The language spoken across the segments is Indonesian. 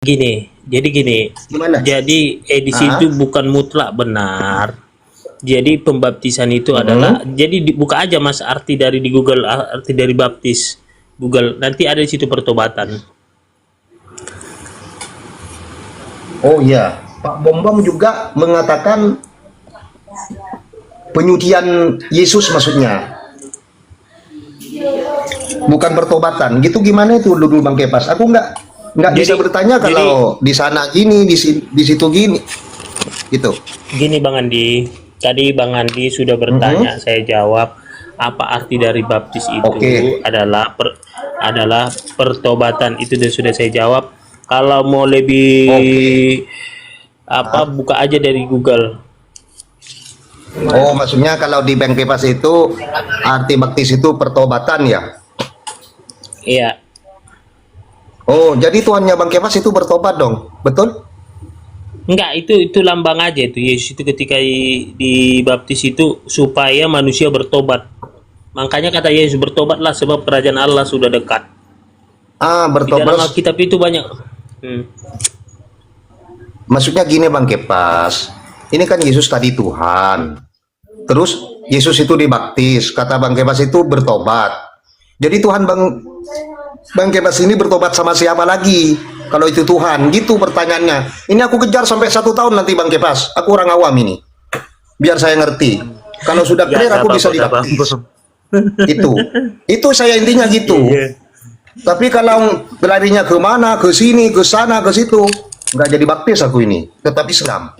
Gini, jadi gini, Gimana? jadi edisi Ah, itu bukan mutlak benar. Jadi pembaptisan itu adalah, mm-mm. jadi buka aja mas arti dari di Google, arti dari baptis Google, nanti ada di situ pertobatan. Oh iya, Pak Bombom juga mengatakan penyucian Yesus maksudnya, bukan pertobatan. Gitu gimana itu dulu Bang Kepas? Aku nggak bisa Jadi, bertanya jadi kalau di sana gini, di situ gini, gitu. gini Bang Andi, tadi Bang Andi sudah bertanya, Mhm. saya jawab apa arti dari baptis Oke, itu adalah pertobatan itu sudah saya jawab. Kalau mau oke. lebih apa Ah. buka aja dari Google. Oh, maksudnya kalau di Bang Kepas itu arti baptis itu pertobatan ya? Iya. Oh, jadi Tuhannya Bang Kepas itu bertobat dong, betul? Enggak, itu lambang aja itu. Yesus itu ketika dibaptis itu supaya manusia bertobat. Makanya kata Yesus bertobatlah sebab kerajaan Allah sudah dekat. Ah, Di dalam bertobat. Alkitab itu banyak. Hmm. Maksudnya gini Bang Kepas, ini kan Yesus tadi Tuhan. Terus Yesus itu dibaptis, kata Bang Kepas itu bertobat. Jadi Tuhan Bang Kepas ini bertobat sama siapa lagi? Kalau itu Tuhan, gitu pertanyaannya. Ini aku kejar sampai 1 tahun nanti Bang Kepas. Aku orang awam ini, biar saya ngerti. Kalau sudah Ya, clear aku sabar, bisa sabar. dibaptis. Itu saya intinya gitu. Iya. Tapi kalau larinya ke mana, ke sini, ke sana, ke situ, nggak jadi baptis aku ini, tetap Islam.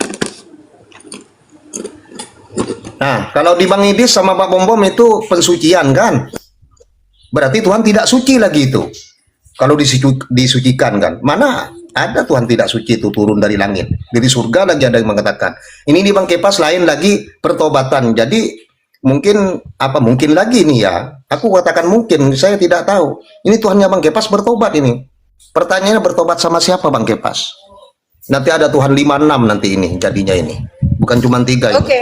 Nah, kalau di Bang Idis sama Pak Bom Bom itu pensucian kan? Berarti Tuhan tidak suci lagi itu. Kalau disucikan kan? Mana ada Tuhan tidak suci itu turun dari langit. Dari surga lagi ada yang mengatakan. Ini di Bang Kepas lain lagi pertobatan. Jadi mungkin apa mungkin lagi nih ya? Aku katakan mungkin, saya tidak tahu. Ini Tuhannya Bang Kepas bertobat ini. Pertanyaannya bertobat sama siapa Bang Kepas? Nanti ada Tuhan 5 6 nanti ini jadinya ini. Bukan cuma 3 ini. Oke.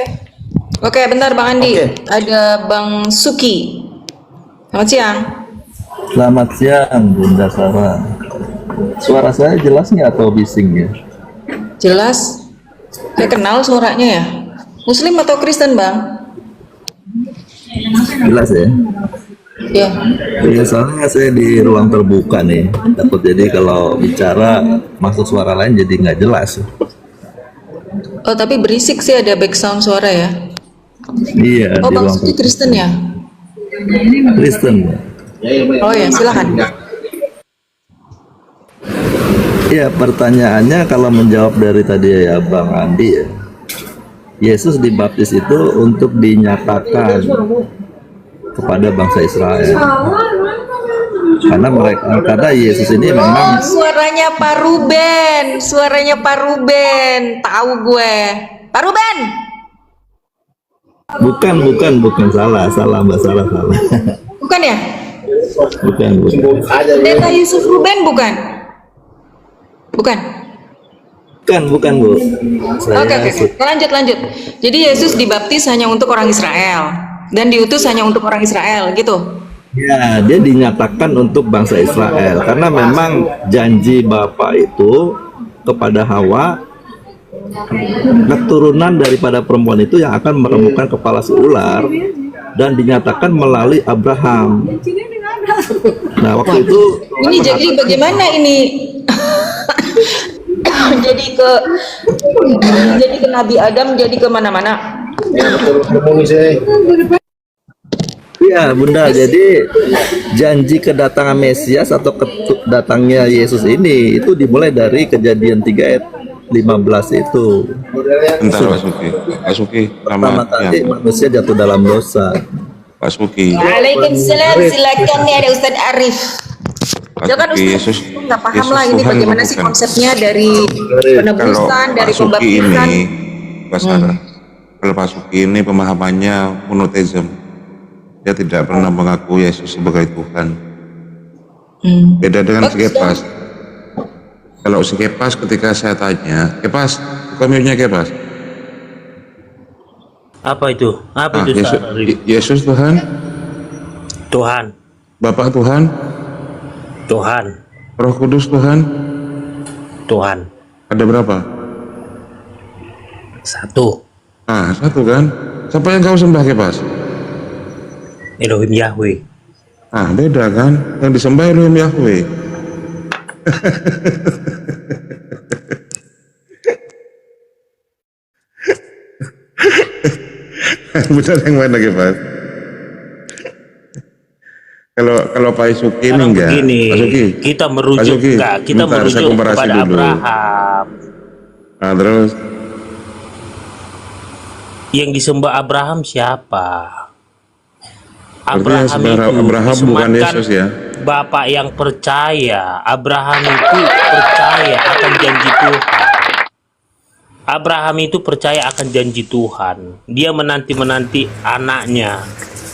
Oke, bentar Bang Andi. Oke. Ada Bang Suki. Selamat siang. Selamat siang, Bunda Sarah. Suara saya jelas nggak atau bising ya? Jelas. Saya kenal suaranya ya. Muslim atau Kristen, Bang? Jelas ya? Ya. Ya, soalnya saya di ruang terbuka nih. Takut jadi kalau bicara masuk suara lain jadi nggak jelas. Oh, tapi berisik sih ada background suara ya. Iya, Oh, di Bang ruang Suki terbuka. Kristen ya? Kristen. Oh ya, silakan. Iya, pertanyaannya kalau menjawab dari tadi ya Bang Andi ya. Yesus dibaptis itu untuk dinyatakan kepada bangsa Israel. Karena Yesus ini memang Oh, suaranya Pak Ruben. Suaranya Pak Ruben. Tahu gue. Pak Ruben. bukan salah Mbak, salah. Bukan ya? Bukan. Pendeta Yusuf Ruben bukan? Bukan. Bukan Bu. Oke, oke, oke. Lanjut. Jadi Yesus dibaptis hanya untuk orang Israel dan diutus hanya untuk orang Israel, gitu. Ya, dia dinyatakan untuk bangsa Israel karena memang janji Bapa itu kepada Hawa, keturunan daripada perempuan itu yang akan meremukkan kepala si ular, dan dinyatakan melalui Abraham. Nah, waktu itu Ini jadi bagaimana ini? jadi ke Nabi Adam, jadi ke mana-mana. ya Bunda, jadi janji kedatangan Mesias atau datangnya Yesus ini itu dimulai dari Kejadian 3 ayat 15 itu. Bentar Pak Suki. Pak Suki, Pertama selamat kali siang. manusia jatuh dalam dosa. Pak Suki, Waalaikumsalam, silakan nih ada Ustadz Arif. Pak Ya kan Suki, Ustadz nggak paham Yesus lah ini Tuhan bagaimana atau sih bukan? konsepnya dari Kalau penebusan, dari Pak Suki pembaptisan. ini, Pak Sarah, kalau Pak Suki ini pemahamannya monoteism, dia tidak pernah mengaku Yesus sebagai Tuhan. Beda dengan Oh, si Kepas. Kalau si Kepas ketika saya tanya, Kepas, bukan miripnya Kepas? Apa itu? Apa Ah, itu Yesus, Ustaz Arif? Yesus Tuhan, Tuhan, Bapak Tuhan, Tuhan, Roh Kudus Tuhan, Tuhan. Ada berapa? Satu. Ah, satu kan? Siapa yang kau sembah, Kepas? Elohim Yahweh. Ah, beda kan? Yang disembah Elohim Yahweh. Benar yang mana, Kepas? Kalau Pak Suki ini Sekarang enggak, begini, Pak Suki. kita Pak merujuk Suki, enggak, kita bentar, saya merujuk komparasi kepada dulu. Abraham. Nah, terus Yang disembah Abraham siapa? berarti yang Abraham sembah itu Abraham bukan disematkan Yesus ya? Bapak yang percaya. Abraham itu percaya akan janji Tuhan. Abraham itu percaya akan janji Tuhan. Dia menanti-menanti anaknya.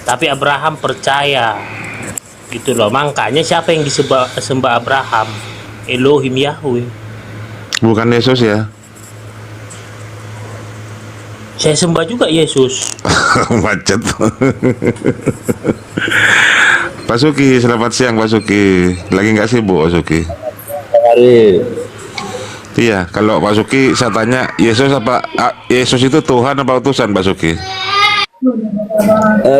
Tapi Abraham percaya. Gitu loh. Makanya siapa yang disembah Abraham? Elohim Yahweh. Bukan Yesus ya? Saya sembah juga Yesus. Macet. Pak Suki, selamat siang Pak Suki. Lagi nggak sibuk Pak Suki? Hari Iya, kalau Pak Suki saya tanya, Yesus Yesus itu Tuhan apa utusan Pak Suki?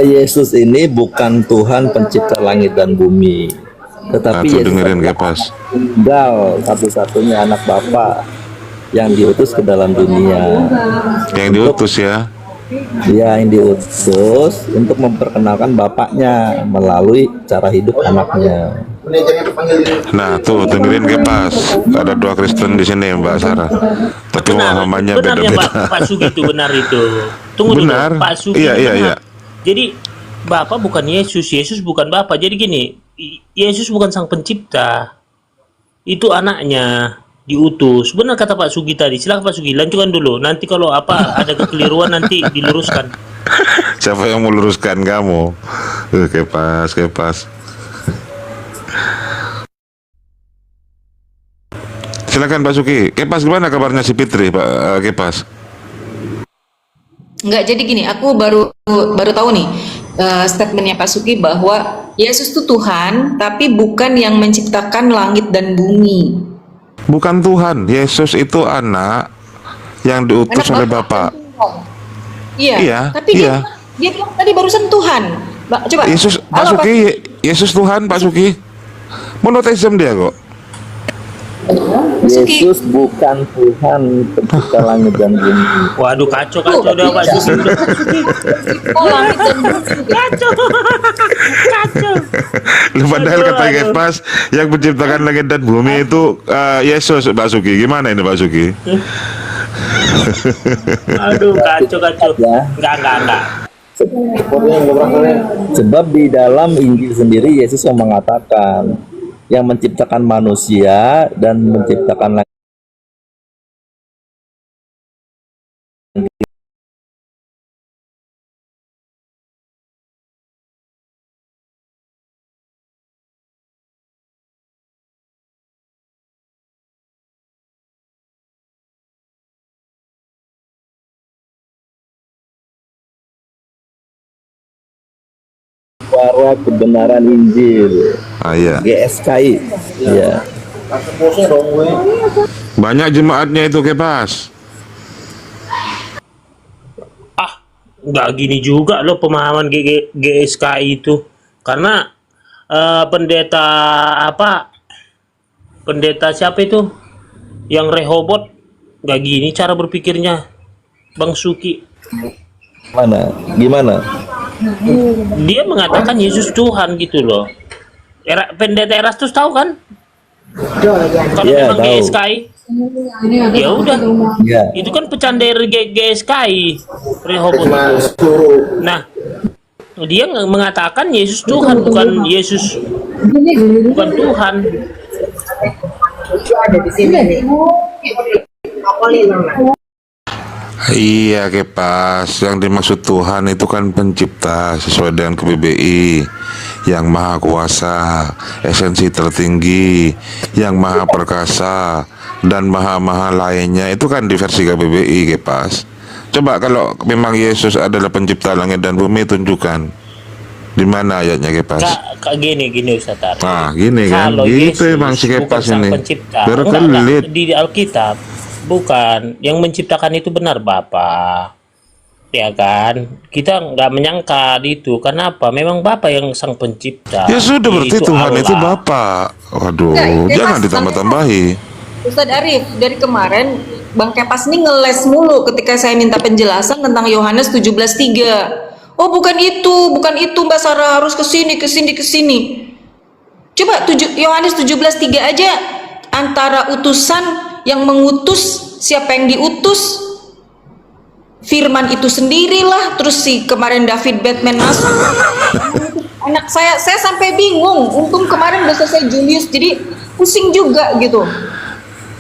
Yesus ini bukan Tuhan pencipta langit dan bumi, Nah, tetapi tuh Yesus dengerin adalah Kepas. tunggal satu-satunya anak Bapa yang diutus ke dalam dunia. Yang diutus ya. Dia yang diutus untuk memperkenalkan Bapaknya melalui cara hidup anaknya. Nah, tuh dengerin Kepas. Ada dua Kristen di sini Mbak Sarah. Tapi pemahamannya Benarnya beda-beda. Pak Sugi itu benar itu. Tunggu Benar. dulu, Pak Sugi Iya, iya, benar. iya. Jadi Bapak bukan Yesus, Yesus bukan Bapak. Jadi gini, Yesus bukan sang pencipta. Itu anaknya diutus. Benar kata Pak Sugi tadi. Silakan Pak Sugi, lanjutkan dulu. Nanti kalau apa ada kekeliruan nanti diluruskan. Siapa yang meluruskan kamu? Kepas. Silakan Pak Suki. Kepas gimana kabarnya si Fitri, Pak Kepas? Enggak, jadi gini, aku baru tahu nih statementnya Pak Suki bahwa Yesus itu Tuhan, tapi bukan yang menciptakan langit dan bumi. Bukan Tuhan. Yesus itu anak yang diutus oleh Bapak. Iya, Iya, tapi iya. dia bilang tadi barusan Tuhan. Coba. Yesus, Pak Halo, Suki, Yesus Tuhan, Pak Suki. Monoteisme dia kok. Pak Suki. Yesus bukan Tuhan pencipta langit dan bumi. Waduh, kacau udah Pak Sugi. Oh, langit dan bumi. Kacau. Padahal Aduh, kata aduh. Kepas yang menciptakan langit dan bumi itu Yesus, Pak Suki. Gimana ini Pak Suki? Aduh, kacau. Ya. Enggak. Sebab di dalam Injil sendiri Yesus yang mengatakan yang menciptakan manusia dan menciptakan langit suara kebenaran Injil Iya. GSKI. Ya. Banyak jemaatnya itu Kepas. Nggak gini juga loh pemahaman GSKI itu. Karena pendeta siapa itu yang Rehobot nggak gini cara berpikirnya Bang Suki. Gimana? Dia mengatakan Yesus Tuhan gitu loh. Pendeta Erastus tahu kan kalau Iya, memang tahu. GSKI ya udah Ya. itu kan pecahan dari GSKI Rehobot. Nah, dia mengatakan Yesus Tuhan, bukan Yesus bukan Tuhan. Iya Kepas, yang dimaksud Tuhan itu kan pencipta sesuai dengan KBBI, yang maha kuasa, esensi tertinggi, yang maha perkasa, dan maha-maha lainnya. Itu kan di versi KBBI Kepas. Coba kalau memang Yesus adalah pencipta langit dan bumi, tunjukkan. Di mana ayatnya Kepas? Kak gini Ustaz Arif. Nah, gini kan, Kalau gitu Yesus emang si bukan Kepas sang ini. pencipta, Berkelit. di Alkitab bukan yang menciptakan itu benar Bapa, ya kan? Kita nggak menyangka itu. Kenapa? Memang Bapa yang sang pencipta. Ya sudah, berarti Itu Tuhan itu Allah. Bapak. Waduh, Enggak, jangan Kepas, ditambah-tambahi. Ustadz Arif, dari kemarin Bang Kepas ini ngeles mulu ketika saya minta penjelasan tentang Yohanes 17:3. Oh bukan itu Mbak Sarah, harus kesini. Coba Yohanes 17:3 aja, antara utusan yang mengutus, siapa yang diutus? Firman itu sendirilah, terus si kemarin David Batman masuk. Anak saya sampai bingung. Untung kemarin udah selesai Julius, jadi pusing juga gitu.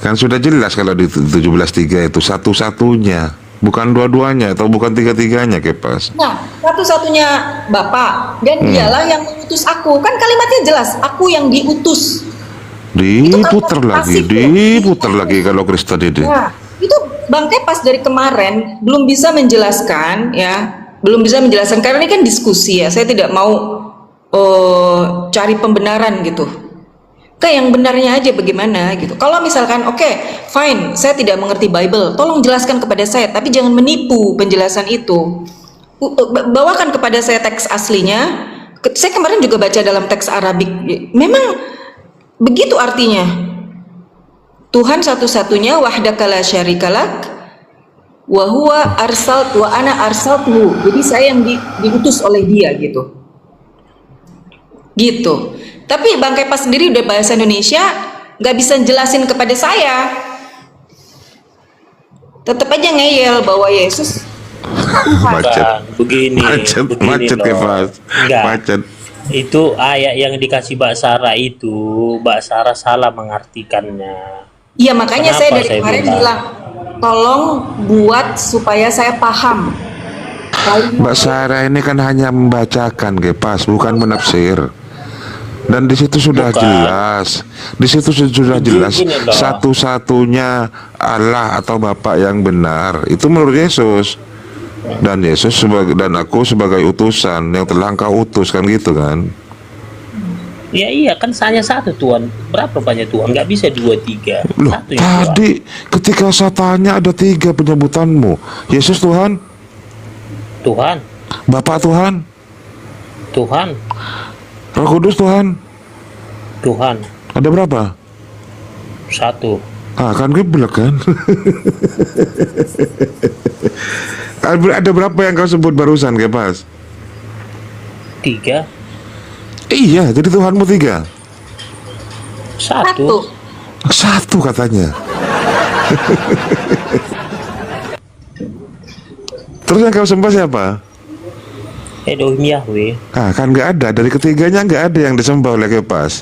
Kan sudah jelas kalau di 17:3 itu satu-satunya, bukan dua-duanya atau bukan tiga-tiganya Kepas. Nah, satu-satunya Bapak dan dialah yang mengutus aku. Kan kalimatnya jelas, aku yang diutus. Diputer Itu lagi, pasif, diputer lagi kalau Kristen ini. Nah, itu Bang Kepas dari kemarin belum bisa menjelaskan ya, karena ini kan diskusi ya. Saya tidak mau cari pembenaran gitu. Kayak yang benarnya aja bagaimana gitu. Kalau misalkan oke, fine, saya tidak mengerti Bible, tolong jelaskan kepada saya, tapi jangan menipu penjelasan itu. Bawakan kepada saya teks aslinya. Saya kemarin juga baca dalam teks Arabik. Memang begitu artinya. Tuhan satu-satunya, wahdaka la syarikalak, wa huwa arsal wa ana arsaltuhu. Jadi saya yang diutus oleh dia gitu. Gitu. Tapi Bang Kepas sendiri udah bahasa Indonesia, nggak bisa jelasin kepada saya. Tetap aja ngeyel bahwa Yesus Macet. Begini Macet loh. Kepas. Enggak. Macet. Itu ayat yang dikasih Mbak Sarah itu, Mbak Sarah salah mengartikannya. Iya, makanya saya Kenapa dari saya kemarin bilang? bilang, tolong buat supaya saya paham. Mbak Sarah ini kan hanya membacakan Kepas, bukan menafsir. Dan di situ sudah Bukan. jelas, di situ sudah jelas Gini loh. satu-satunya Allah atau Bapa yang benar itu menurut Yesus. Dan Yesus dan aku sebagai utusan yang telah Engkau utus, kan gitu kan? Ya iya kan hanya satu Tuhan. Berapa banyak Tuhan? Nggak bisa 2, 3. Loh, Satu yang Tuhan. tadi ketika saya tanya ada 3 penyebutanmu. Yesus Tuhan, Tuhan, Bapa Tuhan, Tuhan, Roh Kudus Tuhan. Tuhan. Ada berapa? 1. Ah, kan geblek kan? Ada berapa yang kau sebut barusan, Kepas? 3. Iya, jadi Tuhanmu 3. 1. 1 katanya. Terus yang kau sembah siapa? Elohim Yahweh. Ah, kan nggak ada. Dari ketiganya nggak ada yang disembah oleh Kepas.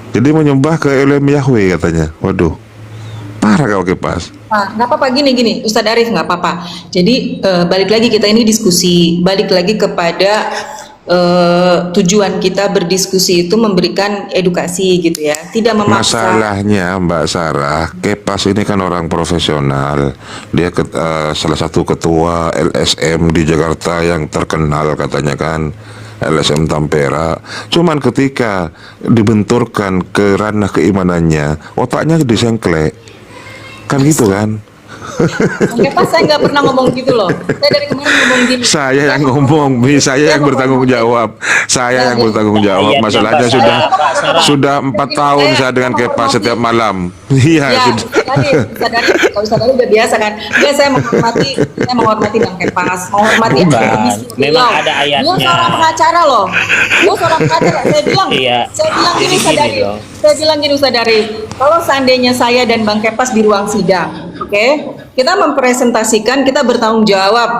Jadi menyembah ke Elohim Yahweh katanya. Waduh, parah kau Kepas. Nah, nggak apa-apa, gini Ustadz Arif, nggak apa-apa. Jadi balik lagi, kita ini diskusi, balik lagi kepada tujuan kita berdiskusi itu memberikan edukasi gitu ya, tidak memaksa. Masalahnya Mbak Sarah, Kepas ini kan orang profesional. Dia salah satu ketua LSM di Jakarta yang terkenal katanya kan, LSM Tampera. Cuman ketika dibenturkan ke ranah keimanannya, otaknya disengklek. Kan gitu kan? Kenapa saya nggak pernah ngomong gitu loh. Saya dari kemarin ngomong gini. Saya yang ngomong, saya yang bertanggung jawab. Saya yang bertanggung jawab. Ayatnya Masalahnya Mbak Sarah. sudah 4 tahun saya dengan Kepas setiap malam. Iya, Ya, sudah. kalau Ustadz udah biasa kan. Ya, saya menghormati Bang Kepas, menghormati Bukan. aktivis Memang beliau. ada ayatnya. Dia seorang pengacara loh. Dia seorang pengacara. Saya bilang Iya. gini Jadi Ustadz gini Arif. loh. Saya bilang gini Ustadz Arif. Kalau seandainya saya dan Bang Kepas di ruang sidang, oke, kita mempresentasikan, kita bertanggung jawab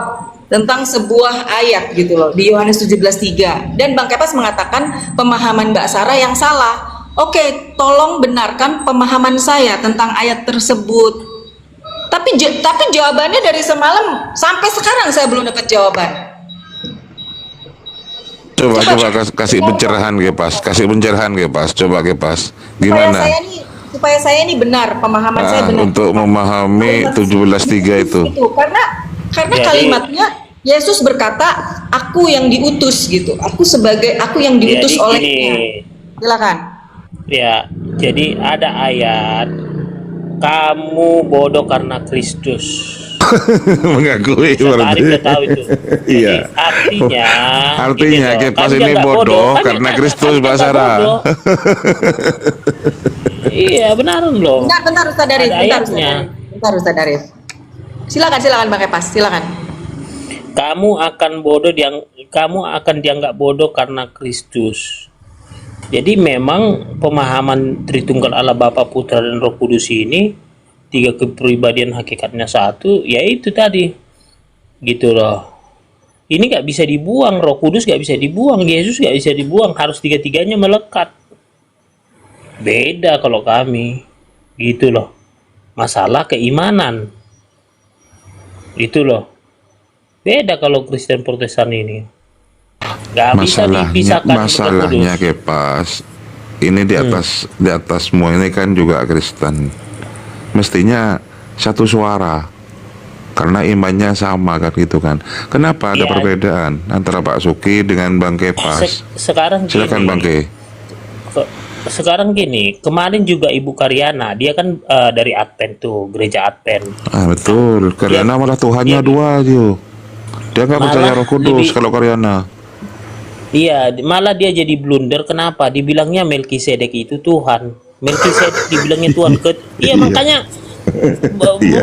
tentang sebuah ayat gitu loh di Yohanes 17:3, dan Bang Kepas mengatakan pemahaman Mbak Sarah yang salah. Oke, tolong benarkan pemahaman saya tentang ayat tersebut. Tapi jawabannya dari semalam sampai sekarang saya belum dapat jawaban. Coba kasih pencerahan Kepas, kasih pencerahan Kepas. Coba Kepas, gimana? Supaya saya ini benar, pemahaman saya benar. Untuk memahami 17:3 itu. Karena Jadi- kalimatnya Yesus berkata, aku yang diutus gitu. Aku yang diutus Jadi olehnya. gini, Silakan. ya, jadi ada ayat, kamu bodoh karena Kristus. Mengakui Ustaz Arif berarti. udah tahu itu. Jadi Iya. artinya, Artinya gini loh, Kepas kan dia ini nggak bodoh kan karena dia- Kristus, kan dia Mbak nggak Sarah. bodoh. Iya, benar loh. Bentar Ustaz Arif, Ada ayatnya. Bentar Ustaz Arif. Silakan Bang Kepas, silakan. Kamu akan dianggap bodoh karena Kristus. Jadi memang pemahaman Tritunggal Allah Bapa, Putra dan Roh Kudus ini tiga kepribadian hakikatnya satu, yaitu tadi gitu loh. Ini nggak bisa dibuang, Roh Kudus nggak bisa dibuang, Yesus nggak bisa dibuang, harus tiga-tiganya melekat. Beda kalau kami, gitu loh. Masalah keimanan, itu loh. Beda kalau Kristen Protestan ini. Nggak bisa dipisahkan Roh Masalahnya Kudus. Kepas, ini di atas semua ini kan juga Kristen. Mestinya satu suara. Karena imannya sama kan gitu kan. Kenapa ada Iya. perbedaan antara Pak Suki dengan Bang Kepas? Sekarang Silakan gini, Bang Ke. sekarang gini, kemarin juga Ibu Karyana, dia kan dari Advent tuh, gereja Advent. Ah betul, Karyana malah Tuhannya Dia- dua aja. Dia nggak percaya Malah Roh Kudus lebih- kalau Karyana. Iya, malah dia jadi blunder. Kenapa? Dibilangnya Melkisedek itu Tuhan. Melkisedek dibilangnya Tuhan. Iya, makanya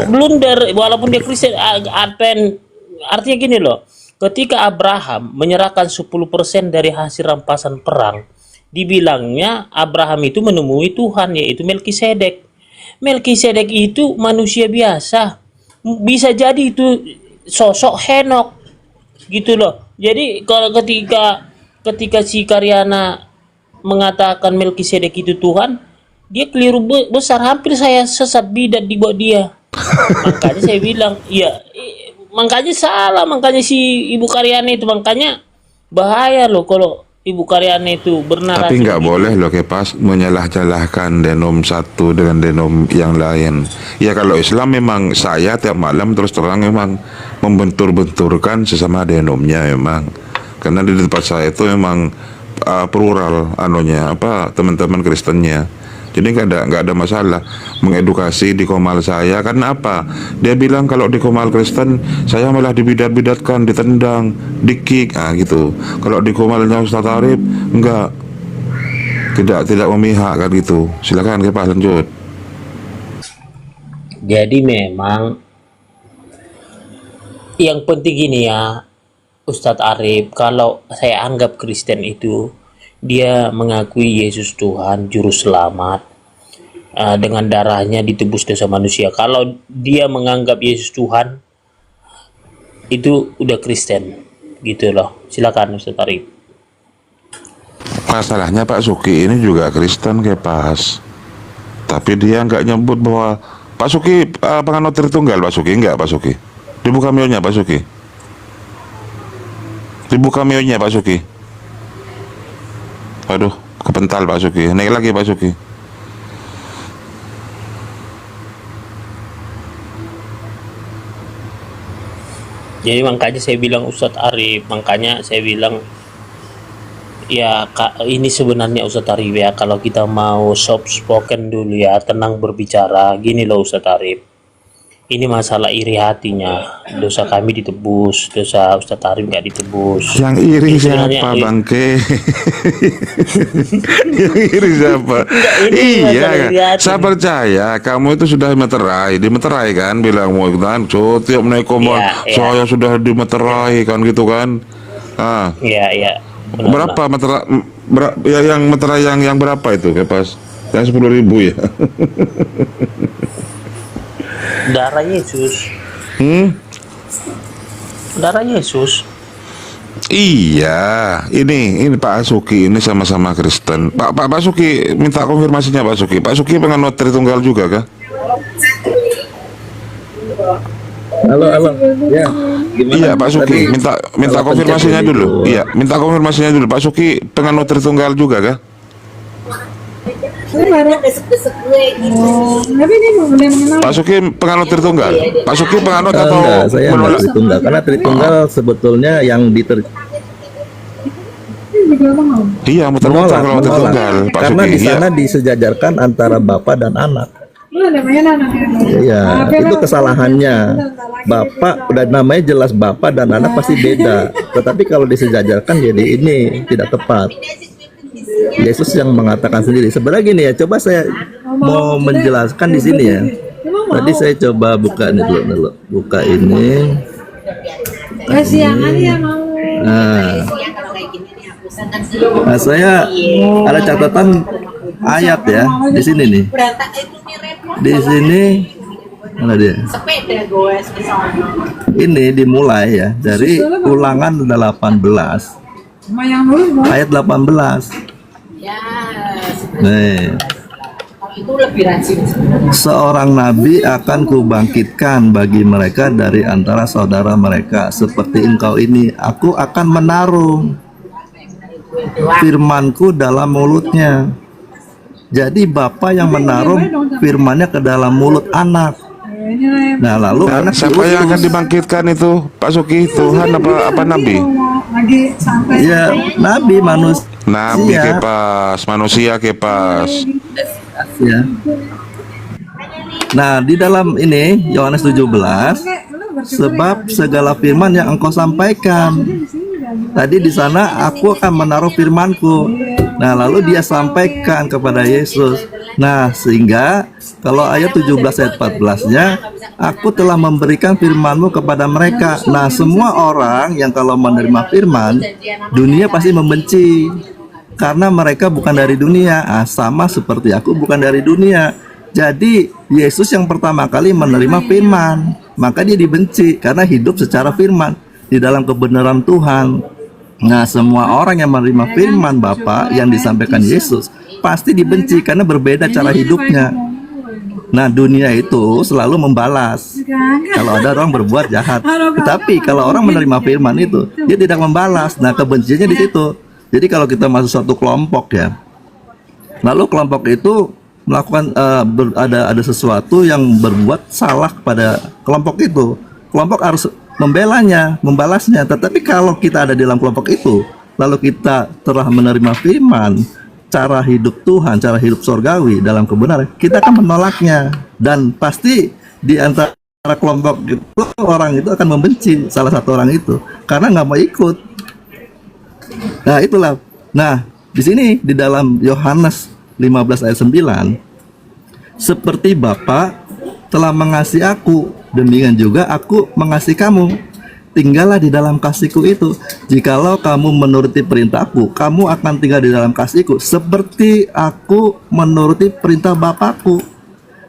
blunder. Walaupun dia Kristen Advent, artinya gini loh. Ketika Abraham menyerahkan 10% dari hasil rampasan perang, dibilangnya Abraham itu menemui Tuhan, yaitu Melkisedek. Melkisedek itu manusia biasa. Bisa jadi itu sosok Henok gitu loh. Jadi kalau ketika si Karyana mengatakan Melkisedek itu Tuhan, dia keliru besar, hampir saya sesat bidat di buat dia. Makanya saya bilang, ya makanya salah, makanya si Ibu Karyana itu, makanya bahaya loh kalau Ibu Karyana itu bernarasi. Tapi nggak begitu. boleh loh Kepas menyalah-nyalahkan denom satu dengan denom yang lain. Ya kalau Islam memang saya tiap malam terus terang memang membentur-benturkan sesama denomnya memang. Karena di tempat saya itu memang plural anunya apa teman-teman Kristennya. Jadi nggak ada masalah mengedukasi di komal saya. Karena apa? Dia bilang kalau di komal Kristen saya malah dibidat-bidatkan, ditendang, dikik, gitu. Kalau di komalnya Ustaz Arif enggak, tidak memihak kan gitu. Silakan Kepas lanjut. Jadi memang yang penting gini ya, Ustadz Arif, kalau saya anggap Kristen itu dia mengakui Yesus Tuhan, Juru Selamat, dengan darahnya ditebus dosa manusia. Kalau dia menganggap Yesus Tuhan, itu udah Kristen, gitu loh. Silakan Ustadz Arif. Masalahnya Pak Suki ini juga Kristen Kepas. Tapi dia nggak nyebut bahwa Pak Suki penganut Tritunggal. Pak Suki enggak, Pak Suki. Dibuka mionya Pak Suki. Dibuka mionya Pak Suki. Aduh, kepental Pak Suki. Naik lagi Pak Suki. Jadi makanya saya bilang Ustadz Arif, makanya saya bilang ya ini sebenarnya Ustadz Arif ya, kalau kita mau soft spoken dulu ya, tenang berbicara, gini loh Ustadz Arif. Ini masalah iri hatinya, dosa kami ditebus, dosa Ustadz Arif nggak ditebus. Yang iri Ini sebenarnya siapa Bangke? Yang iri siapa? ini Iya masalah kan? iri hati. Saya percaya kamu itu sudah di meterai kan, bilang mau ikutan tiap naik komol Iya, iya. saya sudah di meterai kan gitu kan. Iya, iya. Benar, Berapa ya, yang meterai yang berapa itu Kepas? Yang 10.000 ya? Darah Yesus, darah Yesus. Iya, ini Pak Suki ini sama-sama Kristen. Pak Suki minta konfirmasinya Pak Suki. Pak Suki penganut Tritunggal juga kah? Halo, ya. Gimana? Iya Pak Suki, Tadi minta kalau konfirmasinya pencet dulu. itu, Iya, minta konfirmasinya dulu. Pak Suki penganut Tritunggal juga kah? Tapi dia belum boleh mengenal. Pak Suki penganut Tritunggal. Pak Suki penganut atau Enggak, saya enggak menolak? Tritunggal karena Tritunggal sebetulnya yang Juga mau. Iya, muter-muter kalau Tritunggal, Pak karena Suki. di Iya. sana disejajarkan antara bapak dan anak. Lu namanya anaknya. Iya, itu kesalahannya. Bapak udah namanya jelas bapak dan anak pasti beda. Tetapi kalau disejajarkan jadi ini tidak tepat. Yesus yang mengatakan sendiri. Sebenarnya gini ya, coba saya mau menjelaskan di sini ya. Tadi saya coba buka ini dulu. Buka ini. Kasihan ya mau. Nah, saya ada catatan ayat ya di sini nih. Di sini mana dia? Ini dimulai ya dari Ulangan 18 Sama yang nulis mau. ayat 18. Nih, Itu lebih rajin. seorang nabi akan kubangkitkan bagi mereka dari antara saudara mereka seperti engkau ini. Aku akan menaruh firmanku dalam mulutnya. Jadi bapak yang menaruh firmannya ke dalam mulut anak. Nah, lalu anak Siapa yang akan diutus. dibangkitkan itu, Pak Suki? Tuhan apa nabi? Lagi santai. Ya, nabi manusia. Nabi kepas, manusia kepas. Ya. Nah, di dalam ini Yohanes 17, sebab segala firman yang engkau sampaikan. Tadi di sana aku akan menaruh firmanku. Nah, lalu dia sampaikan kepada Yesus. Nah, sehingga kalau ayat 17 ayat 14-nya, aku telah memberikan firmanmu kepada mereka. Nah, semua orang yang kalau menerima firman, dunia pasti membenci. Karena mereka bukan dari dunia, sama seperti aku bukan dari dunia. Jadi Yesus yang pertama kali menerima firman, maka dia dibenci karena hidup secara firman di dalam kebenaran Tuhan. Nah, semua orang yang menerima firman Bapa yang disampaikan Yesus pasti dibenci karena berbeda cara hidupnya. Nah, dunia itu selalu membalas kalau ada orang berbuat jahat. Tetapi kalau orang menerima firman itu, dia tidak membalas. Nah, kebenciannya di situ. Jadi kalau kita masuk satu kelompok ya, lalu kelompok itu melakukan ada sesuatu yang berbuat salah pada kelompok itu, kelompok harus membelanya, membalasnya. Tetapi kalau kita ada di dalam kelompok itu, lalu kita telah menerima firman, cara hidup Tuhan, cara hidup surgawi dalam kebenaran, kita akan menolaknya. Dan pasti di antara kelompok itu, orang itu akan membenci salah satu orang itu karena nggak mau ikut. Nah, itulah. Nah, di sini di dalam Yohanes 15 ayat 9, seperti Bapa telah mengasihi aku, demikian juga aku mengasihi kamu. Tinggallah di dalam kasihku itu. Jikalau kamu menuruti perintahku, kamu akan tinggal di dalam kasihku, seperti aku menuruti perintah Bapakku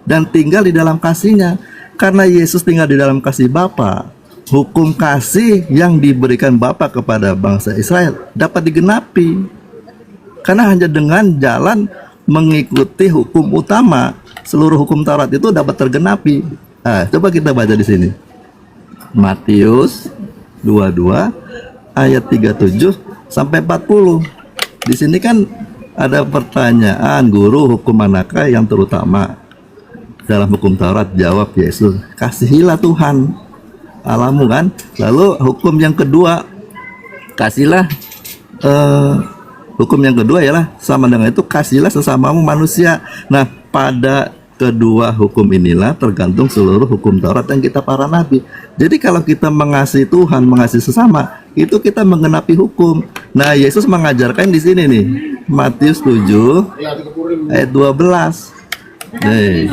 dan tinggal di dalam kasihnya. Karena Yesus tinggal di dalam kasih Bapa, hukum kasih yang diberikan Bapa kepada bangsa Israel dapat digenapi. Karena hanya dengan jalan mengikuti hukum utama, seluruh hukum Taurat itu dapat tergenapi. Nah, coba kita baca di sini. Matius 22 ayat 37 sampai 40. Di sini kan ada pertanyaan, guru hukum manakah yang terutama dalam hukum Taurat? Jawab Yesus, kasihilah Tuhan Allahmu kan. Lalu hukum yang kedua, kasihlah hukum yang kedua ialah sama dengan itu, kasihlah sesamamu manusia. Nah, pada kedua hukum inilah tergantung seluruh hukum Taurat yang kita para nabi. Jadi kalau kita mengasihi Tuhan, mengasihi sesama, itu kita menggenapi hukum. Nah, Yesus mengajarkan di sini nih, Matius 7 ayat 12. Nih,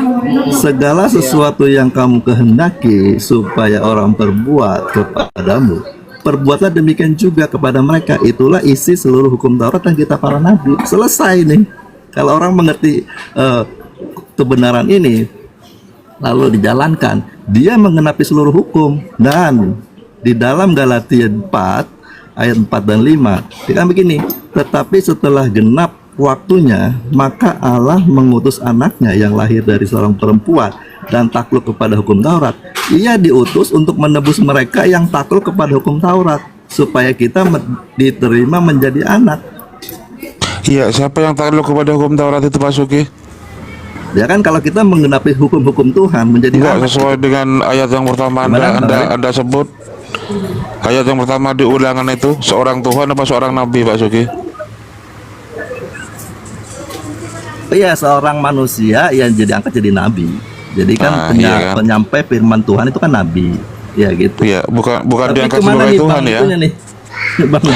segala sesuatu yang kamu kehendaki supaya orang perbuat kepadamu, perbuatlah demikian juga kepada mereka. Itulah isi seluruh hukum Taurat yang kita para nabi. Selesai nih. Kalau orang mengerti kebenaran ini lalu dijalankan, dia menggenapi seluruh hukum. Dan di dalam Galatia 4 ayat 4 dan 5 dikatakan begini, tetapi setelah genap waktunya, maka Allah mengutus anaknya yang lahir dari seorang perempuan dan takluk kepada hukum Taurat. Ia diutus untuk menebus mereka yang takluk kepada hukum Taurat, supaya kita diterima menjadi anak. Iya, siapa yang takluk kepada hukum Taurat itu, Pak Suki? Ya kan kalau kita menggenapi hukum-hukum Tuhan menjadi Enggak anak. sesuai dengan ayat yang pertama Gimana, Bang Ali? anda sebut. Ayat yang pertama di Ulangan itu seorang Tuhan apa seorang nabi, Pak Suki? Iya, seorang manusia yang jadi angkat jadi nabi. Jadi kan Iya kan? penyampai firman Tuhan itu kan nabi. Ya gitu. Iya, bukan Tapi diangkat kemana sebagai nih Tuhan Bang ya. itunya nih?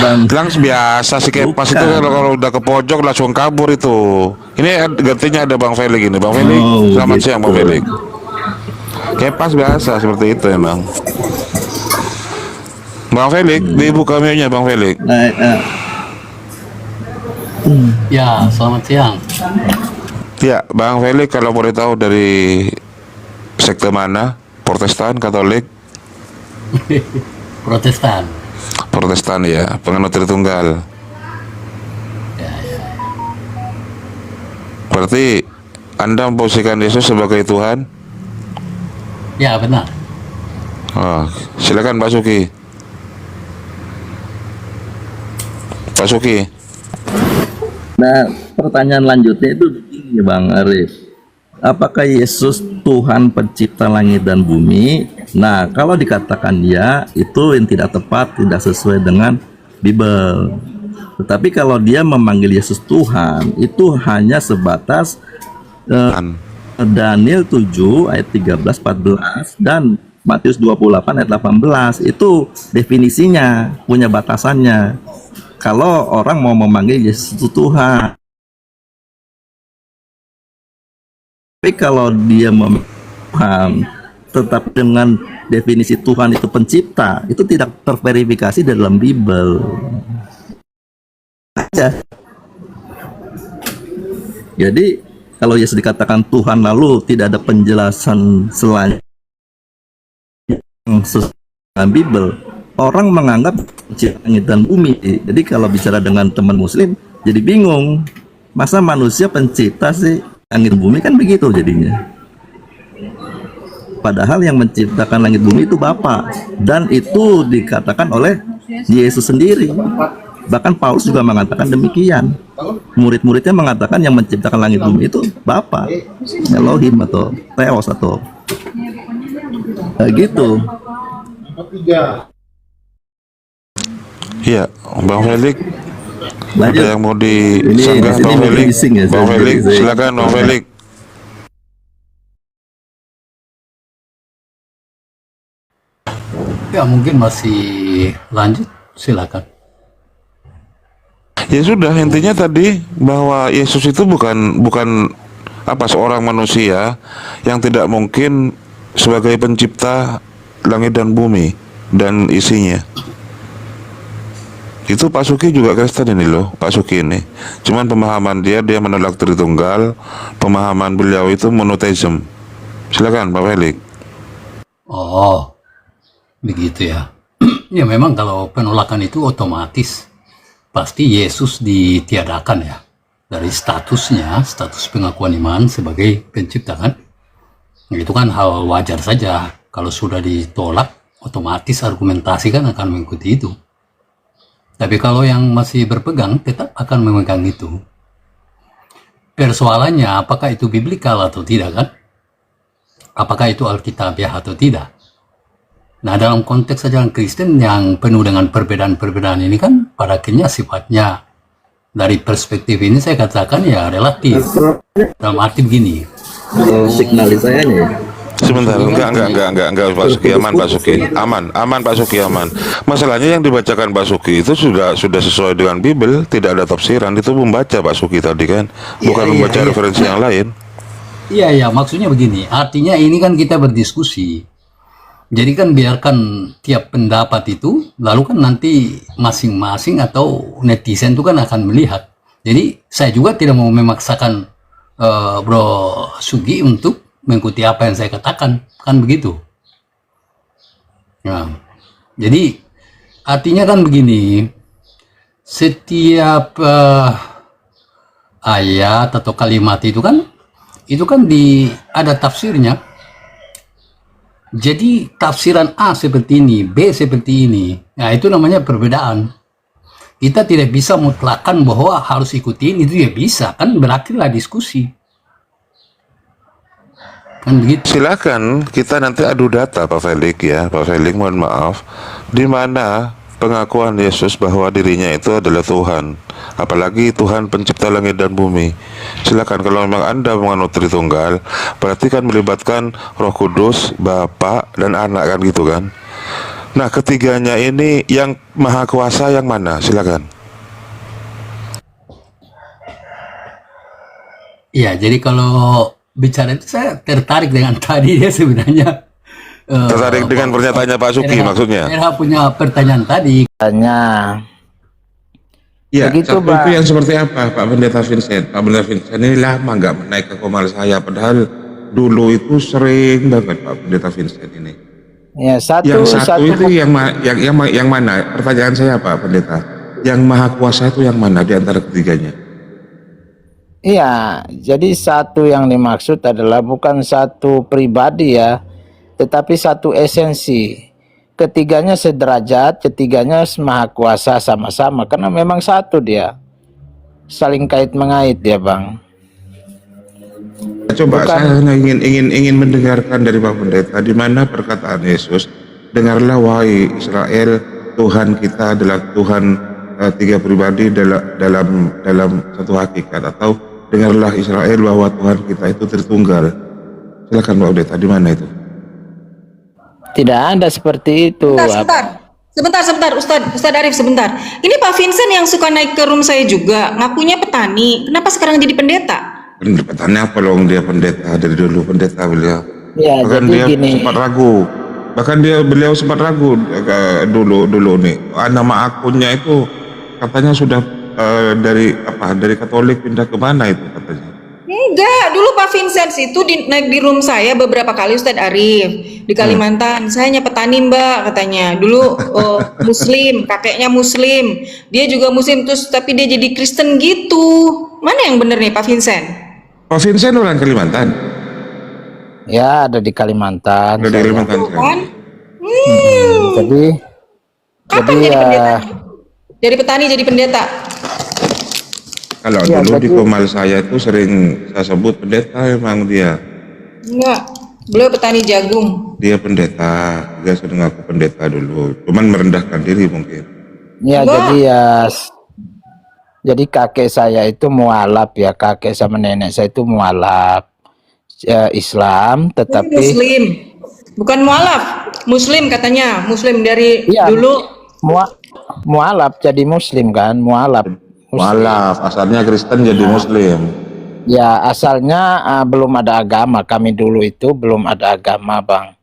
Bang. Bilang biasa si Kepas itu Bukan. kalau udah ke pojok langsung kabur itu. Ini gantinya ada Bang Felix ini. Bang Felix, Oh, selamat gitu. siang Bang Felix. Kepas biasa seperti itu emang. Bang Felix, dibuka mute-nya Bang Felix. Nah, Ya, selamat siang. Ya, Bang Felix kalau boleh tahu dari sekte mana? Protestan, Katolik? Protestan. Protestan ya, penganut Tritunggal. Berarti Anda memposisikan Yesus sebagai Tuhan? Ya, benar. Oh, silakan Pak Suki. Pak Suki. nah, pertanyaan lanjutnya itu begini Bang Arif. Apakah Yesus Tuhan pencipta langit dan bumi? Nah, kalau dikatakan ya, itu yang tidak tepat, tidak sesuai dengan Bible. Tetapi kalau dia memanggil Yesus Tuhan, itu hanya sebatas Daniel 7 ayat 13, 14 dan Matius 28 ayat 18. Itu definisinya, punya batasannya. Kalau orang mau memanggil Yesus Tuhan, tapi kalau dia memaham tetap dengan definisi Tuhan itu pencipta, itu tidak terverifikasi dalam Bible. Aja. Jadi kalau Yesus dikatakan Tuhan lalu tidak ada penjelasan selain yang sesuai dengan Bible, orang menganggap pencipta langit dan bumi. Jadi kalau bicara dengan teman Muslim jadi bingung, masa manusia pencipta sih langit dan bumi, kan begitu jadinya. Padahal yang menciptakan langit bumi itu Bapa, dan itu dikatakan oleh Yesus sendiri. Bahkan Paulus juga mengatakan demikian. Murid-muridnya mengatakan yang menciptakan langit bumi itu Bapa, Elohim atau Theos atau gitu. Iya, Bang Felix. Lanjut. Ada yang mau Ini disanggah di sini Bang mau Felix? bising ya, Bang saya Felix, jadi- silakan Bang Felix. Ya, mungkin masih lanjut. Silakan. Ya sudah, intinya tadi bahwa Yesus itu bukan apa seorang manusia yang tidak mungkin sebagai pencipta langit dan bumi dan isinya. Itu Pak Suki juga Kristen ini loh, Pak Suki ini. Cuman pemahaman dia menolak Tritunggal, pemahaman beliau itu monoteism. Silakan Pak Felix. Oh, begitu ya. Ya, memang kalau penolakan itu otomatis pasti Yesus ditiadakan ya dari statusnya, status pengakuan iman sebagai pencipta kan. Itu kan hal wajar saja. Kalau sudah ditolak, otomatis argumentasi kan akan mengikuti itu. Tapi kalau yang masih berpegang tetap akan memegang itu. Persoalannya apakah itu biblikal atau tidak kan? Apakah itu alkitabiah atau tidak? Nah, dalam konteks ajaran Kristen yang penuh dengan perbedaan-perbedaan ini kan pada akhirnya sifatnya dari perspektif ini saya katakan ya relatif. Dalam arti begini. Signalisasinya. Sebentar, enggak Pak Suki, aman Pak Suki, aman Pak Suki, aman. Masalahnya yang dibacakan Pak Suki itu sudah sesuai dengan Bible, tidak ada tafsiran. Itu membaca Pak Suki tadi kan, bukan membaca referensi yang lain. Iya, maksudnya begini. Artinya ini kan kita berdiskusi. Jadi kan biarkan tiap pendapat itu, lalu kan nanti masing-masing atau netizen itu kan akan melihat. Jadi saya juga tidak mau memaksakan Bro Sugi untuk mengikuti apa yang saya katakan, kan begitu. Nah, jadi artinya kan begini, setiap ayat atau kalimat itu kan ada tafsirnya. Jadi tafsiran A seperti ini, B seperti ini. Nah, itu namanya perbedaan. Kita tidak bisa mutlakan bahwa harus ikuti ini, itu ya bisa, kan berakhirlah diskusi. Kan begitu. Silakan kita nanti adu data Pak Felix ya, Pak Felix mohon maaf, di mana pengakuan Yesus bahwa dirinya itu adalah Tuhan, apalagi Tuhan pencipta langit dan bumi. Silakan kalau memang Anda menganut Tritunggal, berarti kan melibatkan Roh Kudus, Bapa dan Anak kan gitu kan. Nah, ketiganya ini yang maha kuasa yang mana? Silakan. Ya, jadi kalau bicara itu saya tertarik dengan tadi ya sebenarnya. Tertarik dengan pernyataannya Pak Suki maksudnya. Saya punya pertanyaan tadi. Tanya. Ya, Begitu, satu Pak. itu yang seperti apa Pak Pendeta Vincent? Pak Pendeta Vincent ini lama nggak naik ke Komal saya, padahal dulu itu sering banget Pak Pendeta Vincent ini. Ya, Yang satu itu yang mana? Pertanyaan saya Pak Pendeta, yang maha kuasa itu yang mana di antara ketiganya? Iya, jadi satu yang dimaksud adalah bukan satu pribadi ya, tetapi satu esensi. Ketiganya sederajat, ketiganya maha kuasa sama-sama, karena memang satu dia. Saling kait mengait dia, Bang. Coba Bukan. saya hanya ingin mendengarkan dari Pak Pendeta di mana perkataan Yesus, dengarlah wahai Israel, Tuhan kita adalah Tuhan tiga pribadi dalam satu hakikat, atau dengarlah Israel bahwa Tuhan kita itu Tritunggal. Silakan Pak Pendeta, di mana itu? Tidak ada seperti itu. Sebentar, Ustadz Arif sebentar. Ini Pak Vincent yang suka naik ke room saya juga, ngakunya petani. Kenapa sekarang jadi pendeta? Pendepatannya apa loh, dia pendeta dari dulu, pendeta beliau. Ya, Bahkan jadi dia gini. sempat ragu. Beliau sempat ragu dulu nih. Nama akunnya itu katanya sudah dari Katolik pindah ke mana itu katanya. Enggak, dulu Pak Vincent itu naik di room saya beberapa kali Ustadz Arif di Kalimantan. Saya petani Mbak katanya. Dulu Muslim, kakeknya Muslim, dia juga Muslim terus tapi dia jadi Kristen gitu. Mana yang bener nih Pak Vincent? Pak Vincent orang Kalimantan. Ya, ada di Kalimantan. Ada di saya. Kalimantan. Kan? Jadi Kapan jadi ya, pendeta? Dari petani jadi pendeta. Kalau Ya, dulu di berarti- Komal saya itu sering saya sebut pendeta, emang dia. Enggak, beliau petani jagung. Dia pendeta, dia sudah ngaku pendeta dulu. Cuman merendahkan diri mungkin. ya Enggak. jadi kakek saya itu mualaf ya, kakek sama nenek saya itu mualaf Islam, tetapi Muslim, bukan mualaf. Muslim katanya, Muslim dari Iya. dulu. mualaf jadi Muslim kan, mualaf. Mualaf, asalnya Kristen jadi Muslim. Ya asalnya belum ada agama, kami dulu itu belum ada agama, Bang.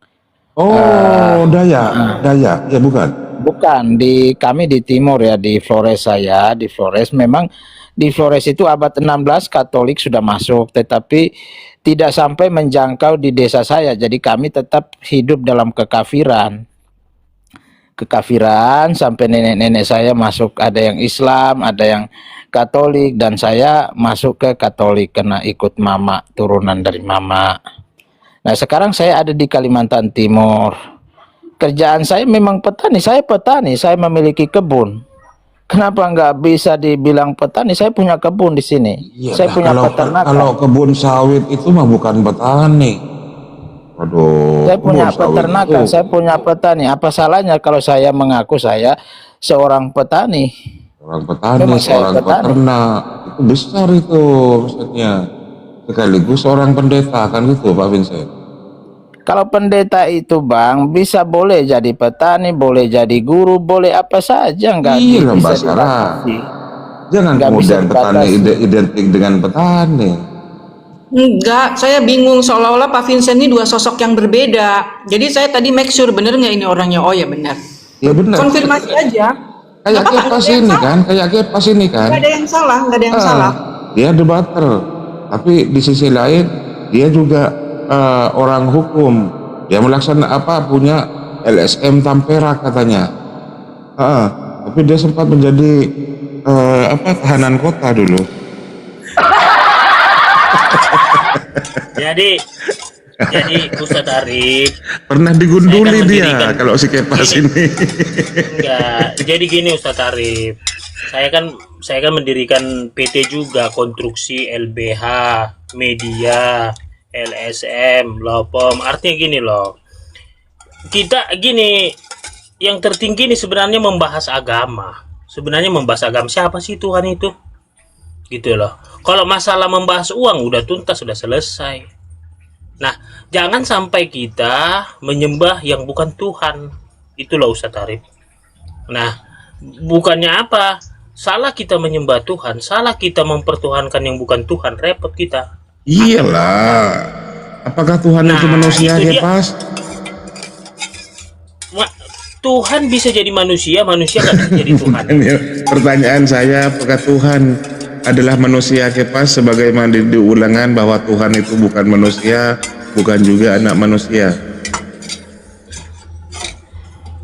Oh, Dayak, ya bukan? Bukan, kami di timur ya, di Flores saya, di Flores. Memang di Flores itu abad 16 Katolik sudah masuk, tetapi tidak sampai menjangkau di desa saya. Jadi kami tetap hidup dalam kekafiran. Kekafiran sampai nenek-nenek saya masuk, ada yang Islam, ada yang Katolik, dan saya masuk ke Katolik karena ikut mama, turunan dari mama. Nah sekarang saya ada di Kalimantan Timur. Kerjaan saya memang petani, saya memiliki kebun. Kenapa nggak bisa dibilang petani? Saya punya kebun di sini. Saya punya peternakan. Kalau kebun sawit itu mah bukan petani. Aduh. Saya punya kebun sawit peternakan, itu saya punya petani. Apa salahnya kalau saya mengaku saya seorang petani? Orang petani, Memang saya seorang petani. peternak, itu besar itu maksudnya. Sekaligus seorang pendeta kan gitu Pak Vincent. Kalau pendeta itu Bang, bisa boleh jadi petani, boleh jadi guru, boleh apa saja, nggak Iya lah, bisa Mbak Sarah. dibatasi. Jangan Nggak bisa kemudian petani dibatasi. identik dengan petani. Enggak, saya bingung seolah-olah Pak Vincent ini dua sosok yang berbeda. Jadi saya tadi make sure bener nggak ini orangnya? Oh ya benar. Ya benar. Konfirmasi aja. Kayak Nggak apa-apa, kipas nggak ada yang ini salah. kan, kayak kipas ini kan. Nggak ada yang salah, nggak ada yang salah. Dia debater, tapi di sisi lain dia juga orang hukum. Dia punya LSM Tampera katanya. Tapi dia sempat menjadi tahanan kota dulu. Jadi Ustadz Arif, Pernah digunduli Saya kan dia mendirikan- kalau si kipas ini. enggak. Jadi gini Ustadz Arif, saya kan mendirikan PT juga, konstruksi LBH, media, LSM, Lopom. Artinya gini loh. Kita gini, yang tertinggi ini sebenarnya membahas agama. Sebenarnya membahas agama, siapa sih Tuhan itu? Gitu loh. Kalau masalah membahas uang udah tuntas, sudah selesai. Nah, jangan sampai kita menyembah yang bukan Tuhan. Itulah Ustadz Arif. Nah, bukannya apa? Salah kita menyembah Tuhan, salah kita mempertuhankan yang bukan Tuhan, repot kita. Iyalah. Apakah Tuhan Nah, itu manusia, itu dia. Kepas? Tuhan bisa jadi manusia, manusia nggak bisa jadi Tuhan. Pertanyaan saya, apakah Tuhan adalah manusia, Kepas, sebagaimana di ulangan bahwa Tuhan itu bukan manusia, bukan juga anak manusia?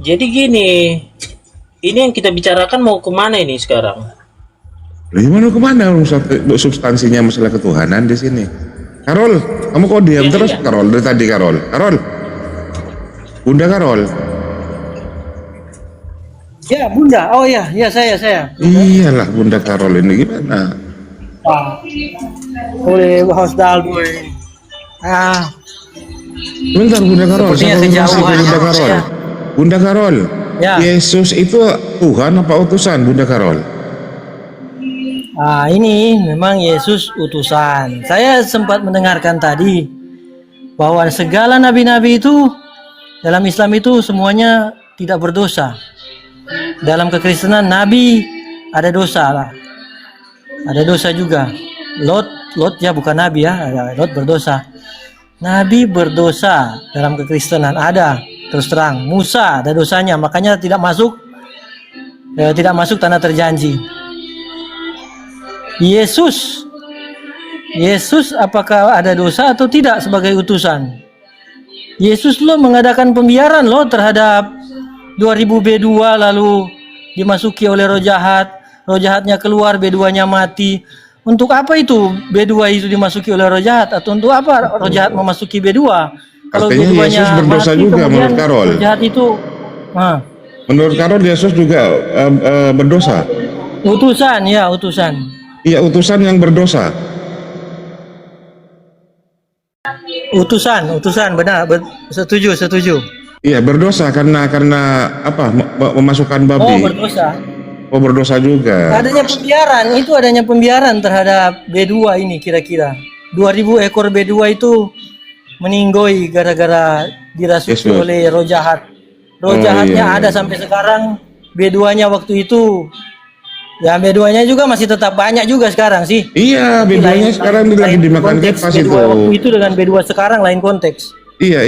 Jadi gini, ini yang kita bicarakan mau kemana ini sekarang? Gimana kemana substansinya masalah ketuhanan di sini? Karol, kamu kok diam Iya, terus? iya. Karol, dari tadi Karol. Karol, Bunda Karol. Ya, Bunda. Oh ya, ya saya. Iyalah Bunda Karol ini gimana? Pak. Oleh host Dalboy. Bentar Bunda Karol, Sepertinya saya kejauhan. konfirmasi ke Bunda Karol. Ya. Bunda Karol, Ya. Yesus itu Tuhan apa utusan, Bunda Karol? Ini memang Yesus utusan. Saya sempat mendengarkan tadi bahwa segala nabi-nabi itu dalam Islam itu semuanya tidak berdosa. Dalam kekristenan nabi ada dosa lah. Ada dosa juga. Lot ya bukan nabi ya, Lot berdosa. Nabi berdosa dalam kekristenan ada, terus terang. Musa ada dosanya, makanya tidak masuk tanah terjanji. Yesus apakah ada dosa atau tidak sebagai utusan? Yesus lo mengadakan pembiaran lo terhadap 2000 B2 lalu dimasuki oleh roh jahatnya keluar, B2-nya mati. Untuk apa itu B2 itu dimasuki oleh roh jahat? Atau untuk apa roh jahat memasuki B2? Kalau Artinya B2-nya Yesus berdosa mati, juga kemudian menurut Karol. roh jahat itu Menurut Karol Yesus juga berdosa. utusan. Iya, utusan yang berdosa. Utusan benar, setuju. Iya, berdosa karena apa? Memasukkan babi. Oh, berdosa. Juga. Adanya pembiaran terhadap B2 ini kira-kira 2000 ekor B2 itu meninggoy gara-gara dirasuki Yesus. oleh roh jahat. Oh, Roh jahatnya iya. ada sampai sekarang. B2-nya waktu itu ya B2-nya juga masih tetap banyak juga sekarang sih. Iya, B2-nya sekarang lagi dimakan konteks. Kepas B2 itu. waktu itu dengan B2 sekarang lain konteks. Iya.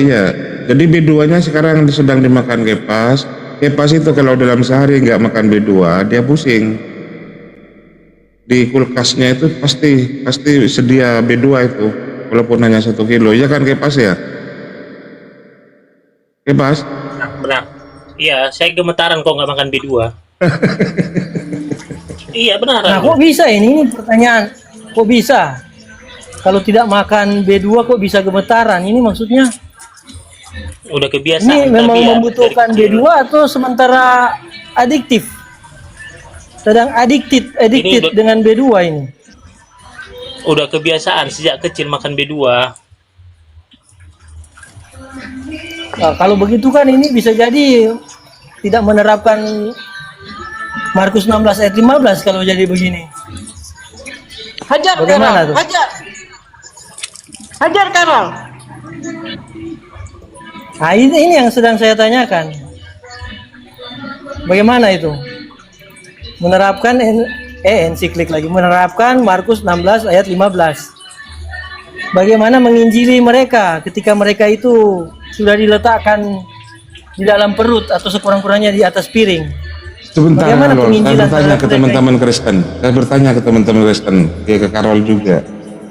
Jadi B2-nya sekarang sedang dimakan Kepas. Kepas itu kalau dalam sehari nggak makan B2, dia pusing. Di kulkasnya itu pasti sedia B2 itu, walaupun hanya 1 kilo. Iya kan Kepas ya? Kepas? Benar. Iya, saya gemetaran kok nggak makan B2. Iya benar. Nah, kok bisa ini pertanyaan? Kok bisa? Kalau tidak makan B2 kok bisa gemetaran? Ini maksudnya Udah kebiasaan. ini memang terbiasa membutuhkan dari kecil. B2 atau sementara adiktif? Sedang addicted Ini udah- dengan B2 ini. Udah kebiasaan sejak kecil makan B2. Nah, kalau begitu kan ini bisa jadi tidak menerapkan Markus 16 ayat 15 kalau jadi begini. Hajar Bagaimana Karol, tuh? hajar Karol. Nah, ini yang sedang saya tanyakan. Bagaimana itu? Menerapkan ensiklik lagi, menerapkan Markus 16 ayat 15. Bagaimana menginjili mereka ketika mereka itu sudah diletakkan di dalam perut atau sekurang-kurangnya di atas piring. Sebentar, Bagaimana Karol. Saya penginjilan bertanya terhadap ke mereka teman-teman Kristen. Saya bertanya ke teman-teman Kristen, ke Karol juga.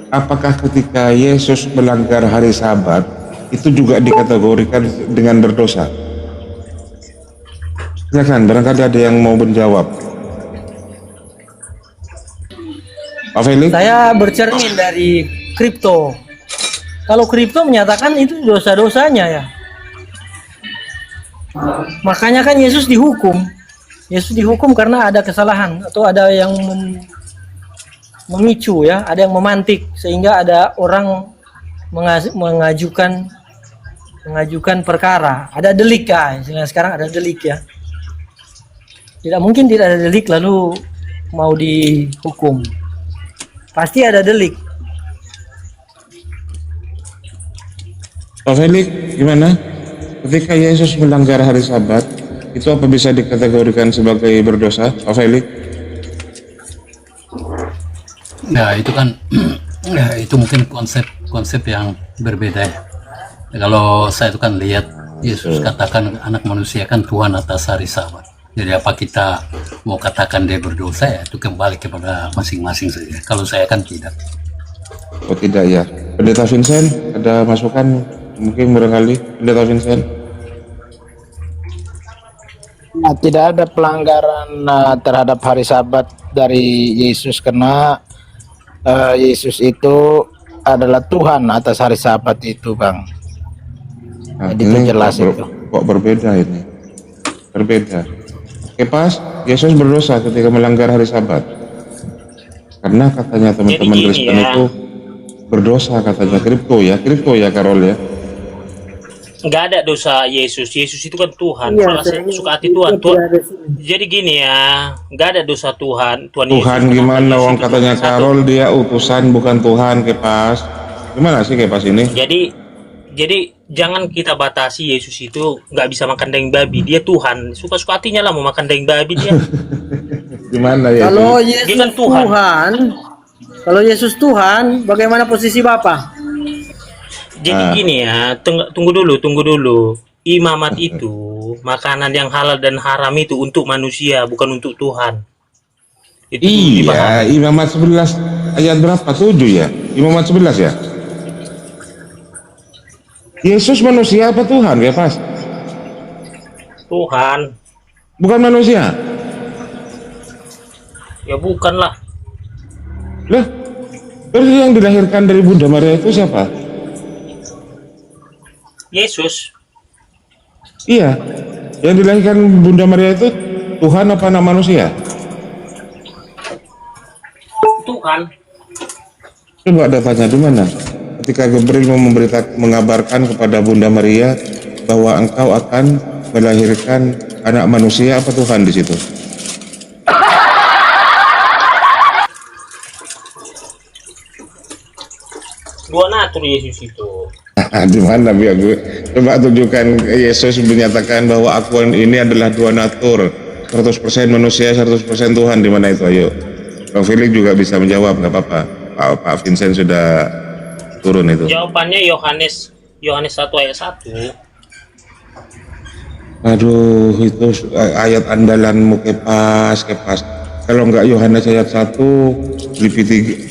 Apakah ketika Yesus melanggar hari Sabat itu juga dikategorikan dengan berdosa? Silakan, barangkali ada yang mau menjawab. Pak Felix? Saya bercermin dari kripto. Kalau kripto menyatakan itu dosa-dosanya ya. Makanya kan Yesus dihukum. Yesus dihukum karena ada kesalahan atau ada yang memicu ya, ada yang memantik sehingga ada orang mengajukan perkara. Ada delik kan? Sekarang ada delik ya. Tidak mungkin tidak ada delik lalu mau dihukum. Pasti ada delik. Pak Felix, gimana? Ketika Yesus melanggar hari Sabat, itu apa bisa dikategorikan sebagai berdosa, Pak Felix? Nah, itu kan ya, itu mungkin konsep yang berbeda ya. Kalau saya itu kan lihat Yesus katakan anak manusia kan Tuhan atas hari Sabat. Jadi apa kita mau katakan dia berdosa, ya itu kembali kepada masing-masing saja. Kalau saya kan tidak. Oh tidak ya. Pendeta Vincent, ada masukan mungkin barangkali, Pendeta Vincent? Nah, tidak ada pelanggaran terhadap hari Sabat dari Yesus, karena Yesus itu adalah Tuhan atas hari Sabat itu, Bang. Nah, Jadi itu jelas itu. Kok berbeda ini? Berbeda. Oke pas, Yesus berdosa ketika melanggar hari Sabat. Karena katanya teman-teman Jadi gini Kristen ya. itu berdosa, katanya kripto ya Karol ya. Nggak ada dosa Yesus. Yesus itu kan Tuhan. Iya, Salah saya suka hati Tuhan. tidak ada sini. Jadi gini ya, nggak ada dosa Tuhan. Tuhan Tuhan Yesus, gimana kenapa wong Yesus itu katanya satu? Karol dia utusan bukan Tuhan Kepas. Gimana sih Kepas ini? Jadi jangan kita batasi Yesus itu nggak bisa makan daging babi. Dia Tuhan. Suka-suka hatinya lah mau makan daging babi dia. Gimana ya? Kalau Dia Yesus kan Tuhan. kalau Yesus Tuhan, bagaimana posisi Bapak? Jadi gini ya, tunggu dulu. Imamat itu makanan yang halal dan haram itu untuk manusia, bukan untuk Tuhan. Itu Iya, dipahami. Imamat 11 ayat berapa? 7 ya? Imamat 11 ya? Yesus manusia apa Tuhan Kepas? Tuhan. Bukan manusia? Ya bukan lah. Lah, terus yang dilahirkan dari Bunda Maria itu siapa? Yesus. Iya, yang dilahirkan Bunda Maria itu Tuhan apa anak manusia? Tuhan. Coba datanya di mana? Ketika Gabriel mengabarkan kepada Bunda Maria bahwa engkau akan melahirkan anak manusia, apa Tuhan di situ? Dua natur Yesus itu. Di mana biar gue coba tunjukkan Yesus menyatakan bahwa aku ini adalah dua natur, 100% manusia 100% Tuhan. Di mana itu? Ayo Bang Felix juga bisa menjawab, nggak apa-apa. Pak Vincent sudah turun itu. Jawabannya Yohanes 1 ayat 1. Aduh, itu ayat andalanmu Kepas. Kalau nggak Yohanes ayat 1, Filipi 3,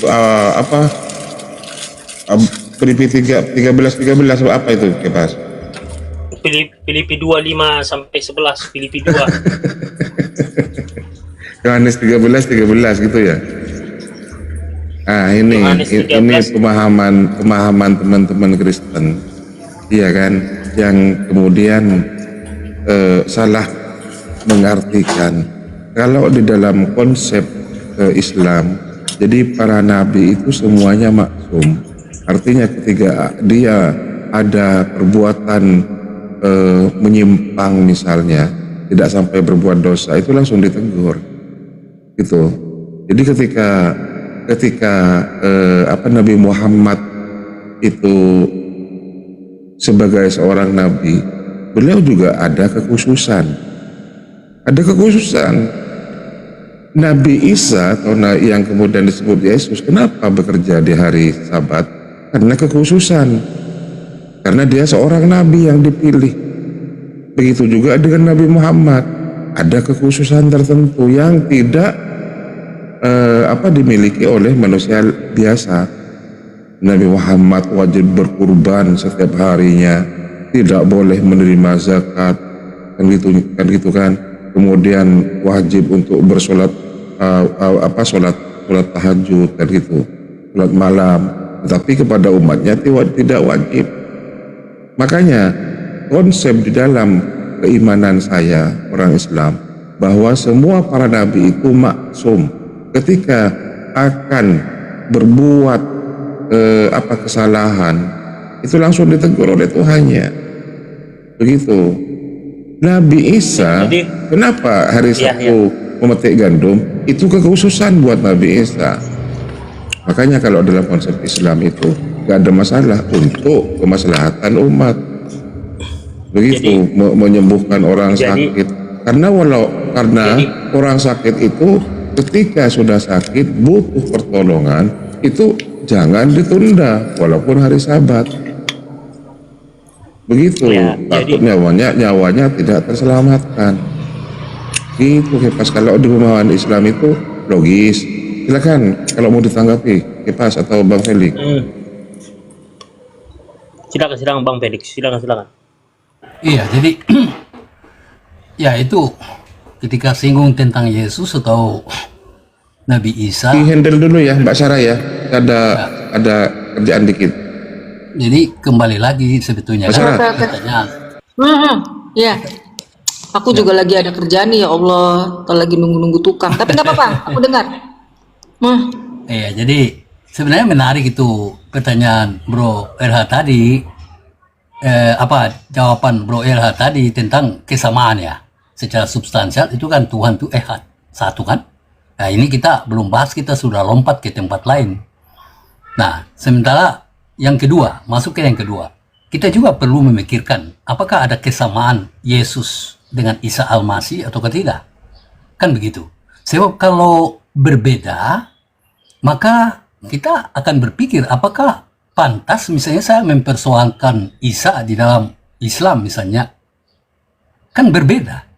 Filipi 13 apa itu Kepas? Filipi 2:5 sampai 11. Filipi 2. Yohanes 13 gitu ya. Ini Yohanes 13. pemahaman teman-teman Kristen, iya kan, yang kemudian salah mengartikan. Kalau di dalam konsep Islam, jadi para nabi itu semuanya maksum. Artinya ketika dia ada perbuatan menyimpang misalnya, tidak sampai berbuat dosa, itu langsung ditegur gitu. Jadi ketika Nabi Muhammad itu sebagai seorang nabi, beliau juga ada kekhususan. Nabi Isa atau yang kemudian disebut Yesus, kenapa bekerja di hari Sabat? Karena kekhususan, karena dia seorang nabi yang dipilih. Begitu juga dengan Nabi Muhammad, ada kekhususan tertentu yang tidak dimiliki oleh manusia biasa. Nabi Muhammad wajib berkurban setiap harinya, tidak boleh menerima zakat, kan gitu kan. Kemudian wajib untuk bersolat solat tahajud, kan gitu, solat malam. Tetapi kepada umatnya tidak wajib. Makanya konsep di dalam keimanan saya orang Islam bahwa semua para nabi itu maksum. Ketika akan berbuat kesalahan, itu langsung ditegur oleh Tuhannya. Begitu. Nabi Isa, Jadi- kenapa hari Iya, Sabtu memetik gandum? Itu kekhususan buat Nabi Isa. Makanya kalau dalam konsep Islam itu gak ada masalah untuk kemaslahatan umat. Begitu, menyembuhkan orang Jadi- sakit. Karena orang sakit itu ketika sudah sakit butuh pertolongan, itu jangan ditunda walaupun hari Sabat. Begitu, Ya, takut jadi- nyawanya tidak terselamatkan. Gitu Kepas, kalau di pemahaman Islam itu logis. Silakan kalau mau ditanggapi Kepas atau Bang Felix. Silakan Bang Felix, silakan. Iya, jadi ya itu ketika singgung tentang Yesus atau Nabi Isa, Di handle dulu ya Mbak Sarah ya. Ada kerjaan dikit. jadi kembali lagi sebetulnya Mbak Sarah. kan pertanyaan. Ya, aku juga lagi ada kerjaan nih, ya Allah, atau lagi nunggu-nunggu tukang. Tapi nggak apa-apa, aku dengar. Iya, jadi sebenarnya menarik itu pertanyaan Bro RH tadi. Jawaban Bro RH tadi tentang kesamaan ya. Secara substansial itu kan Tuhan itu ehad, satu kan. Nah ini kita belum bahas, kita sudah lompat ke tempat lain. Nah sementara yang kedua, masuk ke yang kedua, kita juga perlu memikirkan apakah ada kesamaan Yesus dengan Isa Al-Masih atau tidak. Kan begitu. Sebab kalau berbeda, maka kita akan berpikir apakah pantas misalnya saya mempersoalkan Isa di dalam Islam misalnya. Kan berbeda.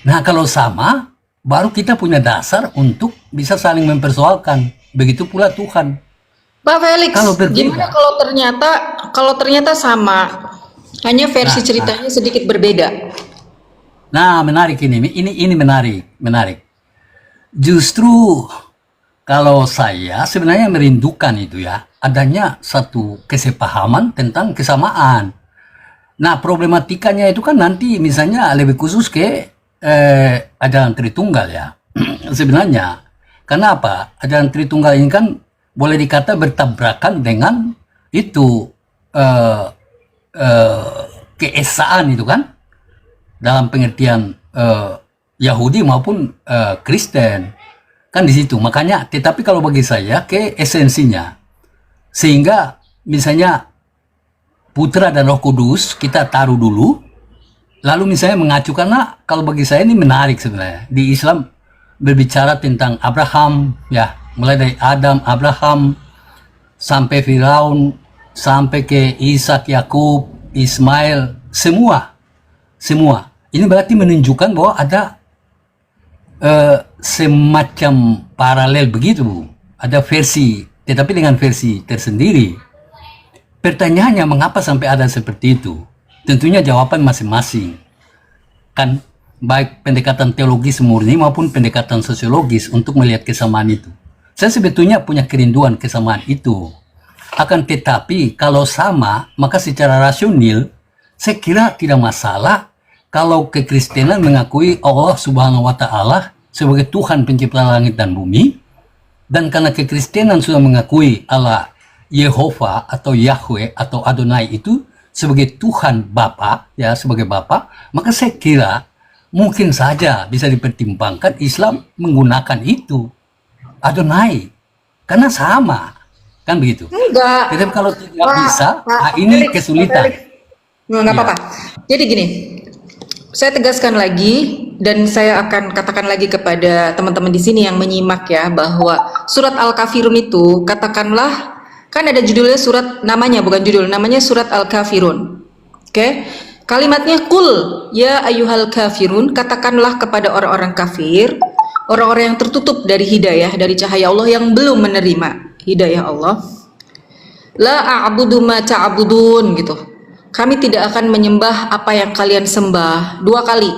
Nah kalau sama, baru kita punya dasar untuk bisa saling mempersoalkan. Begitu pula Tuhan. Pak Felix, Kalau berbeda. gimana kalau ternyata sama, hanya versi ceritanya sedikit berbeda? Nah, menarik ini menarik. Justru kalau saya sebenarnya merindukan itu ya, adanya satu kesepahaman tentang kesamaan. Nah, problematikanya itu kan nanti misalnya lebih khusus ke ajaran Tritunggal ya. Sebenarnya, karena apa? Ajaran Tritunggal ini kan boleh dikata bertabrakan dengan itu keesaan itu kan, dalam pengertian Yahudi maupun Kristen kan di situ. Makanya, tetapi kalau bagi saya ke esensinya, sehingga misalnya Putra dan Roh Kudus kita taruh dulu, lalu misalnya mengacu, karena kalau bagi saya ini menarik sebenarnya di Islam berbicara tentang Abraham ya, mulai dari Adam, Abraham sampai Firaun, sampai ke Ishak, Yakub, Ismail, semua ini berarti menunjukkan bahwa ada semacam paralel begitu, ada versi, tetapi dengan versi tersendiri. Pertanyaannya, mengapa sampai ada seperti itu? Tentunya jawaban masing-masing kan, baik pendekatan teologis murni maupun pendekatan sosiologis untuk melihat kesamaan itu. Saya sebetulnya punya kerinduan kesamaan itu. Akan tetapi kalau sama, maka secara rasional saya kira tidak masalah kalau kekristenan mengakui Allah Subhanahu wa Ta'ala sebagai Tuhan pencipta langit dan bumi, dan karena kekristenan sudah mengakui Allah Yehova atau Yahweh atau Adonai itu sebagai Tuhan Bapa ya, sebagai Bapa, maka saya kira mungkin saja bisa dipertimbangkan Islam menggunakan itu Adonai, karena sama kan begitu. Enggak. Tetapi kalau tidak Pak, bisa, Pak ini Felix, kesulitan. Pak Felix. Nggak apa-apa. Jadi gini, saya tegaskan lagi dan saya akan katakan lagi kepada teman-teman di sini yang menyimak ya, bahwa surat Al-Kafirun itu katakanlah, kan ada judulnya surat, namanya bukan judul, namanya surat Al-Kafirun. Oke? Kalimatnya kul ya ayyuhal kafirun, katakanlah kepada orang-orang kafir, orang-orang yang tertutup dari hidayah, dari cahaya Allah, yang belum menerima hidayah Allah. La a'budu ma ta'budun gitu. Kami tidak akan menyembah apa yang kalian sembah. 2 kali.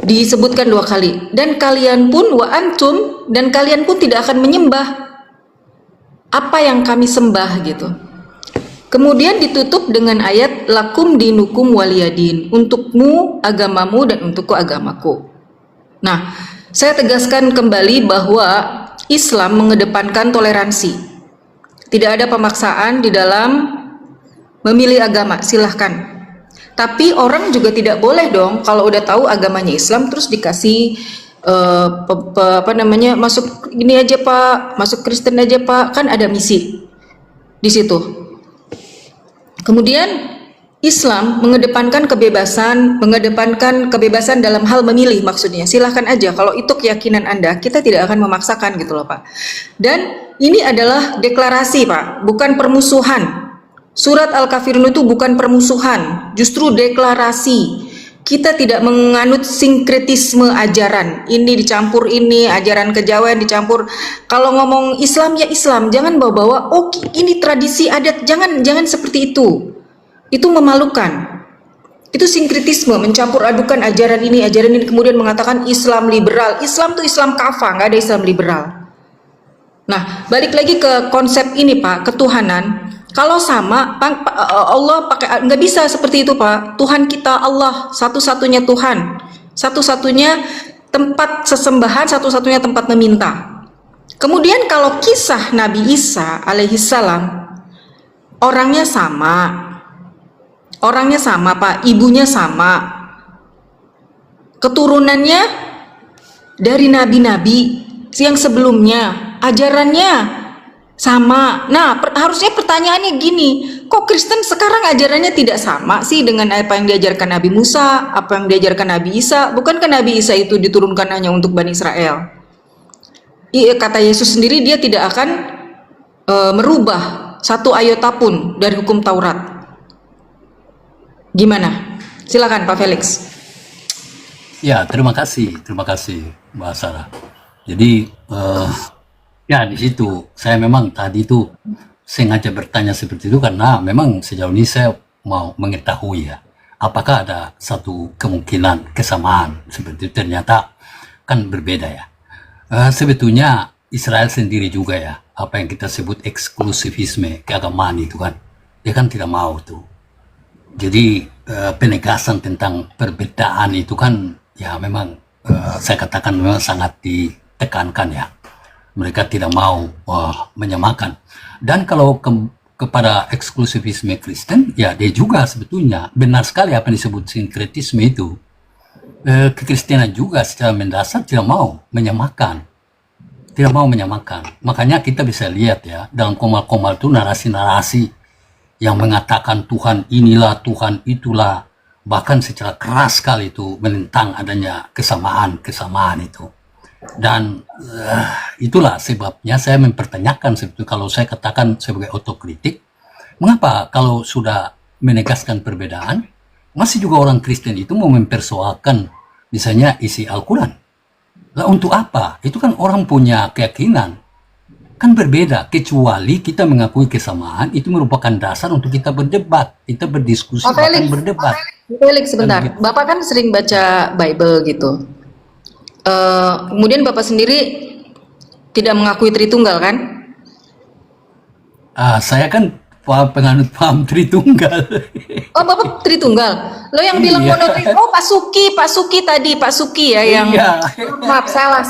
Disebutkan 2 kali. Dan kalian pun wa antum, dan kalian pun tidak akan menyembah apa yang kami sembah gitu. Kemudian ditutup dengan ayat lakum dinukum waliyadin, untukmu agamamu dan untukku agamaku. Nah, saya tegaskan kembali bahwa Islam mengedepankan toleransi. Tidak ada pemaksaan di dalam memilih agama, silahkan. Tapi orang juga tidak boleh dong kalau udah tahu agamanya Islam terus dikasih masuk ini aja Pak, masuk Kristen aja Pak, kan ada misi di situ. Kemudian Islam mengedepankan kebebasan dalam hal memilih, maksudnya silahkan aja kalau itu keyakinan Anda, kita tidak akan memaksakan gitu loh Pak. Dan ini adalah deklarasi Pak, bukan permusuhan. Surat Al-Kafirun itu bukan permusuhan, justru deklarasi. Kita tidak menganut sinkretisme ajaran. Ini dicampur ini, ajaran kejawen dicampur. Kalau ngomong Islam ya Islam, jangan bawa-bawa oh ini tradisi adat, jangan seperti itu. Itu memalukan. Itu sinkretisme, mencampur adukan ajaran ini kemudian mengatakan Islam liberal. Islam tuh Islam kafah, nggak ada Islam liberal. Nah, balik lagi ke konsep ini Pak, ketuhanan. Kalau sama, Allah pakai, nggak bisa seperti itu Pak. Tuhan kita Allah, satu-satunya Tuhan, satu-satunya tempat sesembahan, satu-satunya tempat meminta. Kemudian kalau kisah Nabi Isa alaihissalam, orangnya sama Pak, ibunya sama, keturunannya dari nabi-nabi yang sebelumnya, ajarannya sama. Nah, harusnya pertanyaannya gini, kok Kristen sekarang ajarannya tidak sama sih dengan apa yang diajarkan Nabi Musa, apa yang diajarkan Nabi Isa? Bukankah Nabi Isa itu diturunkan hanya untuk Bani Israel? Kata Yesus sendiri, dia tidak akan merubah satu iota pun dari hukum Taurat. Gimana? Silakan Pak Felix. Ya, terima kasih Mbak Sarah. Jadi ya di situ saya memang tadi itu sengaja bertanya seperti itu karena memang sejauh ini saya mau mengetahui ya, apakah ada satu kemungkinan kesamaan seperti itu. Ternyata kan berbeda ya. Sebetulnya Israel sendiri juga ya, apa yang kita sebut eksklusivisme keagamaan itu kan, dia kan tidak mau tuh. Jadi penegasan tentang perbedaan itu kan ya memang saya katakan memang sangat ditekankan ya. Mereka tidak mau menyamakan. Dan kalau kepada eksklusivisme Kristen, ya dia juga sebetulnya benar sekali apa yang disebut sinkretisme itu. Kekristenan juga secara mendasar tidak mau menyamakan. Makanya kita bisa lihat ya, dalam komal-komal itu narasi-narasi yang mengatakan Tuhan inilah, Tuhan itulah, bahkan secara keras sekali itu menentang adanya kesamaan itu. Dan itulah sebabnya saya mempertanyakan sebetulnya, kalau saya katakan sebagai otokritik, mengapa kalau sudah menegaskan perbedaan, masih juga orang Kristen itu mau mempersoalkan misalnya isi Al-Quran. Lah untuk apa? Itu kan orang punya keyakinan. Kan berbeda, kecuali kita mengakui kesamaan, itu merupakan dasar untuk kita berdebat, kita berdiskusi, bahkan berdebat. Felix, sebentar. Bapak kan sering baca Bible gitu. Kemudian Bapak sendiri tidak mengakui Tritunggal kan? Saya kan penganut paham Tritunggal. Oh, Bapak Tritunggal. Lo yang bilang monoteisis. Oh, Pak Suki tadi, Pak Suki ya yang. Maaf, salah.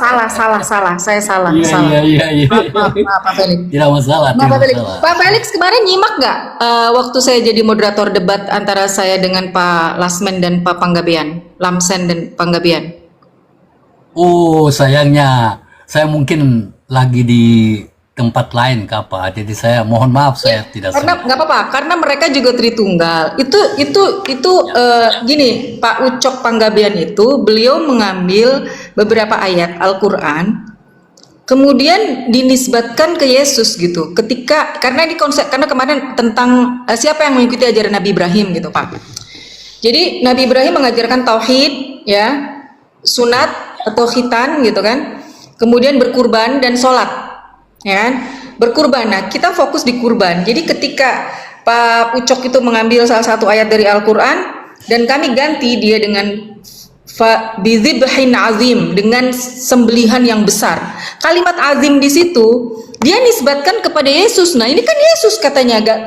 Saya salah. Iya. Maaf, Pak Felix. Tidak masalah. Pak Felix kemarin nyimak nggak waktu saya jadi moderator debat antara saya dengan Pak Lasmen dan Pak Panggabean, Lamsen dan Panggabean? Oh, sayangnya saya mungkin lagi di tempat lain Kapa, jadi saya mohon maaf saya tidak. Karena nggak apa-apa, karena mereka juga Tritunggal. Gini, Pak Ucok Panggabean itu beliau mengambil beberapa ayat Al-Quran, kemudian dinisbatkan ke Yesus gitu. Karena kemarin tentang siapa yang mengikuti ajaran Nabi Ibrahim gitu Pak. Jadi Nabi Ibrahim mengajarkan tauhid ya, sunat atau khitan gitu kan, kemudian berkurban dan sholat. Ya kan? Berkurban. Nah, kita fokus di kurban. Jadi ketika Pak Ucok itu mengambil salah satu ayat dari Al-Quran dan kami ganti dia dengan bidzibhin azim, dengan sembelihan yang besar. Kalimat azim di situ dia nisbatkan kepada Yesus. Nah, ini kan Yesus katanya agak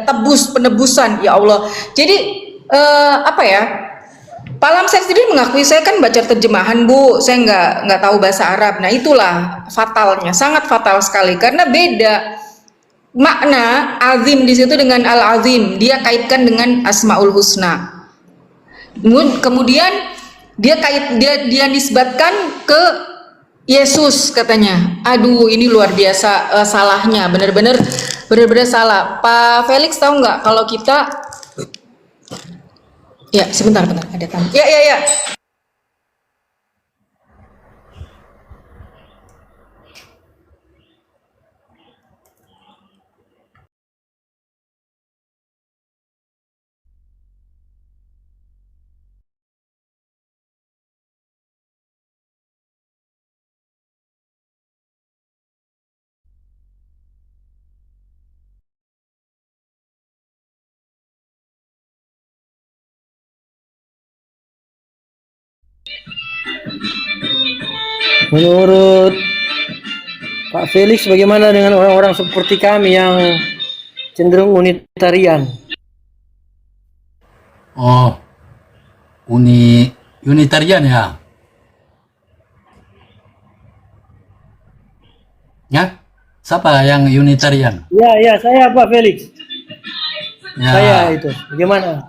penebusan ya Allah. Jadi Pak Lamsen sendiri mengakui, saya kan baca terjemahan Bu, saya nggak tahu bahasa Arab. Nah itulah fatalnya, sangat fatal sekali karena beda makna azim di situ dengan al-azim, dia kaitkan dengan Asmaul Husna. Kemudian dia nisbatkan ke Yesus katanya. Aduh, ini luar biasa salahnya, benar-benar salah. Pak Felix tahu nggak kalau kita, ya sebentar, ada tamu. Ya. Menurut Pak Felix, bagaimana dengan orang-orang seperti kami yang cenderung unitarian? Oh, unitarian ya. Ya, siapa yang unitarian? Ya, saya Pak Felix. Ya, Saya itu. Bagaimana?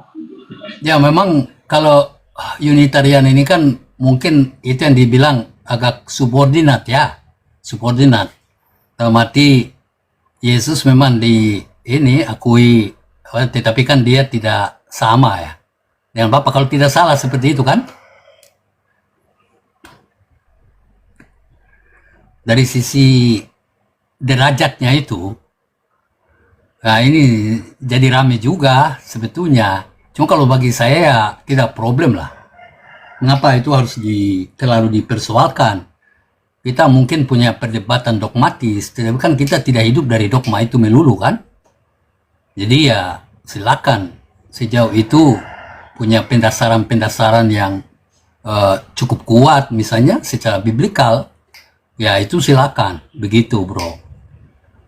ya memang kalau unitarian ini kan mungkin itu yang dibilang agak subordinat ya, subordinat. Dalam arti Yesus memang akui, tetapi kan dia tidak sama ya dengan Bapa, kalau tidak salah seperti itu kan. Dari sisi derajatnya itu, nah ini jadi rame juga sebetulnya. Cuma kalau bagi saya ya tidak problem lah. Mengapa itu harus terlalu dipersoalkan? Kita mungkin punya perdebatan dogmatis, tetapi kan kita tidak hidup dari dogma itu melulu kan. Jadi ya silakan sejauh itu punya pendasaran-pendasaran yang cukup kuat misalnya secara biblikal, ya itu silakan begitu bro.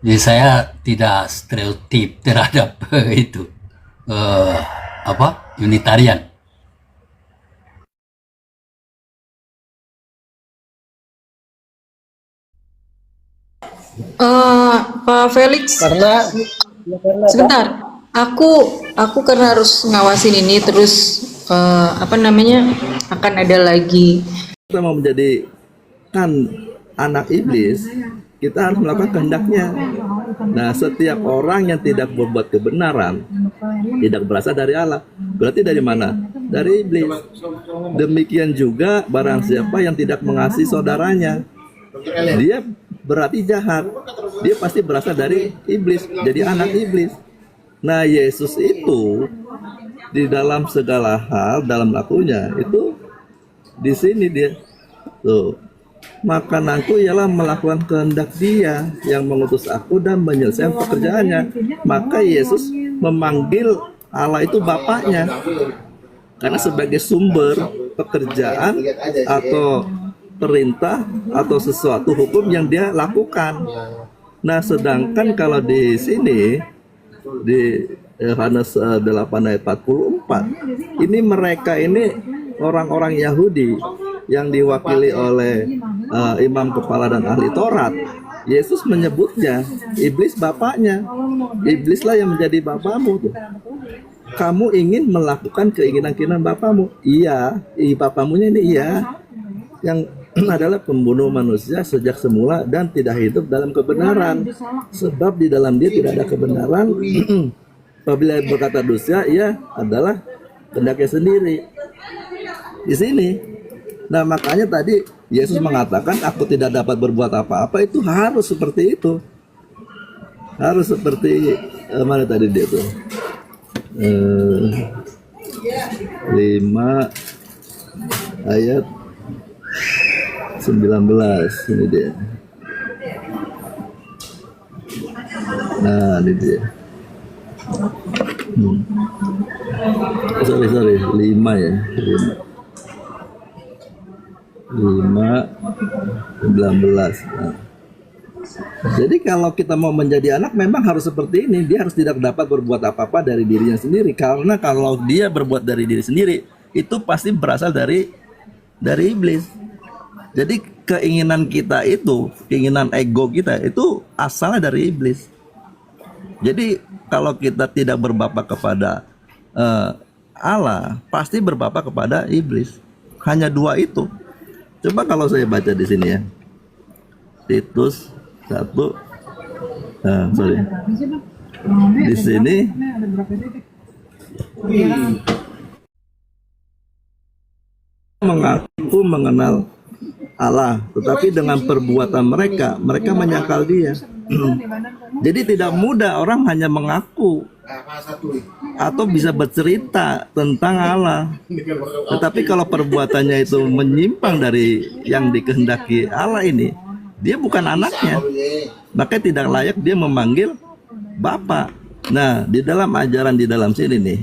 Jadi saya tidak stereotip terhadap itu unitarian. Pak Felix, Karena sebentar, aku karena harus ngawasin ini terus akan ada lagi. Kita mau menjadi kan anak iblis, kita harus melakukan kehendaknya. Nah, setiap orang yang tidak berbuat kebenaran tidak berasal dari Allah. Berarti dari mana? Dari iblis. Demikian juga barang siapa yang tidak mengasihi saudaranya, dia berarti jahat. Dia pasti berasal dari iblis, jadi anak iblis. Nah, Yesus itu di dalam segala hal, dalam lakunya itu di sini dia tuh, makananku ialah melakukan kehendak Dia yang mengutus aku dan menyelesaikan pekerjaannya. Maka Yesus memanggil Allah itu Bapaknya, karena sebagai sumber pekerjaan atau perintah atau sesuatu hukum yang dia lakukan. Nah, sedangkan kalau di sini di Yohanes 8 ayat 44, ini mereka ini orang-orang Yahudi yang diwakili oleh imam kepala dan ahli Taurat. Yesus menyebutnya iblis bapaknya. Iblislah yang menjadi bapamu tuh. Kamu ingin melakukan keinginan-keinginan bapamu? Iya, bapamunya ini iya, yang adalah pembunuh manusia sejak semula dan tidak hidup dalam kebenaran, sebab di dalam dia tidak ada kebenaran. Apabila berkata dusta, ia adalah kehendaknya sendiri. Di sini, nah makanya tadi Yesus mengatakan aku tidak dapat berbuat apa-apa, itu harus seperti itu, harus seperti mana tadi dia tuh 5 ayat 19, ini dia. Nah, ini dia. Sorry, 5 ya. 5:19. Nah. Jadi kalau kita mau menjadi anak memang harus seperti ini. Dia harus tidak dapat berbuat apa-apa dari dirinya sendiri. Karena kalau dia berbuat dari diri sendiri, itu pasti berasal dari iblis. Jadi keinginan kita itu, keinginan ego kita itu asalnya dari iblis. Jadi kalau kita tidak berbapa kepada Allah, pasti berbapa kepada iblis. Hanya dua itu. Coba kalau saya baca di sini ya, Titus 1, sorry, di sini Ada berapa titik? mengaku mengenal Allah, tetapi dengan perbuatan mereka menyangkal Dia. Jadi tidak mudah orang hanya mengaku atau bisa bercerita tentang Allah, tetapi kalau perbuatannya itu menyimpang dari yang dikehendaki Allah ini, dia bukan anaknya, maka tidak layak dia memanggil Bapa. Nah, di dalam ajaran di dalam sini nih,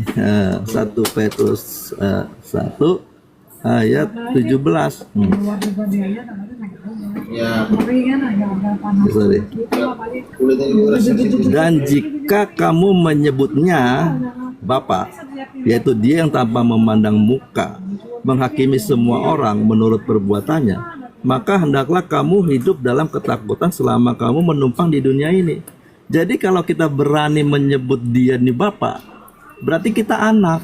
1 Petrus 1 ayat 17. Sorry. Dan jika kamu menyebutnya Bapa, yaitu Dia yang tanpa memandang muka menghakimi semua orang menurut perbuatannya, maka hendaklah kamu hidup dalam ketakutan selama kamu menumpang di dunia ini. Jadi kalau kita berani menyebut Dia nih Bapa, berarti kita anak.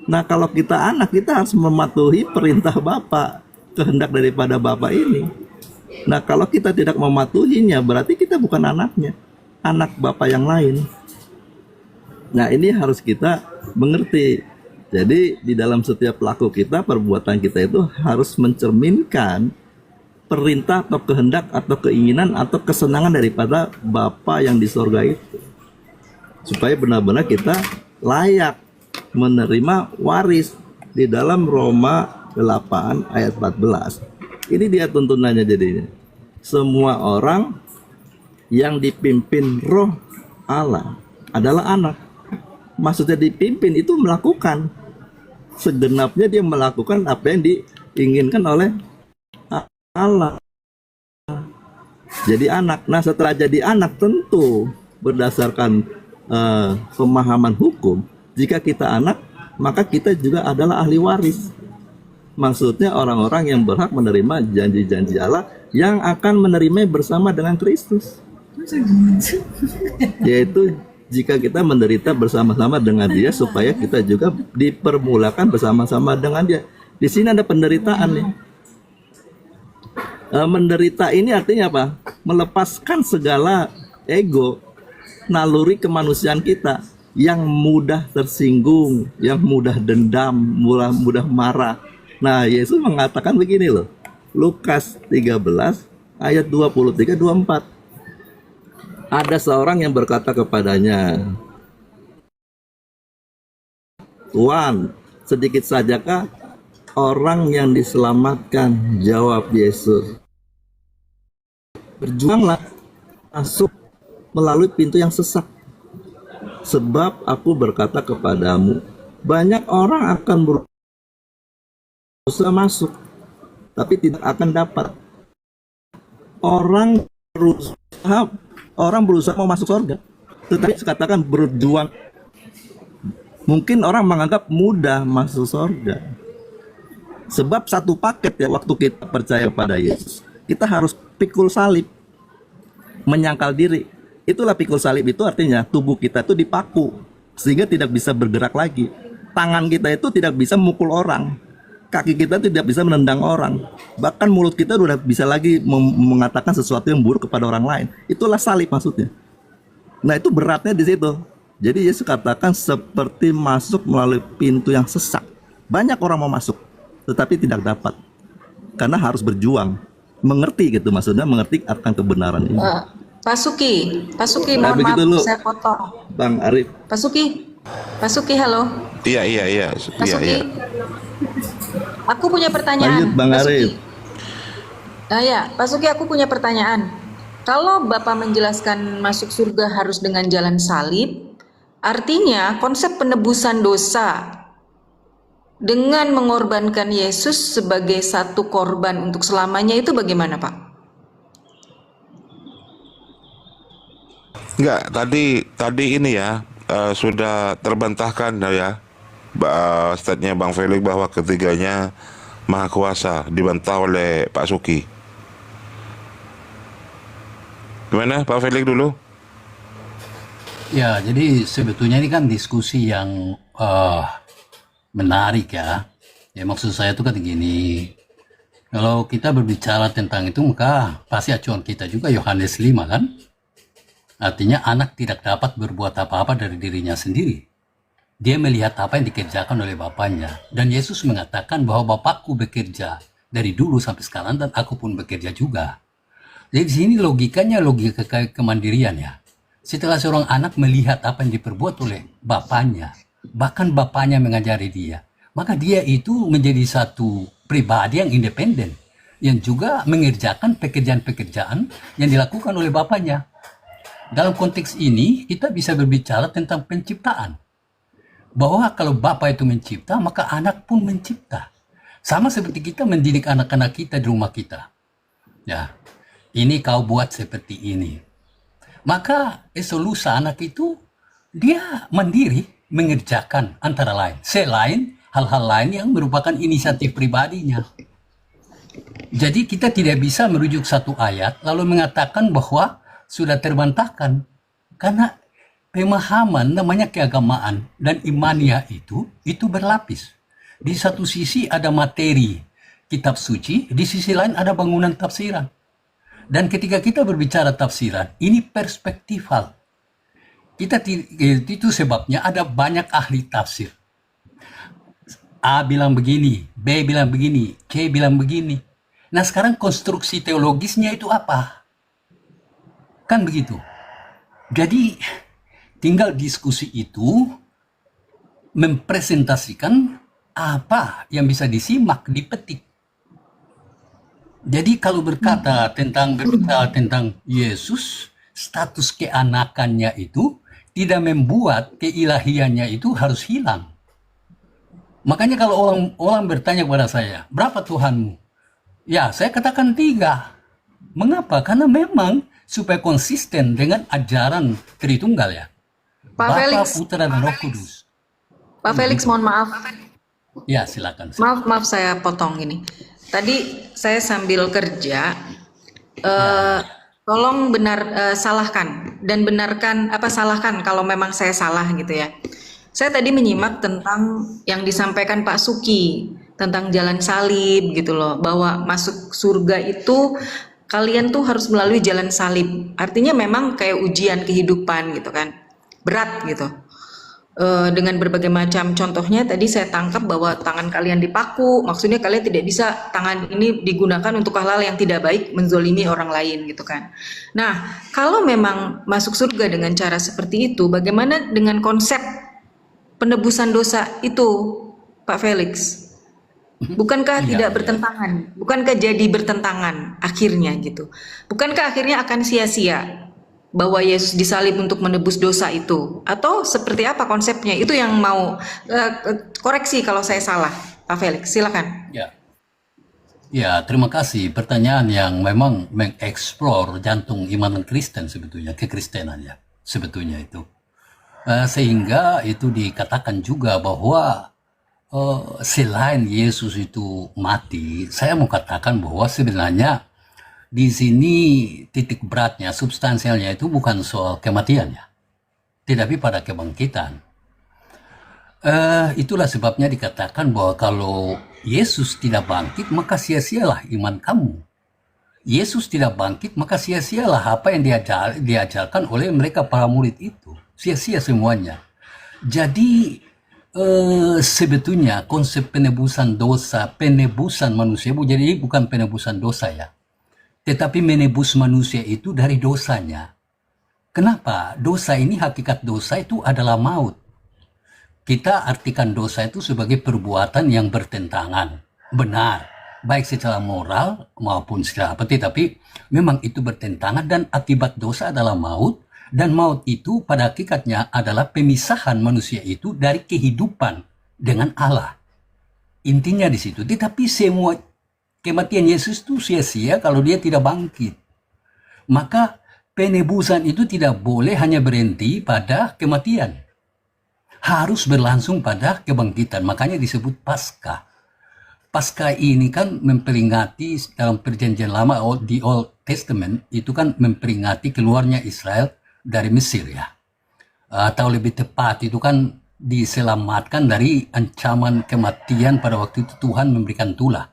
Nah, kalau kita anak, kita harus mematuhi perintah Bapa, kehendak daripada Bapa ini. Nah, kalau kita tidak mematuhinya, berarti kita bukan anaknya, anak Bapa yang lain. Nah, ini harus kita mengerti. Jadi, di dalam setiap laku kita, perbuatan kita itu harus mencerminkan perintah atau kehendak atau keinginan atau kesenangan daripada Bapa yang di sorga itu. Supaya benar-benar kita layak menerima waris. Di dalam Roma 8 ayat 14, ini dia tuntunannya jadinya. Semua orang yang dipimpin roh Allah adalah anak. Maksudnya dipimpin itu melakukan, segenapnya dia melakukan apa yang diinginkan oleh Allah. Jadi anak. Nah, setelah jadi anak tentu berdasarkan pemahaman hukum, jika kita anak, maka kita juga adalah ahli waris. Maksudnya orang-orang yang berhak menerima janji-janji Allah yang akan menerima bersama dengan Kristus. Yaitu jika kita menderita bersama-sama dengan Dia, supaya kita juga dipermulakan bersama-sama dengan Dia. Di sini ada penderitaan nih. Menderita ini artinya apa? Melepaskan segala ego, naluri kemanusiaan kita yang mudah tersinggung, yang mudah dendam, mudah marah. Nah, Yesus mengatakan begini loh. Lukas 13 ayat 23-24. Ada seorang yang berkata kepadanya, Tuan, sedikit sajakah orang yang diselamatkan? Jawab Yesus, berjuanglah masuk melalui pintu yang sesak. Sebab aku berkata kepadamu, banyak orang akan berusaha masuk, tapi tidak akan dapat. Orang berusaha mau masuk surga, tetapi katakan berjuang. Mungkin orang menganggap mudah masuk surga, sebab satu paket ya, waktu kita percaya pada Yesus, kita harus pikul salib, menyangkal diri. Itulah pikul salib, itu artinya tubuh kita itu dipaku sehingga tidak bisa bergerak lagi. Tangan kita itu tidak bisa memukul orang, kaki kita tidak bisa menendang orang, bahkan mulut kita sudah bisa lagi mengatakan sesuatu yang buruk kepada orang lain. Itulah salib maksudnya. Nah, itu beratnya di situ. Jadi Yesus katakan seperti masuk melalui pintu yang sesak. Banyak orang mau masuk, tetapi tidak dapat karena harus berjuang, mengerti gitu, maksudnya mengerti akan kebenaran ini. Pak Suki, Nah, mohon maaf, dulu, saya potong. Bang Arif. Pak Suki, halo. Iya. Pak Suki, aku punya pertanyaan. Lanjut, Bang Pak Arif. Suki. Nah ya, Pak Suki, aku punya pertanyaan. Kalau Bapak menjelaskan masuk surga harus dengan jalan salib, artinya konsep penebusan dosa dengan mengorbankan Yesus sebagai satu korban untuk selamanya itu bagaimana, Pak? Enggak, tadi ini ya, sudah terbantahkan ya, statementnya Bang Felix bahwa ketiganya maha kuasa, dibantah oleh Pak Suki. Gimana Pak Felix dulu? Ya, jadi sebetulnya ini kan diskusi yang menarik ya. Ya maksud saya itu kan gini, kalau kita berbicara tentang itu maka pasti acuan kita juga Yohanes 5 kan? Artinya anak tidak dapat berbuat apa-apa dari dirinya sendiri. Dia melihat apa yang dikerjakan oleh bapaknya. Dan Yesus mengatakan bahwa Bapakku bekerja dari dulu sampai sekarang dan aku pun bekerja juga. Jadi di sini logikanya logika kemandirian ya. Setelah seorang anak melihat apa yang diperbuat oleh bapaknya, bahkan bapaknya mengajari dia, maka dia itu menjadi satu pribadi yang independen, yang juga mengerjakan pekerjaan-pekerjaan yang dilakukan oleh bapaknya. Dalam konteks ini, kita bisa berbicara tentang penciptaan. Bahwa kalau bapak itu mencipta, maka anak pun mencipta. Sama seperti kita mendidik anak-anak kita di rumah kita. Ya, ini kau buat seperti ini. Maka esok lusa anak itu dia mandiri mengerjakan antara lain, selain hal-hal lain yang merupakan inisiatif pribadinya. Jadi kita tidak bisa merujuk satu ayat lalu mengatakan bahwa sudah terbantahkan, karena pemahaman namanya keagamaan dan imaniah itu berlapis. Di satu sisi ada materi kitab suci, di sisi lain ada bangunan tafsiran. Dan ketika kita berbicara tafsiran, ini perspektifal. Itu sebabnya ada banyak ahli tafsir. A bilang begini, B bilang begini, C bilang begini. Nah sekarang konstruksi teologisnya itu apa? Kan begitu. Jadi tinggal diskusi itu mempresentasikan apa yang bisa disimak, dipetik. Jadi kalau berbicara tentang Yesus, status keanakannya itu tidak membuat keilahiannya itu harus hilang. Makanya kalau orang bertanya kepada saya, berapa Tuhanmu? Ya, saya katakan 3. Mengapa? Karena memang supaya konsisten dengan ajaran Tritunggal ya. Pak Bapa, Felix, Putra, dan Roh Kudus. Pak Felix, mohon maaf. Ya, silakan. Maaf saya potong ini. Tadi saya sambil kerja, tolong salahkan dan benarkan salahkan kalau memang saya salah gitu ya. Saya tadi menyimak tentang yang disampaikan Pak Suki tentang jalan salib gitu loh, bahwa masuk surga itu kalian tuh harus melalui jalan salib. Artinya memang kayak ujian kehidupan gitu kan, berat gitu. Dengan berbagai macam contohnya tadi saya tangkap bahwa tangan kalian dipaku, maksudnya kalian tidak bisa tangan ini digunakan untuk hal-hal yang tidak baik, menzolimi orang lain gitu kan. Nah kalau memang masuk surga dengan cara seperti itu, bagaimana dengan konsep penebusan dosa itu Pak Felix? Bukankah tidak bertentangan? Bukankah jadi bertentangan akhirnya gitu? Bukankah akhirnya akan sia-sia bahwa Yesus disalib untuk menebus dosa itu? Atau seperti apa konsepnya? Itu yang mau koreksi kalau saya salah, Pak Felix, silakan. Ya, terima kasih. Pertanyaan yang memang mengeksplor jantung iman Kristen sebetulnya, kekristenan ya, sebetulnya itu. Sehingga itu dikatakan juga bahwa selain Yesus itu mati, saya mau katakan bahwa sebenarnya di sini titik beratnya, substansialnya itu bukan soal kematiannya, tetapi pada kebangkitan. Itulah sebabnya dikatakan bahwa kalau Yesus tidak bangkit, maka sia-sialah iman kamu. Yesus tidak bangkit, maka sia-sialah apa yang diajarkan oleh mereka para murid itu. Sia-sia semuanya. Jadi sebetulnya konsep penebusan dosa, penebusan manusia, jadi bukan penebusan dosa ya, tetapi menebus manusia itu dari dosanya. Kenapa? Dosa ini, hakikat dosa itu adalah maut. Kita artikan dosa itu sebagai perbuatan yang bertentangan. Benar, baik secara moral maupun secara apa, tetapi memang itu bertentangan dan akibat dosa adalah maut. Dan maut itu pada hakikatnya adalah pemisahan manusia itu dari kehidupan dengan Allah. Intinya di situ. Tetapi semua kematian Yesus itu sia-sia kalau dia tidak bangkit. Maka penebusan itu tidak boleh hanya berhenti pada kematian. Harus berlangsung pada kebangkitan. Makanya disebut Paskah. Paskah ini kan memperingati dalam perjanjian lama di Old Testament itu kan memperingati keluarnya Israel dari Mesir ya. atau lebih tepat itu kan diselamatkan dari ancaman kematian pada waktu itu Tuhan memberikan tulah.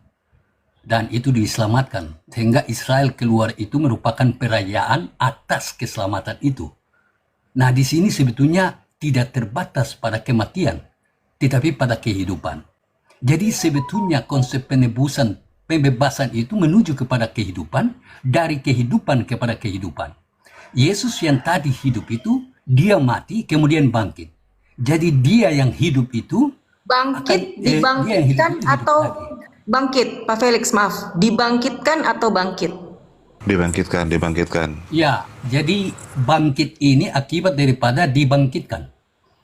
Dan itu diselamatkan. Sehingga Israel keluar itu merupakan perayaan atas keselamatan itu. Nah, di sini sebetulnya tidak terbatas pada kematian, tetapi pada kehidupan. Jadi sebetulnya konsep pembebasan itu menuju kepada kehidupan, dari kehidupan kepada kehidupan. Yesus yang tadi hidup itu, dia mati kemudian bangkit. Jadi dia yang hidup itu Bangkit, dia yang hidup dibangkitkan itu hidup atau lagi. bangkit, Pak Felix, maaf. Dibangkitkan atau bangkit? Dibangkitkan. Ya, jadi bangkit ini akibat daripada dibangkitkan.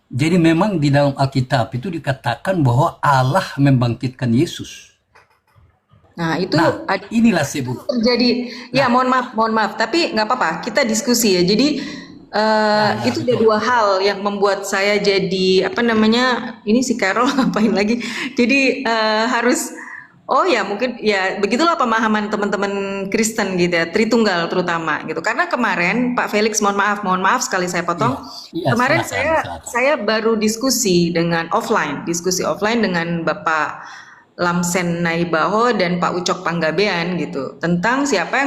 Jadi memang di dalam Alkitab itu dikatakan bahwa Allah membangkitkan Yesus. Nah, itu Nah, inilah sebut. terjadi. Ya, mohon maaf. Tapi nggak apa-apa, kita diskusi ya. Jadi itu ada dua hal yang membuat saya jadi apa namanya, ini si Carol ngapain lagi? Jadi harus, oh ya mungkin ya begitulah pemahaman teman-teman Kristen gitu ya, Tritunggal terutama gitu. Karena kemarin Pak Felix, mohon maaf sekali saya potong. Iya, Kemarin silakan. saya baru diskusi offline dengan Bapak Lamsen Naibaho dan Pak Ucok Panggabean gitu tentang siapa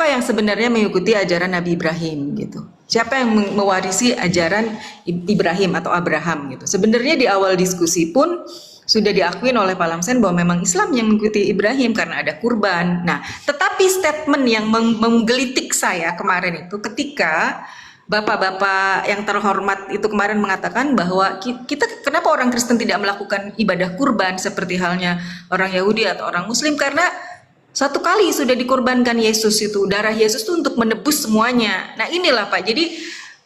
yang sebenarnya mengikuti ajaran Nabi Ibrahim gitu. Siapa yang mewarisi ajaran Ibrahim atau Abraham gitu. Sebenarnya di awal diskusi pun sudah diakuin oleh Pak Lamsen bahwa memang Islam yang mengikuti Ibrahim karena ada kurban. Nah, tetapi statement yang menggelitik saya kemarin itu ketika bapak-bapak yang terhormat itu kemarin mengatakan bahwa kita kenapa orang Kristen tidak melakukan ibadah kurban seperti halnya orang Yahudi atau orang Muslim, karena satu kali sudah dikorbankan Yesus itu, darah Yesus itu untuk menebus semuanya. Nah inilah Pak, jadi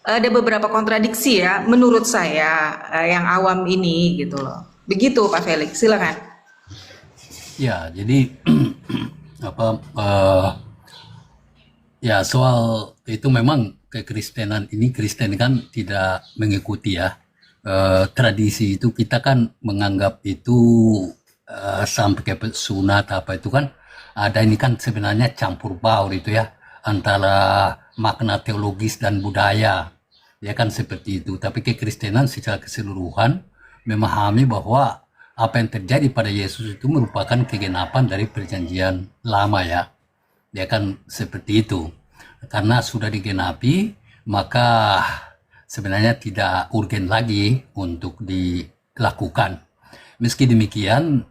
ada beberapa kontradiksi ya menurut saya yang awam ini gitu loh. Begitu Pak Felix, silakan. Ya, jadi ya soal itu memang kekristenan ini, Kristen kan tidak mengikuti ya tradisi itu. Kita kan menganggap itu sampai ke sunat apa itu kan ada, ini kan sebenarnya campur baur itu ya antara makna teologis dan budaya ya kan seperti itu. Tapi kekristenan secara keseluruhan memahami bahwa apa yang terjadi pada Yesus itu merupakan kegenapan dari perjanjian lama ya kan seperti itu. Karena sudah digenapi maka sebenarnya tidak urgen lagi untuk dilakukan. Meski demikian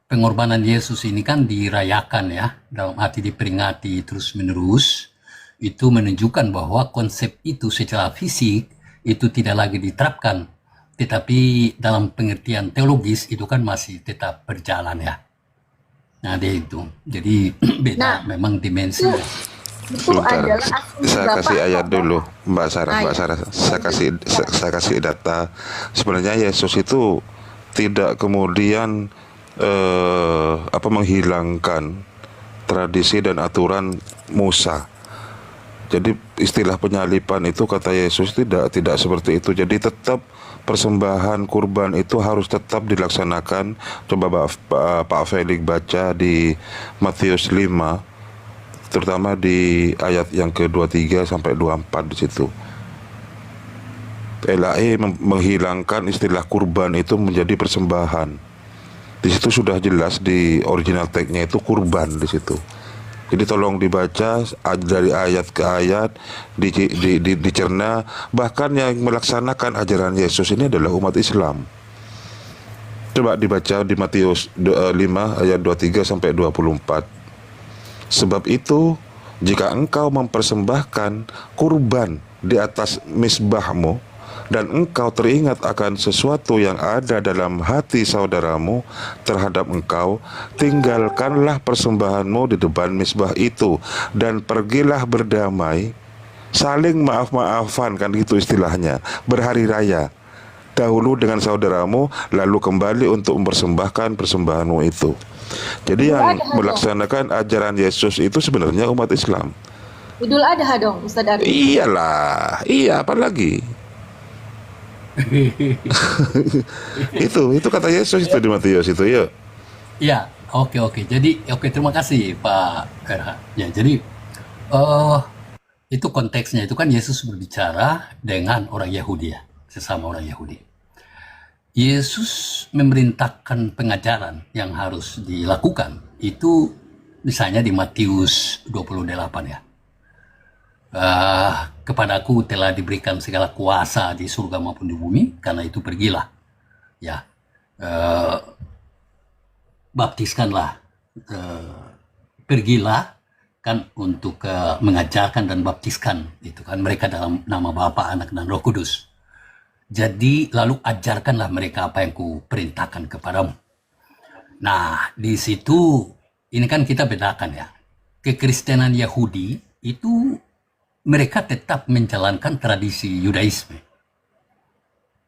pengorbanan Yesus ini kan dirayakan ya, dalam arti diperingati terus menerus. Itu menunjukkan bahwa konsep itu secara fisik itu tidak lagi diterapkan, tetapi dalam pengertian teologis itu kan masih tetap berjalan ya. Nah dia itu, jadi beda memang dimensi. Itu adalah asumsi Saya Bapak. kasih ayat dulu, Mbak Sarah. Nah, Mbak Sarah, saya kasih data. Sebenarnya Yesus itu tidak kemudian menghilangkan tradisi dan aturan Musa. Jadi istilah penyaliban itu kata Yesus tidak seperti itu. Jadi tetap persembahan kurban itu harus tetap dilaksanakan. Coba Pak Felix baca di Matius 5, terutama di ayat yang ke-23 sampai 24 di situ. LAE menghilangkan istilah kurban itu menjadi persembahan. Di situ sudah jelas di original text-nya itu kurban di situ. Jadi tolong dibaca dari ayat ke ayat, dicerna. Bahkan yang melaksanakan ajaran Yesus ini adalah umat Islam. Coba dibaca di Matius 5 ayat 23 sampai 24. Sebab itu, jika engkau mempersembahkan kurban di atas misbahmu, dan engkau teringat akan sesuatu yang ada dalam hati saudaramu terhadap engkau, tinggalkanlah persembahanmu di depan misbah itu, dan pergilah berdamai, saling maaf-maafan, kan gitu istilahnya, berhari raya dahulu dengan saudaramu, lalu kembali untuk mempersembahkan persembahanmu itu. Jadi yang melaksanakan ajaran Yesus itu sebenarnya umat Islam. Idul Adha dong Ustadz Arif. Iyalah, iya apa lagi? itu kata Yesus itu di Matius itu ya. Ya, oke. Jadi terima kasih Pak Ferha. Ya, jadi itu konteksnya itu kan Yesus berbicara dengan orang Yahudi ya, sesama orang Yahudi. Yesus memerintahkan pengajaran yang harus dilakukan itu misalnya di Matius 28 ya. Kepadaku telah diberikan segala kuasa di surga maupun di bumi, karena itu pergilah ya, baptiskanlah, pergilah kan untuk mengajarkan dan baptiskan itu kan mereka dalam nama Bapa, Anak dan Roh Kudus. Jadi lalu ajarkanlah mereka apa yang ku perintahkan kepadamu. Nah, di situ ini kan kita bedakan ya. Kekristenan Yahudi itu mereka tetap menjalankan tradisi Yudaisme.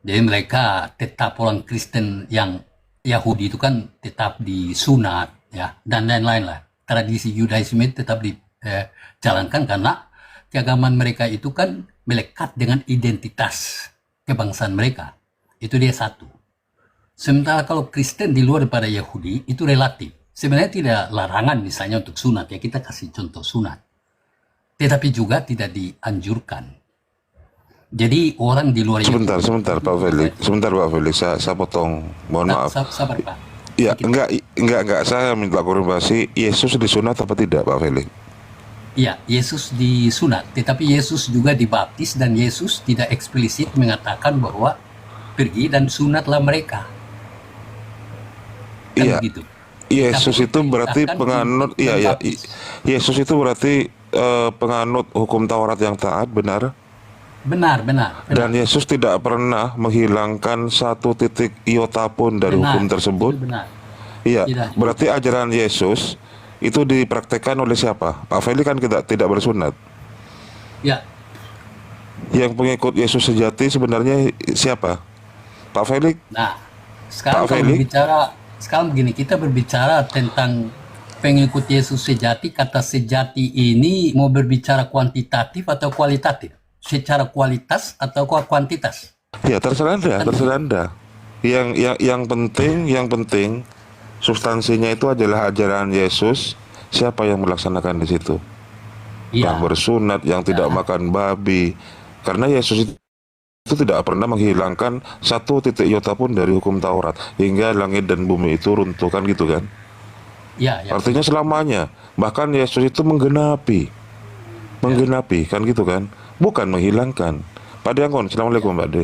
Jadi mereka tetap orang Kristen yang Yahudi itu kan tetap disunat ya dan lain-lain lah. Tradisi Yudaisme tetap dijalankan karena keagamaan mereka itu kan melekat dengan identitas kebangsaan mereka. Itu dia satu. Sementara kalau Kristen di luar daripada Yahudi itu relatif. Sebenarnya tidak larangan misalnya untuk sunat ya, kita kasih contoh sunat. Tetapi juga tidak dianjurkan. Jadi orang di luar Sebentar Pak Felix, saya potong, mohon maaf. Sabar Pak. Ya, enggak, saya minta konfirmasi, Yesus disunat apa tidak Pak Felix? Iya, Yesus disunat, tetapi Yesus juga dibaptis dan Yesus tidak eksplisit mengatakan bahwa pergi dan sunatlah mereka. Kan Iya. begitu. Yesus Tapi itu berarti diperintahkan penganut, untuk iya, membaptis. Yesus itu berarti penganut hukum Taurat yang taat, benar? Benar. Dan Yesus tidak pernah menghilangkan satu titik iota pun dari Benar, hukum tersebut. itu benar. Iya, Tidak. berarti ajaran Yesus itu dipraktekkan oleh siapa? Pak Felix kan tidak bersunat. Ya, Yang pengikut Yesus sejati sebenarnya siapa? Pak Felix? nah sekarang Pak kalau Felix? sekarang begini, kita berbicara tentang pengikut Yesus sejati. Kata sejati ini mau berbicara kuantitatif atau kualitatif? Secara kualitas atau kuantitas? Ya terserah Anda. Yang penting substansinya itu adalah ajaran Yesus. Siapa yang melaksanakan di situ? Yang Iya. bersunat, yang tidak makan babi. Karena Yesus itu tidak pernah menghilangkan satu titik iota pun dari hukum Taurat hingga langit dan bumi itu runtuh, kan gitu kan? Ya. Artinya selamanya. Bahkan Yesus itu menggenapi kan gitu kan? Bukan menghilangkan. Pak Diangkon, assalamualaikum Pak De.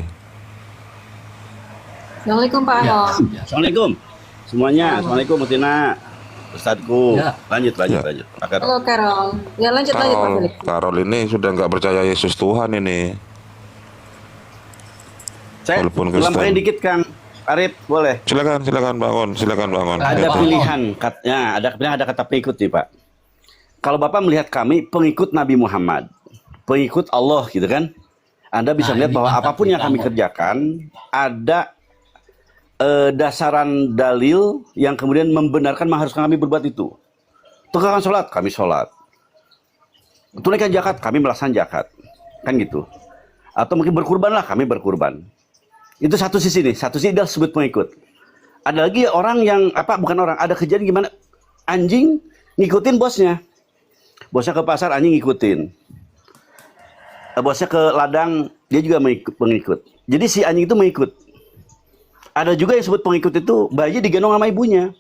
Assalamualaikum Pak Ya. Anon. Ya. Assalamualaikum semuanya. Assalamualaikum Mutina, Ustadku. Ya. Lanjut. Ya. Akar. Halo Carol. Ya lanjut Pak Felix. Karol ini sudah nggak percaya Yesus Tuhan ini. Saya Walaupun Kristen. lampain dikit Kang Arif, boleh? Silakan bangun. Ada pilihan, ada kata pengikut nih Pak. Kalau Bapak melihat kami pengikut Nabi Muhammad, pengikut Allah gitu kan, Anda bisa melihat ini bahwa mantap apapun yang kami banget. kerjakan ada dasaran dalil yang kemudian membenarkan mengharuskan kami berbuat itu. Tegakkan sholat, kami sholat. Tunaikan zakat, kami melaksanakan zakat, kan gitu. Atau mungkin berkurbanlah, kami berkurban. Itu satu sisi nih, satu sisi dia sebut pengikut. Ada lagi orang yang ada kejadian gimana anjing ngikutin bosnya. Bosnya ke pasar, anjing ngikutin. Bosnya ke ladang, dia juga mengikut. Jadi si anjing itu mengikut. Ada juga yang sebut pengikut itu bayi digendong sama ibunya.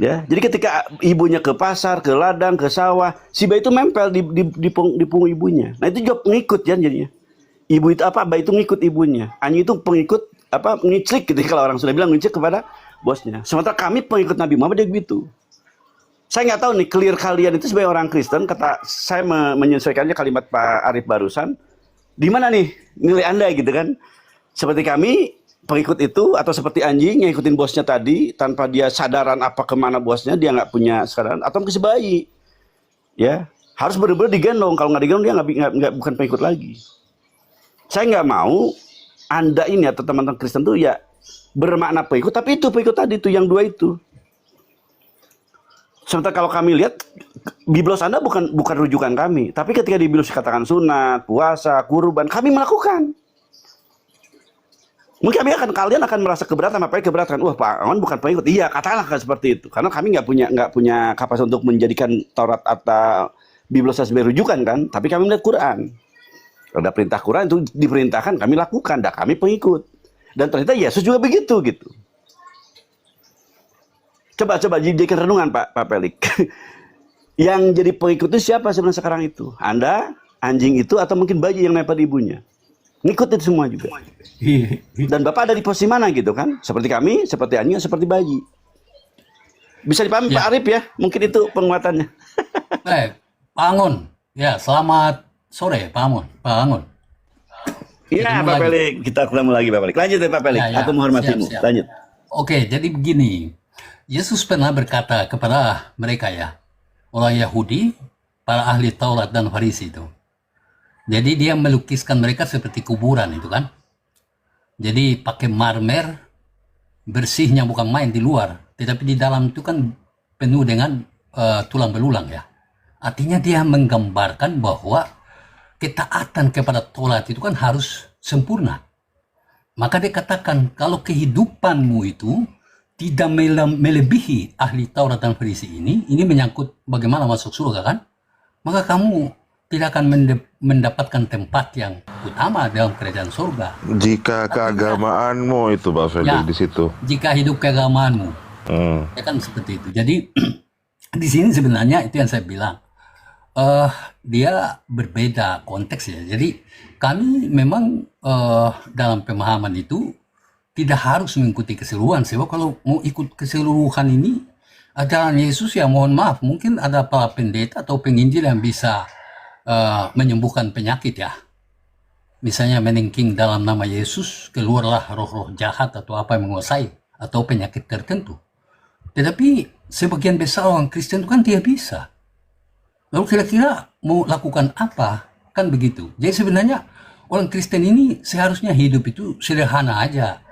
Ya, jadi ketika ibunya ke pasar, ke ladang, ke sawah, si bayi itu nempel di punggung ibunya. Nah itu juga pengikut kan jadinya. Ibu itu bayi itu ngikut ibunya. Anjing itu pengikut ngiclik gitu kalau orang sudah bilang ngiclik kepada bosnya. Sementara kami pengikut Nabi Muhammad dia begitu. Saya nggak tahu nih clear kalian itu sebagai orang Kristen, kata saya menyesuaikannya kalimat Pak Arif barusan. Di mana nih nilai Anda gitu kan? Seperti kami pengikut itu atau seperti anjing yang ikutin bosnya tadi tanpa dia sadaran apa kemana bosnya, dia nggak punya kesadaran, atau mungkin si bayi ya harus benar-benar digendong. Kalau nggak digendong dia nggak bukan pengikut lagi. Saya nggak mau Anda ini atau teman-teman Kristen tuh ya bermakna pengikut, tapi itu pengikut tadi itu yang dua itu. Sementara kalau kami lihat Biblos Anda bukan rujukan kami, tapi ketika di Biblos dikatakan sunat, puasa, kurban, kami melakukan. Mungkin kalian akan merasa keberatan, apa keberatan? Wah Pak Awan bukan pengikut. Iya katakanlah seperti itu, karena kami nggak punya kapasitas untuk menjadikan Taurat atau Biblos sebagai rujukan kan, tapi kami melihat Quran. Ada perintah Quran itu diperintahkan, kami lakukan, dan kami pengikut. Dan ternyata Yesus juga begitu gitu. Coba jadikan renungan Pak Pelik. Yang jadi pengikut itu siapa sebenarnya sekarang itu? Anda, anjing itu, atau mungkin bayi yang nempel di ibunya? Ngikut itu semua juga. Dan Bapak ada di posisi mana gitu kan? Seperti kami, seperti anjing, seperti bayi. Bisa dipahami Pak Arif ya? Mungkin itu penguatannya. Pak Angon, ya selamat sore Pak Angon. Iya Pak Pelik, kita ketemu lagi Pak Pelik. Lanjut ya Pak Pelik, aku menghormatimu. Siap. Lanjut. Oke, jadi begini. Yesus pernah berkata kepada mereka ya, orang Yahudi, para ahli Taurat dan Farisi itu. Jadi dia melukiskan mereka seperti kuburan itu kan. Jadi pakai marmer, bersihnya bukan main di luar, tetapi di dalam itu kan penuh dengan tulang belulang ya. Artinya dia menggambarkan bahwa ketaatan kepada Taurat itu kan harus sempurna. Maka dia katakan kalau kehidupanmu itu tidak melebihi ahli Taurat dan Farisi ini menyangkut bagaimana masuk surga kan, maka kamu tidak akan mendapatkan tempat yang utama dalam kerajaan surga. Jika keagamaanmu itu Pak Felix Ya, di situ. jika hidup keagamaanmu, ya kan seperti itu. Jadi di sini sebenarnya itu yang saya bilang, dia berbeda konteks ya. Jadi kami memang dalam pemahaman itu tidak harus mengikuti keseluruhan. Sebab kalau mau ikut keseluruhan ini, ajaran Yesus ya mohon maaf, mungkin ada para pendeta atau penginjil yang bisa menyembuhkan penyakit ya. Misalnya menengking dalam nama Yesus, keluarlah roh-roh jahat atau apa yang menguasai, atau penyakit tertentu. Tetapi sebagian besar orang Kristen itu kan tidak bisa. Lalu kira-kira mau lakukan apa? Kan begitu. Jadi sebenarnya orang Kristen ini seharusnya hidup itu sederhana aja.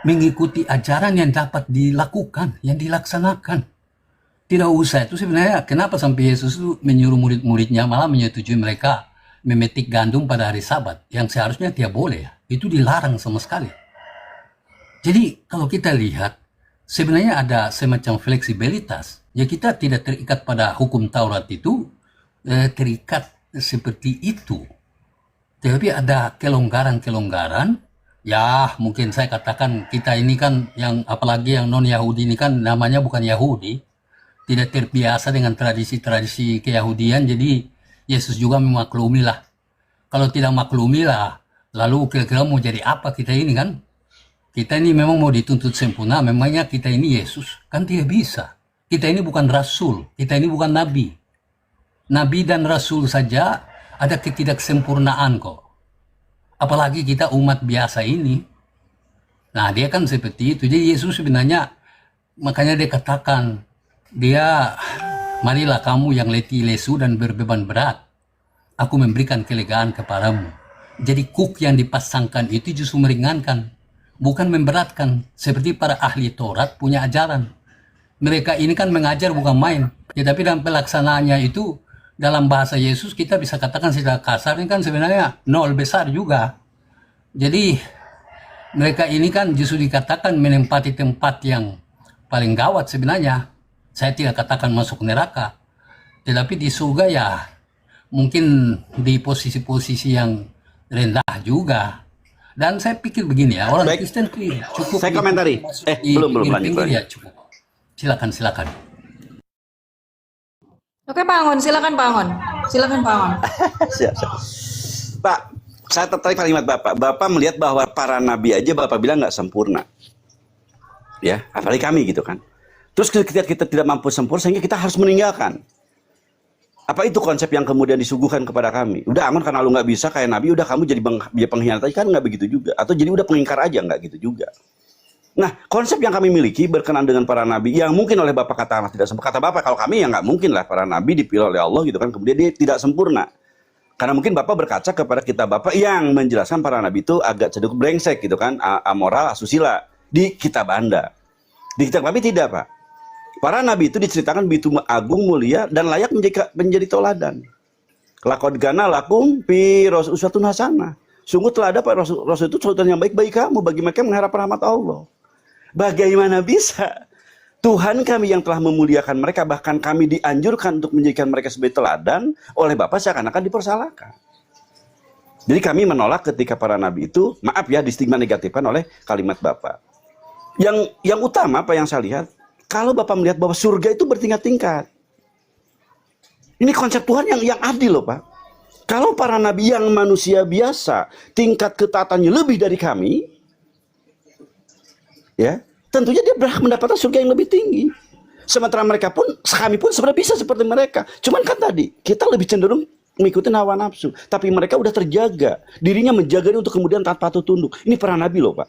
Mengikuti ajaran yang dapat dilakukan, yang dilaksanakan. Tidak usah itu sebenarnya kenapa sampai Yesus itu menyuruh murid-muridnya malah menyetujui mereka memetik gandum pada hari Sabat yang seharusnya tidak boleh ya. Itu dilarang sama sekali. Jadi kalau kita lihat sebenarnya ada semacam fleksibilitas. Ya kita tidak terikat pada hukum Taurat itu terikat seperti itu. Tapi ada kelonggaran-kelonggaran. Ya mungkin saya katakan kita ini kan yang apalagi yang non-Yahudi ini kan namanya bukan Yahudi. Tidak terbiasa dengan tradisi-tradisi keyahudian, jadi Yesus juga memaklumi lah. Kalau tidak maklumi lah, lalu kira-kira mau jadi apa kita ini kan? Kita ini memang mau dituntut sempurna, memangnya kita ini Yesus? Kan tidak bisa. Kita ini bukan Rasul, kita ini bukan Nabi. Nabi dan Rasul saja ada ketidaksempurnaan kok. Apalagi kita umat biasa ini. Nah dia kan seperti itu, jadi Yesus sebenarnya, makanya dia katakan, marilah kamu yang letih lesu dan berbeban berat, aku memberikan kelegaan kepadamu. Jadi kuk yang dipasangkan itu justru meringankan, bukan memberatkan. Seperti para ahli Taurat punya ajaran. Mereka ini kan mengajar bukan main. Ya, tapi dalam pelaksanaannya itu, dalam bahasa Yesus kita bisa katakan secara kasar ini kan sebenarnya nol besar juga. Jadi mereka ini kan justru dikatakan menempati tempat yang paling gawat sebenarnya. Saya tidak katakan masuk neraka, tetapi di surga ya mungkin di posisi-posisi yang rendah juga. Dan saya pikir begini ya, orang Kristen cukup. Saya komentari. Belum lanjut. Ya cukup. Silakan. Oke Pak Angon, silakan Pak Angon. Siap. Pak, saya tertarik kalimat Bapak. Bapak melihat bahwa para nabi aja Bapak bilang nggak sempurna. Ya, apalagi kami gitu kan. Terus kita tidak mampu sempurna sehingga kita harus meninggalkan. Apa itu konsep yang kemudian disuguhkan kepada kami? Udah Angon karena lu nggak bisa kayak nabi, udah kamu jadi pengkhianat aja, kan nggak begitu juga. Atau jadi udah pengingkar aja, nggak gitu juga. Nah, konsep yang kami miliki berkenan dengan para nabi yang mungkin oleh Bapak katakanlah tidak sempurna. Kata Bapak, kalau kami ya nggak mungkin lah, para nabi dipilih oleh Allah gitu kan, kemudian dia tidak sempurna. Karena mungkin Bapak berkaca kepada kitab Bapak yang menjelaskan para nabi itu agak cenderung brengsek gitu kan, amoral, asusila di kitab Anda. Di kitab kami tidak Pak. Para nabi itu diceritakan begitu agung, mulia, dan layak menjadi toladan. Laqad kana lakum fi uswatun hasanah. Sungguh telah ada Pak Rasul itu teladan yang baik bagi kamu, bagi mereka yang mengharap rahmat Allah. Bagaimana bisa Tuhan kami yang telah memuliakan mereka, bahkan kami dianjurkan untuk menjadikan mereka sebagai teladan, oleh Bapa seakan-akan dipersalahkan. Jadi kami menolak ketika para nabi itu, maaf ya, distigma negatifkan oleh kalimat Bapa. Yang utama apa yang saya lihat, kalau Bapak melihat bahwa surga itu bertingkat-tingkat. Ini konsep Tuhan yang adil loh Pak. Kalau para nabi yang manusia biasa, tingkat ketaatannya lebih dari kami, ya, tentunya dia berhak mendapatkan surga yang lebih tinggi. Sementara mereka pun, kami pun sebenarnya bisa seperti mereka. Cuman kan tadi, kita lebih cenderung mengikuti hawa nafsu. Tapi mereka udah terjaga. Dirinya menjaga untuk kemudian taat patuh tunduk. Ini para nabi loh Pak.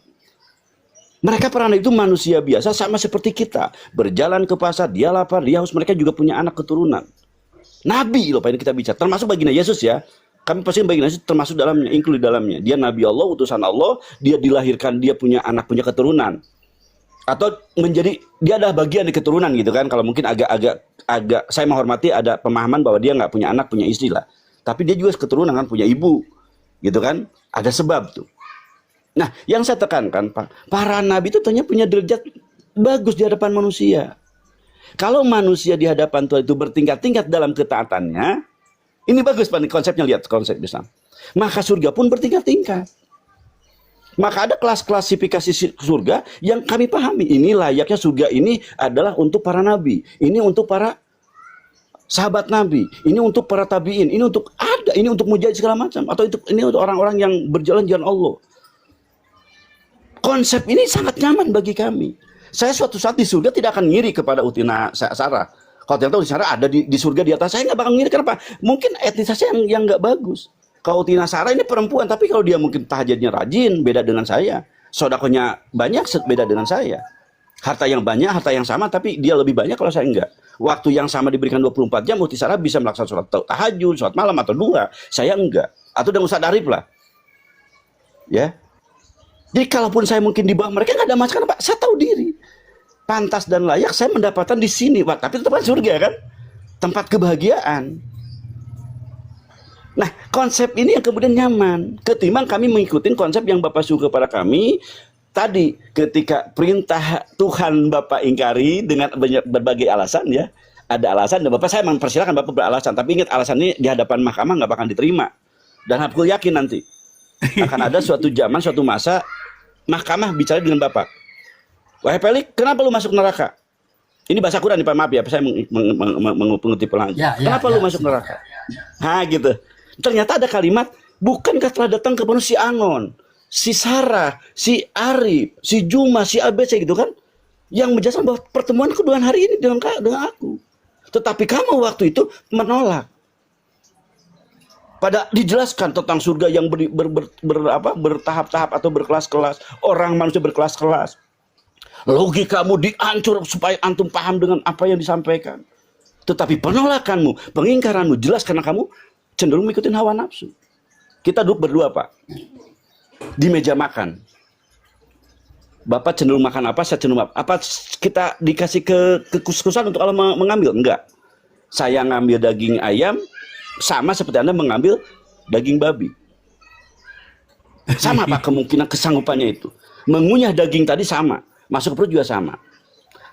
Mereka para nabi itu manusia biasa sama seperti kita. Berjalan ke pasar, dia lapar, dia haus. Mereka juga punya anak keturunan. Nabi loh Pak, ini kita bicara. Termasuk baginda Yesus ya. Kami pasti baginda Yesus termasuk dalamnya, include dalamnya. Dia Nabi Allah, utusan Allah. Dia dilahirkan, dia punya anak, punya keturunan. Atau menjadi, dia adalah bagian dari keturunan gitu kan. Kalau mungkin agak saya menghormati ada pemahaman bahwa dia nggak punya anak, punya istri lah. Tapi dia juga keturunan kan, punya ibu. Gitu kan. Ada sebab tuh. Nah, yang saya tekankan Pak, para nabi itu ternyata punya derajat bagus di hadapan manusia. Kalau manusia di hadapan Tuhan itu bertingkat-tingkat dalam ketaatannya, ini bagus Pak, konsepnya, lihat konsep Islam. Maka surga pun bertingkat-tingkat. Maka ada kelas klasifikasi surga yang kami pahami. Ini layaknya surga ini adalah untuk para nabi. Ini untuk para sahabat nabi. Ini untuk para tabiin. Ini untuk ini untuk mujahid segala macam. Atau ini untuk orang-orang yang berjalan jalan Allah. Konsep ini sangat nyaman bagi kami. Saya suatu saat di surga tidak akan ngiri kepada Utina Sarah. Kalau ternyata Utina Sarah ada di surga di atas, saya nggak bakal ngiri. Kenapa? Mungkin etnisasi yang nggak bagus. Kalau Utina Sarah ini perempuan, tapi kalau dia mungkin tahajudnya rajin, beda dengan saya. Sodakonya banyak, beda dengan saya. Harta yang banyak, harta yang sama, tapi dia lebih banyak kalau saya enggak. Waktu yang sama diberikan 24 jam, Utina Sarah bisa melaksanakan sholat tahajud, sholat malam atau 2. Saya enggak. Atau dengan Ustaz Arif lah. Ya. Jadi kalaupun saya mungkin di bawah mereka nggak ada masalah Pak, saya tahu diri. Pantas dan layak saya mendapatkan di sini Pak, tapi tetap surga kan? Tempat kebahagiaan. Nah, konsep ini yang kemudian nyaman. Ketimbang kami mengikuti konsep yang Bapak suruh kepada kami tadi, ketika perintah Tuhan Bapak ingkari dengan berbagai alasan ya. Ada alasan dan Bapak, saya mempersilahkan Bapak beralasan, tapi ingat alasan ini di hadapan mahkamah nggak bakal diterima. Dan aku yakin nanti akan ada suatu zaman, suatu masa mahkamah bicara dengan Bapak. Wahai Pelik, kenapa lu masuk neraka? Ini bahasa Quran nih Pak, maaf ya, saya mengutip pelan. Kenapa lu masuk neraka? Nah gitu. Ternyata ada kalimat, bukankah telah datang kepada si Anon, si Sarah, si Arif, si Juma, si ABC gitu kan, yang menjelaskan bahwa pertemuan kedua hari ini dengan aku. Tetapi kamu waktu itu menolak. Pada dijelaskan tentang surga yang bertahap-tahap atau berkelas-kelas, orang manusia berkelas-kelas. Logikamu dihancur supaya antum paham dengan apa yang disampaikan. Tetapi penolakanmu, pengingkaranmu jelas karena kamu cenderung mengikuti hawa nafsu. Kita duduk berdua Pak, di meja makan. Bapak cenderung makan apa, saya cenderung apa. Kita dikasih kekhususan untuk Allah mengambil? Enggak. Saya ngambil daging ayam, sama seperti Anda mengambil daging babi. Sama Pak kemungkinan kesanggupannya itu. Mengunyah daging tadi sama, masuk ke perut juga sama.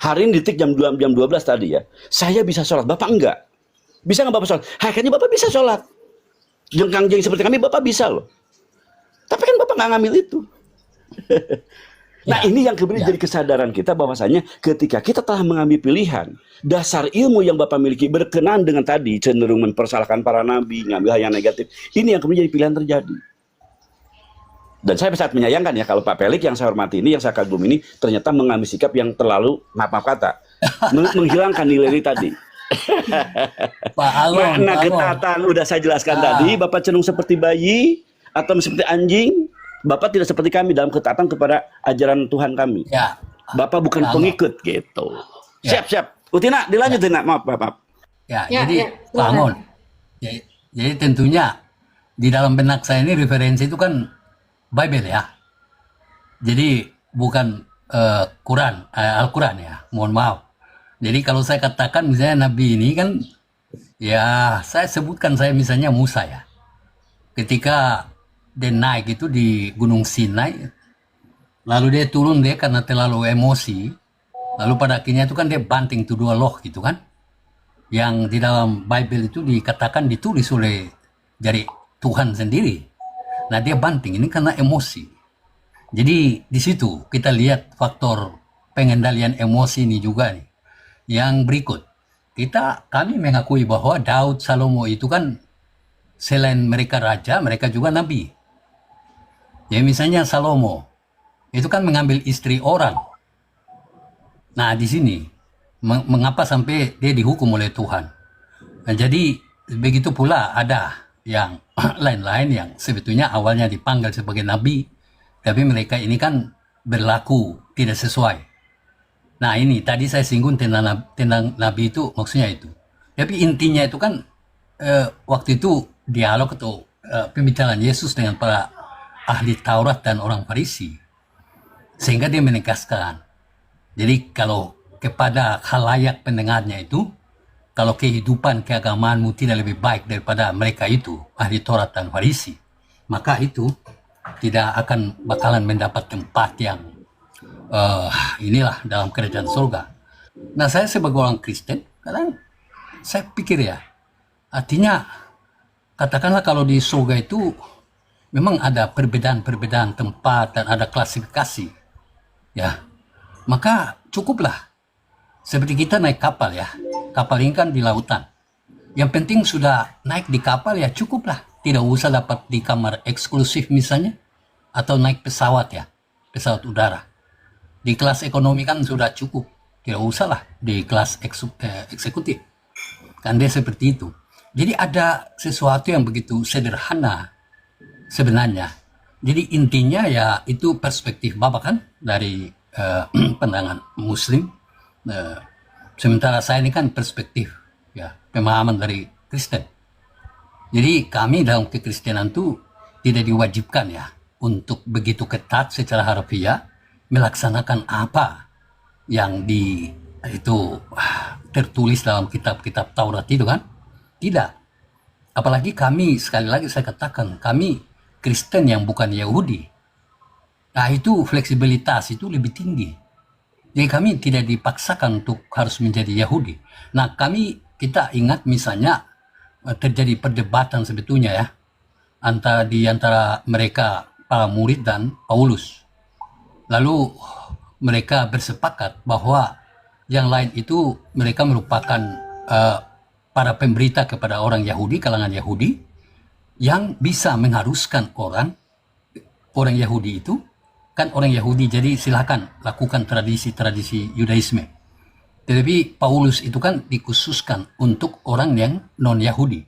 Hari ini detik jam 12 tadi ya. Saya bisa sholat, Bapak enggak. Bisa nggak Bapak sholat? Hakikatnya Bapak bisa sholat. Jengkang-jeng seperti kami Bapak bisa loh. Tapi kan Bapak nggak ngambil itu. Nah ini yang kemudian jadi kesadaran kita bahwasanya ketika kita telah mengambil pilihan, dasar ilmu yang Bapak miliki berkenan dengan tadi cenderung mempersalahkan para nabi, ngambil hal yang negatif. Ini yang kemudian jadi pilihan terjadi. Dan saya sangat menyayangkan ya kalau Pak Pelik yang saya hormati ini, yang saya kagum ini ternyata mengambil sikap yang terlalu maaf kata, menghilangkan nilai tadi. Makna ketaatan udah saya jelaskan tadi. Bapak cenderung seperti bayi atau seperti anjing. Bapak tidak seperti kami dalam ketaatan kepada ajaran Tuhan kami. Ya. Bapak bukan pengikut gitu. Ya. Siap. Utina, dilanjut Tina. Maaf. Ya, jadi Pak Amon. Jadi tentunya di dalam benak saya ini referensi itu kan Bible ya. Jadi bukan Quran, Al-Quran ya. Mohon maaf. Jadi kalau saya katakan misalnya Nabi ini kan, ya saya sebutkan saya misalnya Musa ya. Ketika dia naik itu di Gunung Sinai, lalu dia turun dia karena terlalu emosi, Lalu pada akhirnya itu kan dia banting itu 2 loh gitu kan. Yang di dalam Bible itu dikatakan ditulis oleh dari Tuhan sendiri. Nah dia banting ini karena emosi. Jadi di situ kita lihat faktor pengendalian emosi ini juga nih. Yang berikut, kami mengakui bahwa Daud, Salomo itu kan selain mereka raja, mereka juga nabi. Ya misalnya Salomo, itu kan mengambil istri orang. Nah di sini, mengapa sampai dia dihukum oleh Tuhan? Nah, jadi begitu pula ada yang lain-lain yang sebetulnya awalnya dipanggil sebagai nabi, tapi mereka ini kan berlaku tidak sesuai. Nah ini tadi saya singgung tentang nabi itu maksudnya itu. Tapi intinya itu kan waktu itu dialog atau pembicaraan Yesus dengan para ahli Taurat dan orang Farisi. Sehingga dia menegaskan. Jadi kalau kepada khalayak pendengarnya itu, kalau kehidupan keagamaanmu tidak lebih baik daripada mereka itu, ahli Taurat dan Farisi, maka itu tidak akan bakalan mendapat tempat yang inilah dalam kerajaan surga. Nah saya sebagai orang Kristen, kadang saya pikir ya, artinya katakanlah kalau di surga itu memang ada perbedaan-perbedaan tempat dan ada klasifikasi, ya, maka cukuplah. Seperti kita naik kapal ya, kapal ini kan di lautan. Yang penting sudah naik di kapal ya cukuplah. Tidak usah dapat di kamar eksklusif misalnya, atau naik pesawat ya, pesawat udara. Di kelas ekonomi kan sudah cukup, tidak usahlah di kelas eksekutif. Kan dia seperti itu. Jadi ada sesuatu yang begitu sederhana sebenarnya. Jadi intinya ya itu perspektif Bapak kan dari pandangan Muslim. Sementara saya ini kan perspektif ya pemahaman dari Kristen. Jadi kami dalam kekristenan itu tidak diwajibkan ya untuk begitu ketat secara harfiah melaksanakan apa yang itu tertulis dalam kitab-kitab Taurat itu kan. Tidak. Apalagi kami, sekali lagi saya katakan, kami Kristen yang bukan Yahudi. Nah itu fleksibilitas itu lebih tinggi. Jadi kami tidak dipaksakan untuk harus menjadi Yahudi. Nah kita ingat misalnya terjadi perdebatan sebetulnya ya antara mereka para murid dan Paulus. Lalu mereka bersepakat bahwa yang lain itu mereka merupakan para pemberita kepada orang Yahudi, kalangan Yahudi, yang bisa mengharuskan orang Yahudi itu, kan orang Yahudi jadi silakan lakukan tradisi-tradisi Yudaisme. Tetapi Paulus itu kan dikhususkan untuk orang yang non-Yahudi.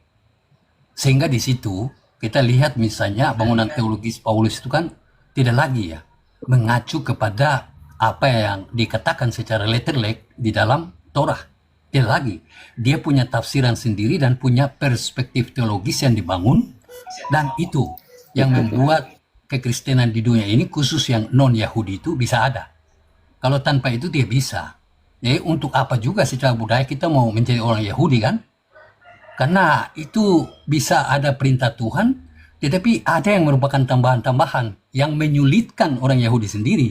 Sehingga di situ kita lihat misalnya bangunan teologis Paulus itu kan tidak lagi ya mengacu kepada apa yang dikatakan secara letterlek di dalam Torah. Tidak lagi. Dia punya tafsiran sendiri dan punya perspektif teologis yang dibangun, dan itu yang membuat kekristenan di dunia ini khusus yang non-Yahudi itu bisa ada. Kalau tanpa itu dia bisa. Jadi untuk apa juga secara budaya kita mau menjadi orang Yahudi kan? Karena itu bisa ada perintah Tuhan, tetapi ada yang merupakan tambahan-tambahan yang menyulitkan orang Yahudi sendiri.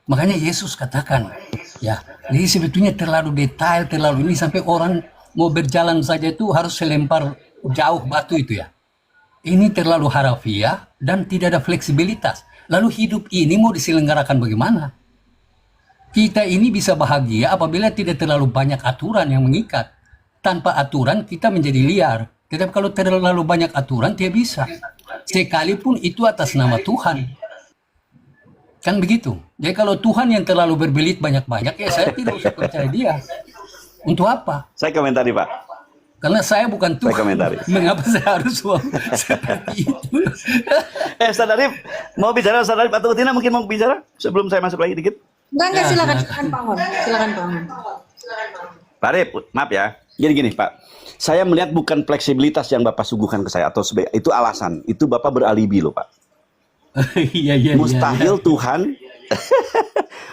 Makanya Yesus katakan, ya, ini sebetulnya terlalu detail, terlalu ini sampai orang mau berjalan saja itu harus selempar jauh batu itu ya. Ini terlalu harafiah dan tidak ada fleksibilitas. Lalu hidup ini mau diselenggarakan bagaimana? Kita ini bisa bahagia apabila tidak terlalu banyak aturan yang mengikat. Tanpa aturan kita menjadi liar. Tetapi kalau terlalu banyak aturan tidak bisa. Sekalipun itu atas nama Tuhan. Kan begitu. Jadi kalau Tuhan yang terlalu berbelit banyak-banyak, ya saya tidak usah percaya dia. Untuk apa? Saya komentari Pak. Karena saya bukan Tuhan. Saya komentari. Mengapa saya harus seperti itu? Ustaz Arif, mau bicara Ustaz Arif atau Tina mungkin mau bicara sebelum saya masuk lagi dikit? Enggak, silakan Pak Hon. Silakan Pak Hon. Pak Arif, maaf ya. Jadi gini Pak, saya melihat bukan fleksibilitas yang Bapak suguhkan ke saya atau itu alasan. Itu Bapak beralibi loh Pak. Iya. Mustahil Tuhan,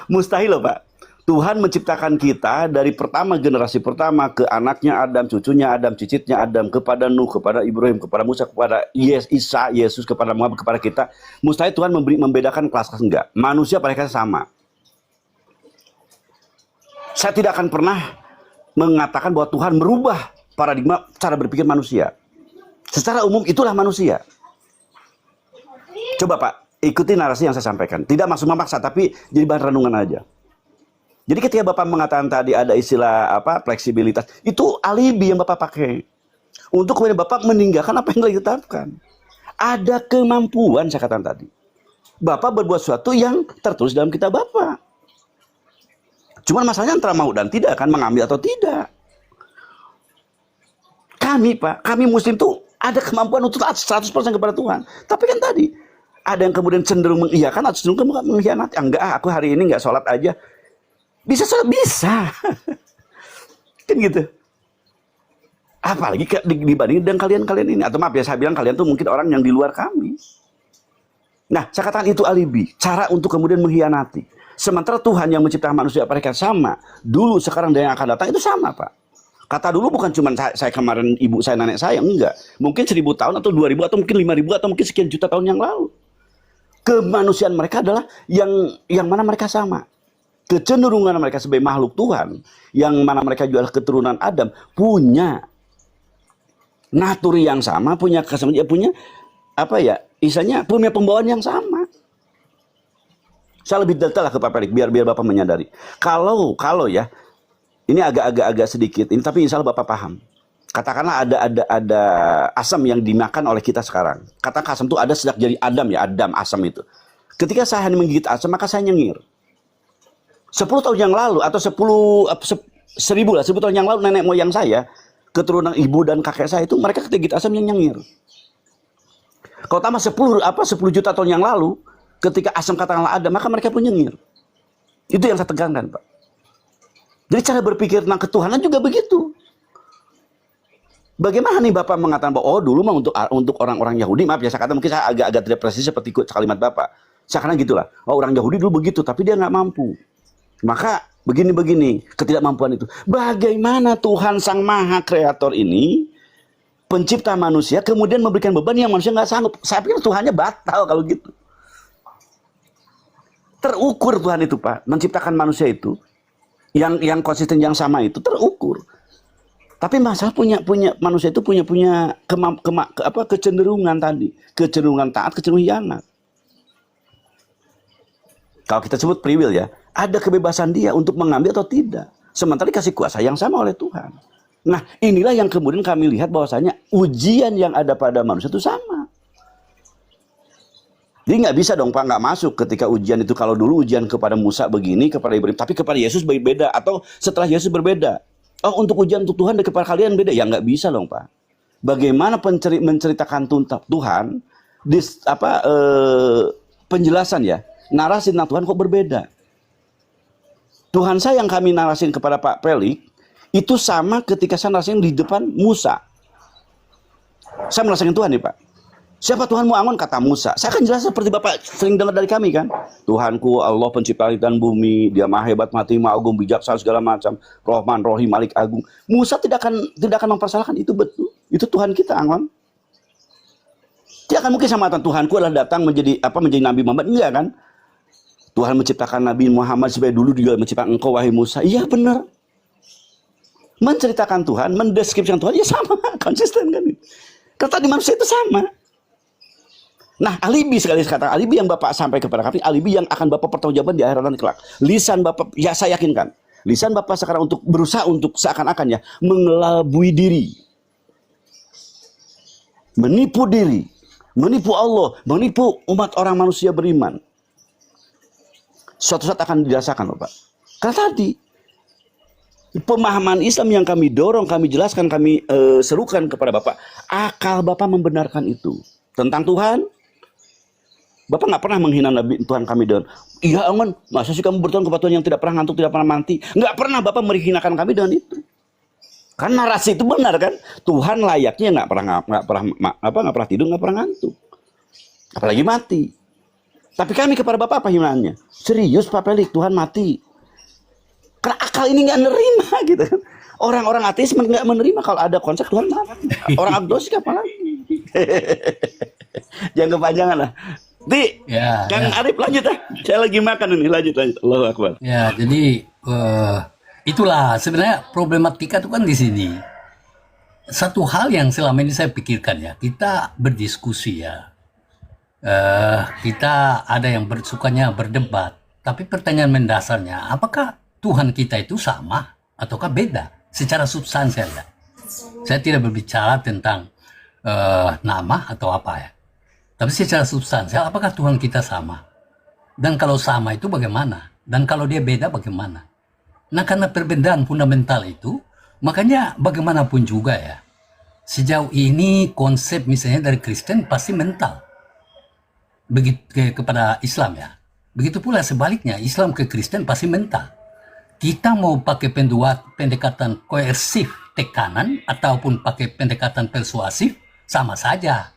mustahil loh Pak. Tuhan menciptakan kita dari pertama generasi pertama ke anaknya Adam, cucunya Adam, cicitnya Adam, kepada Nuh, kepada Ibrahim, kepada Musa, kepada Isa, Yesus, kepada Muhammad, kepada kita. Mustahil Tuhan membedakan kelas-kelas enggak. Manusia pada sama. Saya tidak akan pernah mengatakan bahwa Tuhan merubah paradigma cara berpikir manusia. Secara umum itulah manusia. Coba Pak, ikuti narasi yang saya sampaikan. Tidak maksud memaksa, tapi jadi bahan renungan aja. Jadi ketika Bapak mengatakan tadi ada istilah fleksibilitas, itu alibi yang Bapak pakai untuk kemudian Bapak meninggalkan apa yang telah ditetapkan. Ada kemampuan, saya katakan tadi, Bapak berbuat sesuatu yang tertulis dalam kitab Bapak. Cuman masalahnya antara mau dan tidak, kan mengambil atau tidak. Kami Pak, kami Muslim tuh ada kemampuan untuk taat 100% kepada Tuhan. Tapi kan tadi ada yang kemudian cenderung mengiyakan atau cenderung mengkhianati. Enggak, aku hari ini enggak sholat aja. Bisa sholat, bisa. Kan gitu. Apalagi dibanding dengan kalian ini. Atau maaf ya, saya bilang kalian tuh mungkin orang yang di luar kami. Nah, saya katakan itu alibi. Cara untuk kemudian mengkhianati. Sementara Tuhan yang menciptakan manusia mereka sama. Dulu, sekarang, dan yang akan datang itu sama Pak. Kata dulu bukan cuma saya kemarin, ibu saya, nenek saya, enggak. Mungkin 1000 tahun atau 2000 atau mungkin 5000 atau mungkin sekian juta tahun yang lalu. Kemanusiaan mereka adalah yang mana mereka sama. Kecenderungan mereka sebagai makhluk Tuhan, yang mana mereka juga keturunan Adam, punya naturi yang sama, punya kesamaan, punya istilahnya punya pembawaan yang sama. Saya lebih detail lah ke Pak Pelik, biar Bapak menyadari. Kalau ya, ini agak sedikit ini, tapi insya Allah Bapak paham. Katakanlah ada asam yang dimakan oleh kita sekarang. Katakan asam itu ada sejak jadi Adam ya, Adam asam itu. Ketika saya hanya menggigit asam, maka saya nyengir. 10 tahun yang lalu atau 1000 tahun yang lalu nenek moyang saya, keturunan ibu dan kakek saya itu mereka ketika gigit asam yang nyengir. Kalau tambah 10 juta tahun yang lalu, ketika asam katakanlah ada, maka mereka pun nyengir. Itu yang saya tekankan Pak. Jadi cara berpikir tentang ketuhanan juga begitu. Bagaimana nih Bapak mengatakan bahwa dulu mah untuk orang-orang Yahudi, maaf ya saya kata mungkin saya agak tidak presisi seperti kalimat Bapak. Saya kata gitulah. Orang Yahudi dulu begitu, tapi dia nggak mampu. Maka begini ketidakmampuan itu. Bagaimana Tuhan Sang Maha Kreator ini, pencipta manusia, kemudian memberikan beban yang manusia nggak sanggup. Saya pikir Tuhannya batal kalau gitu. Terukur Tuhan itu Pak, menciptakan manusia itu. Yang konsisten yang sama itu terukur. Tapi masalah manusia itu punya kecenderungan tadi, kecenderungan taat, kecenderungan hianat. Kalau kita sebut free will ya, ada kebebasan dia untuk mengambil atau tidak. Sementara dikasih kuasa yang sama oleh Tuhan. Nah, inilah yang kemudian kami lihat bahwasanya ujian yang ada pada manusia itu sama. Jadi nggak bisa dong Pak, nggak masuk ketika ujian itu. Kalau dulu ujian kepada Musa begini, kepada Ibrahim, tapi kepada Yesus berbeda, atau setelah Yesus berbeda. Oh, untuk ujian untuk Tuhan dan kepada kalian beda. Ya nggak bisa dong Pak. Bagaimana menceritakan Tuhan, penjelasan ya, narasi tentang Tuhan kok berbeda. Tuhan saya yang kami narasin kepada Pak Pelik, itu sama ketika saya narasin di depan Musa. Saya merasakan Tuhan nih Pak. Siapa Tuhanmu Amun? Kata Musa. Saya akan jelas seperti Bapak sering dengar dari kami kan. Tuhanku Allah pencipta langit dan bumi. Dia maha hebat, maha tinggi, maha agung, bijaksana segala macam. Rahman, Rohim, Malik, Agung. Musa tidak akan mempersalahkan itu betul. Itu Tuhan kita Amun. Tidak akan mungkin sama Tuhanku adalah datang menjadi Nabi Muhammad. Enggak kan. Tuhan menciptakan Nabi Muhammad supaya dulu juga menciptakan engkau wahai Musa. Iya benar. Menceritakan Tuhan, mendeskripsikan Tuhan ya sama, konsisten kan. Kata di manusia itu sama. Nah, alibi sekali kata alibi yang Bapak sampaikan kepada kami, alibi yang akan Bapak pertanggungjawaban di akhirat nanti kelak. Lisan Bapak, ya saya yakinkan, lisan Bapak sekarang untuk berusaha untuk seakan-akan ya mengelabui diri, menipu diri, menipu Allah, menipu umat orang manusia beriman. Suatu saat akan dirasakan Bapak. Karena tadi pemahaman Islam yang kami dorong, kami jelaskan, kami serukan kepada Bapak, akal Bapak membenarkan itu tentang Tuhan. Bapak nggak pernah menghina Nabi Tuhan kami dengan, iya Aman, masa sih kamu bertuhan kepada Tuhan yang tidak pernah ngantuk, tidak pernah mati? Nggak pernah Bapak menghinakan kami dengan itu. Kan narasi itu benar kan? Tuhan layaknya nggak pernah tidur, nggak pernah ngantuk, apalagi mati. Tapi kami kepada Bapak apa hinaannya? Serius Pak Pelik, Tuhan mati? Karena akal ini nggak menerima gitu kan. Orang-orang ateis nggak menerima kalau ada konsep Tuhan mati. Orang agnostik apa lagi? Jangan kepanjangan lah. Kang Arif lanjut ah. Saya lagi makan ini, lanjut. Allahu Akbar. Ya, jadi itulah sebenarnya problematika itu kan di sini. Satu hal yang selama ini saya pikirkan ya, kita berdiskusi ya, kita ada yang sukanya berdebat, tapi pertanyaan mendasarnya, apakah Tuhan kita itu sama ataukah beda secara substansial ya? Saya tidak berbicara tentang nama atau apa ya, tapi secara substansial, apakah Tuhan kita sama? Dan kalau sama itu bagaimana? Dan kalau dia beda bagaimana? Nah, karena perbedaan fundamental itu, makanya bagaimanapun juga ya, sejauh ini konsep misalnya dari Kristen pasti mental begitu kepada Islam ya. Begitu pula sebaliknya, Islam ke Kristen pasti mental. Kita mau pakai pendekatan koersif tekanan ataupun pakai pendekatan persuasif sama saja.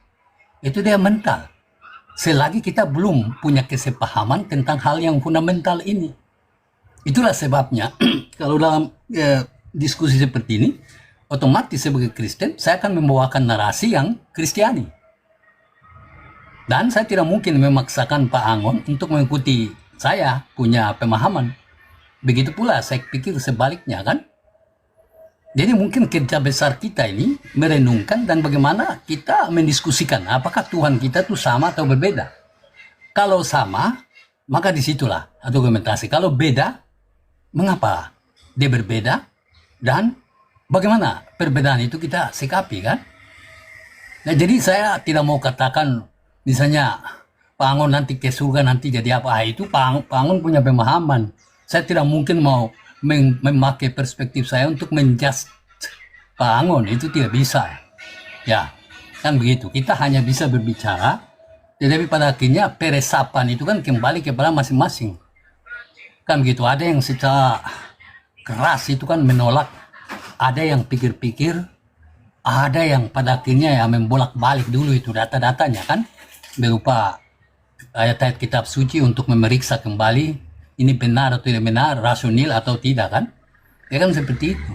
Itu dia mental. Selagi kita belum punya kesepahaman tentang hal yang fundamental ini. Itulah sebabnya kalau dalam diskusi seperti ini, otomatis sebagai Kristen saya akan membawakan narasi yang Kristiani. Dan saya tidak mungkin memaksakan Pak Angon untuk mengikuti saya punya pemahaman. Begitu pula saya pikir sebaliknya kan. Jadi mungkin kerja besar kita ini merenungkan dan bagaimana kita mendiskusikan apakah Tuhan kita itu sama atau berbeda. Kalau sama, maka disitulah argumentasi. Kalau beda, mengapa dia berbeda dan bagaimana perbedaan itu kita sikapi kan? Nah, jadi saya tidak mau katakan misalnya Pak Angon nanti ke surga nanti jadi apa, itu Pak Angon punya pemahaman. Saya tidak mungkin mau memakai perspektif saya untuk menjudge Pak Angon, itu tidak bisa. Ya, kan begitu. Kita hanya bisa berbicara, tetapi pada akhirnya peresapan itu kan kembali kepada masing-masing. Kan begitu, ada yang secara keras itu kan menolak, ada yang pikir-pikir, ada yang pada akhirnya ya membolak-balik dulu itu data-datanya kan, berupa ayat-ayat kitab suci untuk memeriksa kembali ini benar atau tidak benar, rasional atau tidak kan? Ya kan seperti itu.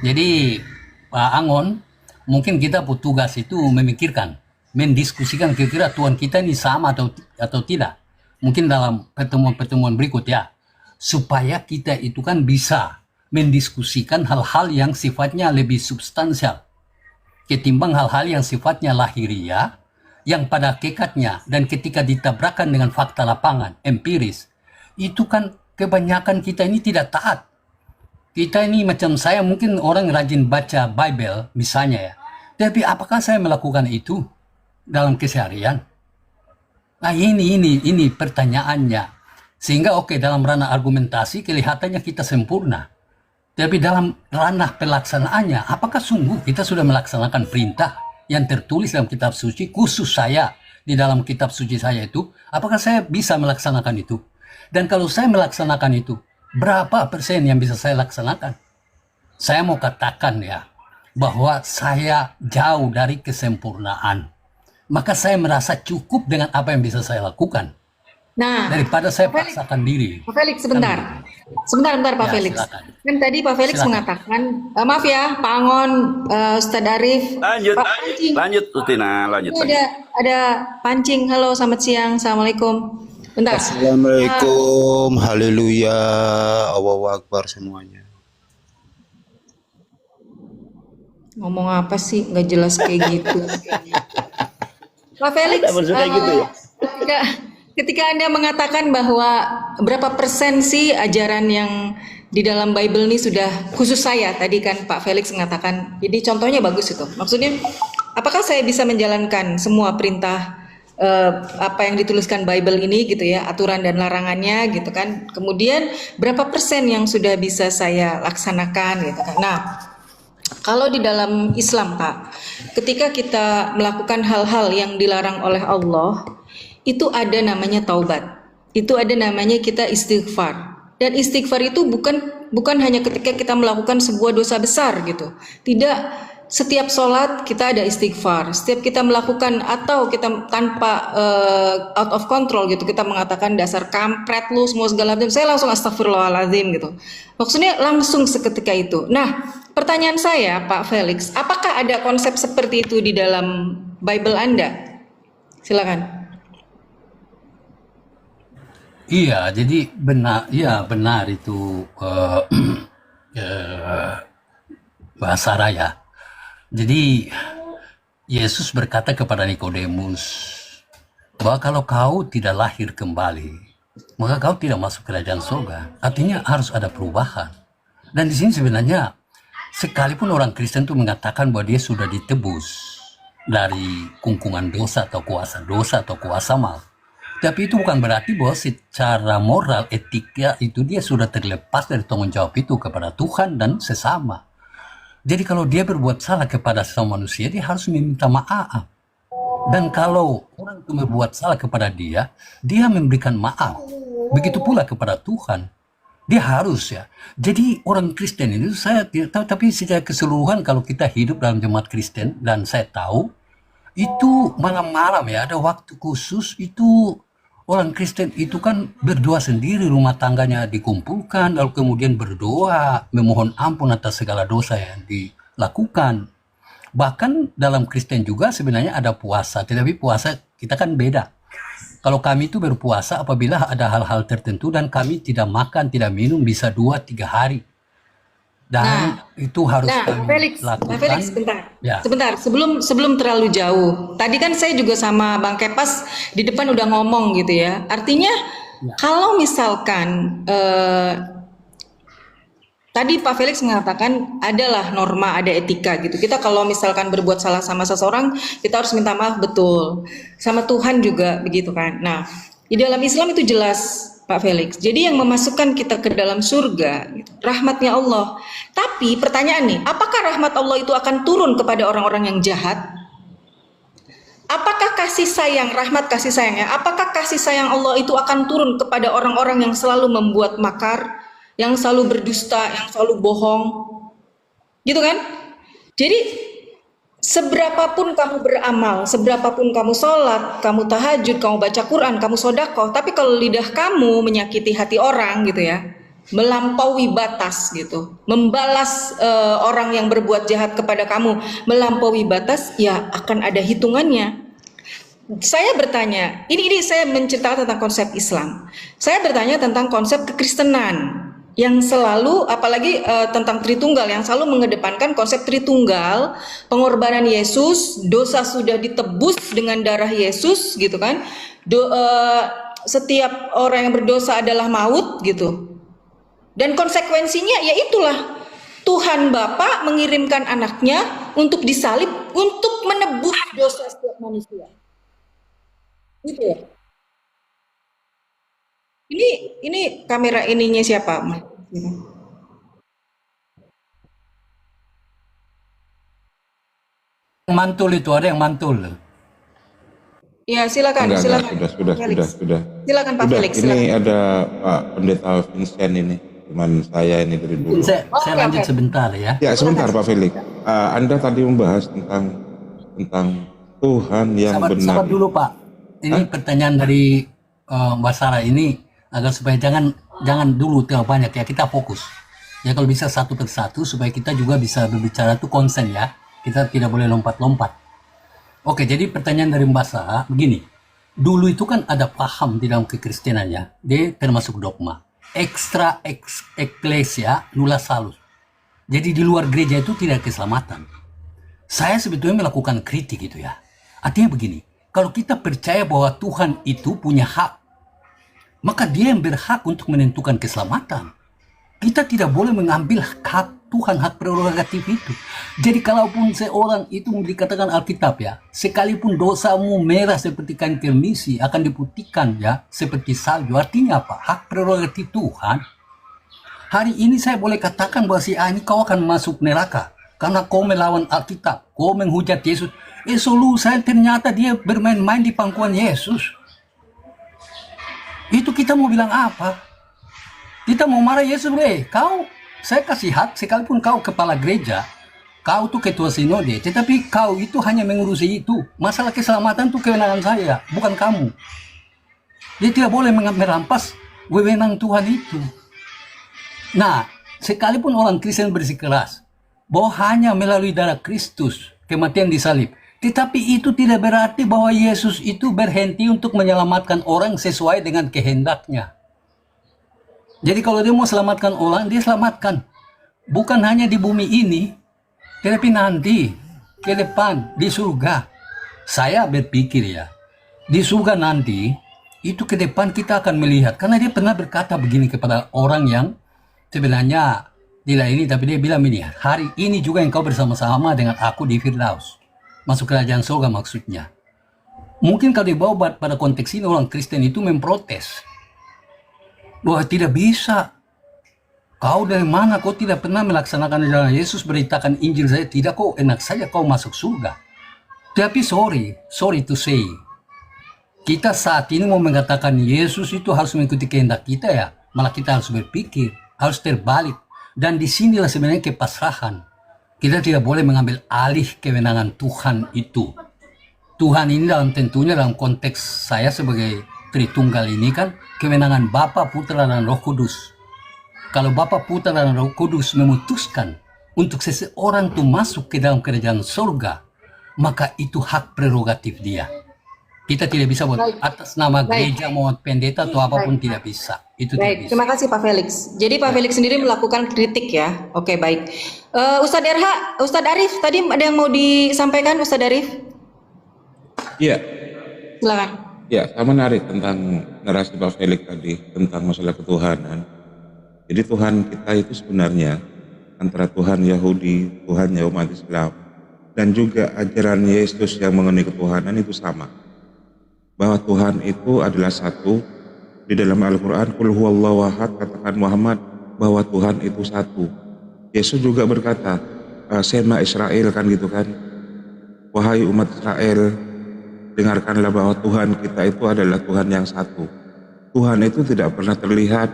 Jadi Pak Angon, mungkin kita tugas itu memikirkan, mendiskusikan kira-kira Tuhan kita ini sama atau tidak. Mungkin dalam pertemuan-pertemuan berikut ya, supaya kita itu kan bisa mendiskusikan hal-hal yang sifatnya lebih substansial ketimbang hal-hal yang sifatnya lahiriah, yang pada hakikatnya dan ketika ditabrakan dengan fakta lapangan, empiris, itu kan kebanyakan kita ini tidak taat. Kita ini macam saya mungkin orang rajin baca Bible misalnya ya. Tapi apakah saya melakukan itu dalam keseharian? Nah ini pertanyaannya. Sehingga oke, dalam ranah argumentasi kelihatannya kita sempurna. Tapi dalam ranah pelaksanaannya, apakah sungguh kita sudah melaksanakan perintah yang tertulis dalam kitab suci, khusus saya di dalam kitab suci saya itu, apakah saya bisa melaksanakan itu? Dan kalau saya melaksanakan itu, berapa persen yang bisa saya laksanakan? Saya mau katakan ya, bahwa saya jauh dari kesempurnaan. Maka saya merasa cukup dengan apa yang bisa saya lakukan. Nah, daripada saya paksakan diri. Pak Felix, sebentar. Sebentar Pak Ya, Felix. silakan. Kan tadi Pak Felix Silakan. mengatakan, maaf ya Pak Angon, Ustadz Arif, Lanjut, Pak Pancing. lanjut Utina, lanjut. Ini ada Pancing. Halo, selamat siang. Assalamualaikum. Bentar. Assalamualaikum, haleluya, Allahu Akbar semuanya. Ngomong apa sih? Nggak jelas kayak gitu. Pak Felix, maksudnya gitu ya? ketika Anda mengatakan bahwa berapa persen sih ajaran yang di dalam Bible ini sudah, khusus saya tadi kan Pak Felix mengatakan, jadi contohnya bagus itu. Maksudnya, apakah saya bisa menjalankan semua perintah apa yang dituliskan Bible ini gitu ya, aturan dan larangannya gitu kan. Kemudian berapa persen yang sudah bisa saya laksanakan gitu kan. Nah, kalau di dalam Islam Pak, ketika kita melakukan hal-hal yang dilarang oleh Allah, itu ada namanya taubat. Itu ada namanya kita istighfar. Dan istighfar itu bukan hanya ketika kita melakukan sebuah dosa besar gitu. Tidak, setiap sholat kita ada istighfar. Setiap kita melakukan atau kita tanpa out of control gitu, kita mengatakan dasar kampret lu semua segala macam, saya langsung astagfirullahaladzim gitu. Maksudnya langsung seketika itu. Nah, pertanyaan saya Pak Felix, apakah ada konsep seperti itu di dalam Bible Anda? Silakan. Iya, jadi benar, iya benar itu bahasa raya. Jadi Yesus berkata kepada Nikodemus bahwa kalau kau tidak lahir kembali, maka kau tidak masuk kerajaan surga. Artinya harus ada perubahan. Dan di sini sebenarnya sekalipun orang Kristen itu mengatakan bahwa dia sudah ditebus dari kungkungan dosa atau kuasa mal, tapi itu bukan berarti bahwa secara moral, etika itu dia sudah terlepas dari tanggung jawab itu kepada Tuhan dan sesama. Jadi kalau dia berbuat salah kepada sesama manusia, dia harus meminta maaf. Dan kalau orang itu berbuat salah kepada dia, dia memberikan maaf. Begitu pula kepada Tuhan. Dia harus ya. Jadi orang Kristen itu saya tidak tahu, tapi secara keseluruhan kalau kita hidup dalam jemaat Kristen, dan saya tahu, itu malam-malam ya, ada waktu khusus itu orang Kristen itu kan berdoa sendiri, rumah tangganya dikumpulkan, lalu kemudian berdoa, memohon ampun atas segala dosa yang dilakukan. Bahkan dalam Kristen juga sebenarnya ada puasa, tetapi puasa kita kan beda. Kalau kami itu berpuasa apabila ada hal-hal tertentu dan kami tidak makan, tidak minum bisa 2-3 hari. Dan itu harus kami lakukan. Pak Felix, sebentar. Ya. Sebentar, sebelum terlalu jauh. Tadi kan saya juga sama Bang Kepas di depan udah ngomong gitu ya. Artinya kalau misalkan tadi Pak Felix mengatakan adalah norma, ada etika gitu. Kita kalau misalkan berbuat salah sama seseorang, kita harus minta maaf, betul. Sama Tuhan juga begitu kan. Nah, di dalam Islam itu jelas Pak Felix. Jadi yang memasukkan kita ke dalam surga, gitu, rahmatnya Allah. Tapi pertanyaan nih, apakah rahmat Allah itu akan turun kepada orang-orang yang jahat? Apakah kasih sayang, rahmat kasih sayangnya, apakah kasih sayang Allah itu akan turun kepada orang-orang yang selalu membuat makar, yang selalu berdusta, yang selalu bohong? Gitu kan? Jadi seberapapun kamu beramal, seberapapun kamu sholat, kamu tahajud, kamu baca Quran, kamu sodakoh, tapi kalau lidah kamu menyakiti hati orang gitu ya, melampaui batas gitu, membalas orang yang berbuat jahat kepada kamu, melampaui batas, ya akan ada hitungannya. Saya bertanya, ini saya menceritakan tentang konsep Islam. Saya bertanya tentang konsep kekristenan yang selalu, apalagi tentang Tritunggal, yang selalu mengedepankan konsep Tritunggal, pengorbanan Yesus, dosa sudah ditebus dengan darah Yesus, gitu kan? Setiap orang yang berdosa adalah maut, gitu. Dan konsekuensinya ya itulah, Tuhan Bapa mengirimkan anaknya untuk disalib, untuk menebus dosa setiap manusia. Gitu ya. Ini kamera ininya siapa? Mantul itu, ada yang mantul. Ya, silakan, silakan. Sudah. Silakan Pak Felix. Ini ada Pak Pendeta Vincent ini, teman saya ini dari dulu. Saya lanjut sebentar ya. Ya, sebentar Pak Felix. Anda tadi membahas tentang Tuhan yang benar. Sabar dulu Pak. Ini pertanyaan dari Mbak Sarah ini agar supaya jangan dulu terlalu banyak ya, kita fokus. Ya kalau bisa satu persatu supaya kita juga bisa berbicara tuh konsen ya. Kita tidak boleh lompat-lompat. Oke, jadi pertanyaan dari Mbak Sarah begini. Dulu itu kan ada paham di dalam kekristenannya, dia termasuk dogma. Extra ecclesia nulla salus. Jadi di luar gereja itu tidak keselamatan. Saya sebetulnya melakukan kritik itu ya. Artinya begini, kalau kita percaya bahwa Tuhan itu punya hak, maka dia yang berhak untuk menentukan keselamatan. Kita tidak boleh mengambil hak Tuhan, hak prerogatif itu. Jadi kalaupun seorang itu dikatakan Alkitab ya, sekalipun dosamu merah seperti kain kirmisi akan diputihkan ya seperti salju. Artinya apa? Hak prerogatif Tuhan. Hari ini saya boleh katakan bahwa si A ini kau akan masuk neraka karena kau melawan Alkitab, kau menghujat Yesus. Lusa ternyata dia bermain-main di pangkuan Yesus. Itu kita mau bilang apa? Kita mau marah Yesus, kau, saya kasih hak sekalipun kau kepala gereja, kau tuh ketua sinode, tetapi kau itu hanya mengurusi itu. Masalah keselamatan itu kewenangan saya, bukan kamu. Dia tidak boleh merampas wewenang Tuhan itu. Nah, sekalipun orang Kristen bersikeras bahwa hanya melalui darah Kristus, kematian di salib, tetapi itu tidak berarti bahwa Yesus itu berhenti untuk menyelamatkan orang sesuai dengan kehendaknya. Jadi kalau dia mau selamatkan orang, dia selamatkan. bukan hanya di bumi ini, tetapi nanti ke depan di surga. Saya berpikir ya, di surga nanti itu ke depan kita akan melihat, karena dia pernah berkata begini kepada orang yang sebenarnya tidak ini, tapi dia bilang ini, hari ini juga engkau bersama-sama dengan aku di Firdaus, masuk kerajaan surga maksudnya. Mungkin kalau dibawa pada konteks ini orang Kristen itu memprotes bahwa tidak bisa. Kau dari mana? Kau tidak pernah melaksanakan ajaran Yesus, beritakan Injil saya. Tidak, kau enak saja kau masuk surga. Tapi sorry to say, kita saat ini mau mengatakan Yesus itu harus mengikuti kehendak kita ya, malah kita harus berpikir, harus terbalik. Dan disinilah sebenarnya kepasrahan. Kita tidak boleh mengambil alih kewenangan Tuhan itu. Tuhan ini tentunya dalam konteks saya sebagai Tritunggal ini kan kewenangan Bapa, Putra, dan Roh Kudus. Kalau Bapa, Putra, dan Roh Kudus memutuskan untuk seseorang itu masuk ke dalam kerajaan surga, maka itu hak prerogatif dia. Kita tidak bisa buat atas nama gereja mau pendeta atau apapun, tidak bisa. Itu tidak bisa. Terima kasih Pak Felix. Jadi Pak Felix sendiri melakukan kritik ya. Oke, baik. Ustadz RH, Ustadz Arif, tadi ada yang mau disampaikan Ustadz Arif? Iya. Silakan. Ya, saya menarik tentang narasi Pak Felix tadi tentang masalah ketuhanan. Jadi Tuhan kita itu sebenarnya antara Tuhan Yahudi, Tuhan umat Islam, dan juga ajaran Yesus yang mengenai ketuhanan itu sama. Bahwa Tuhan itu adalah satu. Di dalam Al-Quran, Qul huwallahu ahad, katakan Muhammad bahwa Tuhan itu satu. Yesus juga berkata, Sema Israel, kan gitu kan. Wahai umat Israel, dengarkanlah bahwa Tuhan kita itu adalah Tuhan yang satu. Tuhan itu tidak pernah terlihat,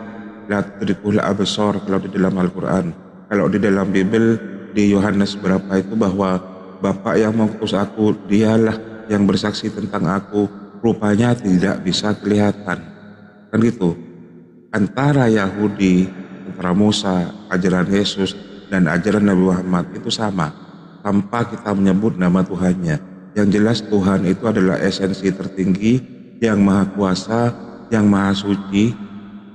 la tudrikul absar kalau di dalam Al-Quran. Kalau di dalam Bible, di Yohanes berapa itu bahwa Bapa yang mengutus aku, dialah yang bersaksi tentang aku, rupanya tidak bisa kelihatan. Kan gitu. Antara Yahudi, antara Musa, ajaran Yesus, dan ajaran Nabi Muhammad itu sama, tanpa kita menyebut nama Tuhannya. Yang jelas Tuhan itu adalah esensi tertinggi, yang maha kuasa, yang maha suci,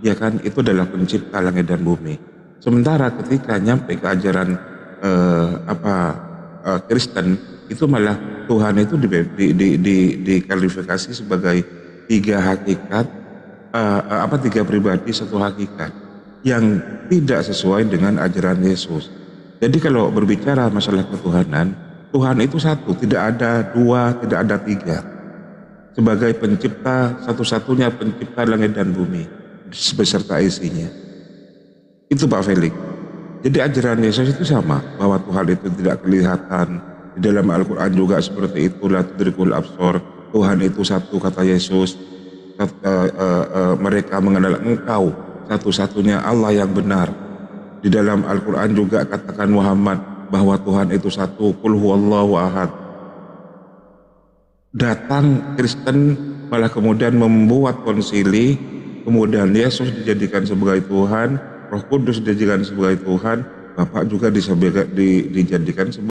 ya kan, itu adalah pencipta langit dan bumi. Sementara ketika nyampe ke ajaran Kristen, itu malah Tuhan itu dikalifikasi sebagai tiga hakikat, tiga pribadi satu hakikat, yang tidak sesuai dengan ajaran Yesus. Jadi kalau berbicara masalah ketuhanan, Tuhan itu satu, tidak ada dua, tidak ada tiga. Sebagai pencipta, satu-satunya pencipta langit dan bumi beserta isinya. Itu Pak Felix. Jadi ajaran Yesus itu sama, bahwa Tuhan itu tidak kelihatan. Di dalam Al-Quran juga seperti itu, la tudrikul absar, Tuhan itu satu, kata Yesus. Mereka mengenal engkau satu-satunya Allah yang benar. Di dalam Al-Quran juga katakan Muhammad bahwa Tuhan itu satu, Qul huwallahu ahad. Datang Kristen malah kemudian membuat konsili, kemudian Yesus dijadikan sebagai Tuhan, Roh Kudus dijadikan sebagai Tuhan, Bapak juga dijadikan sebagai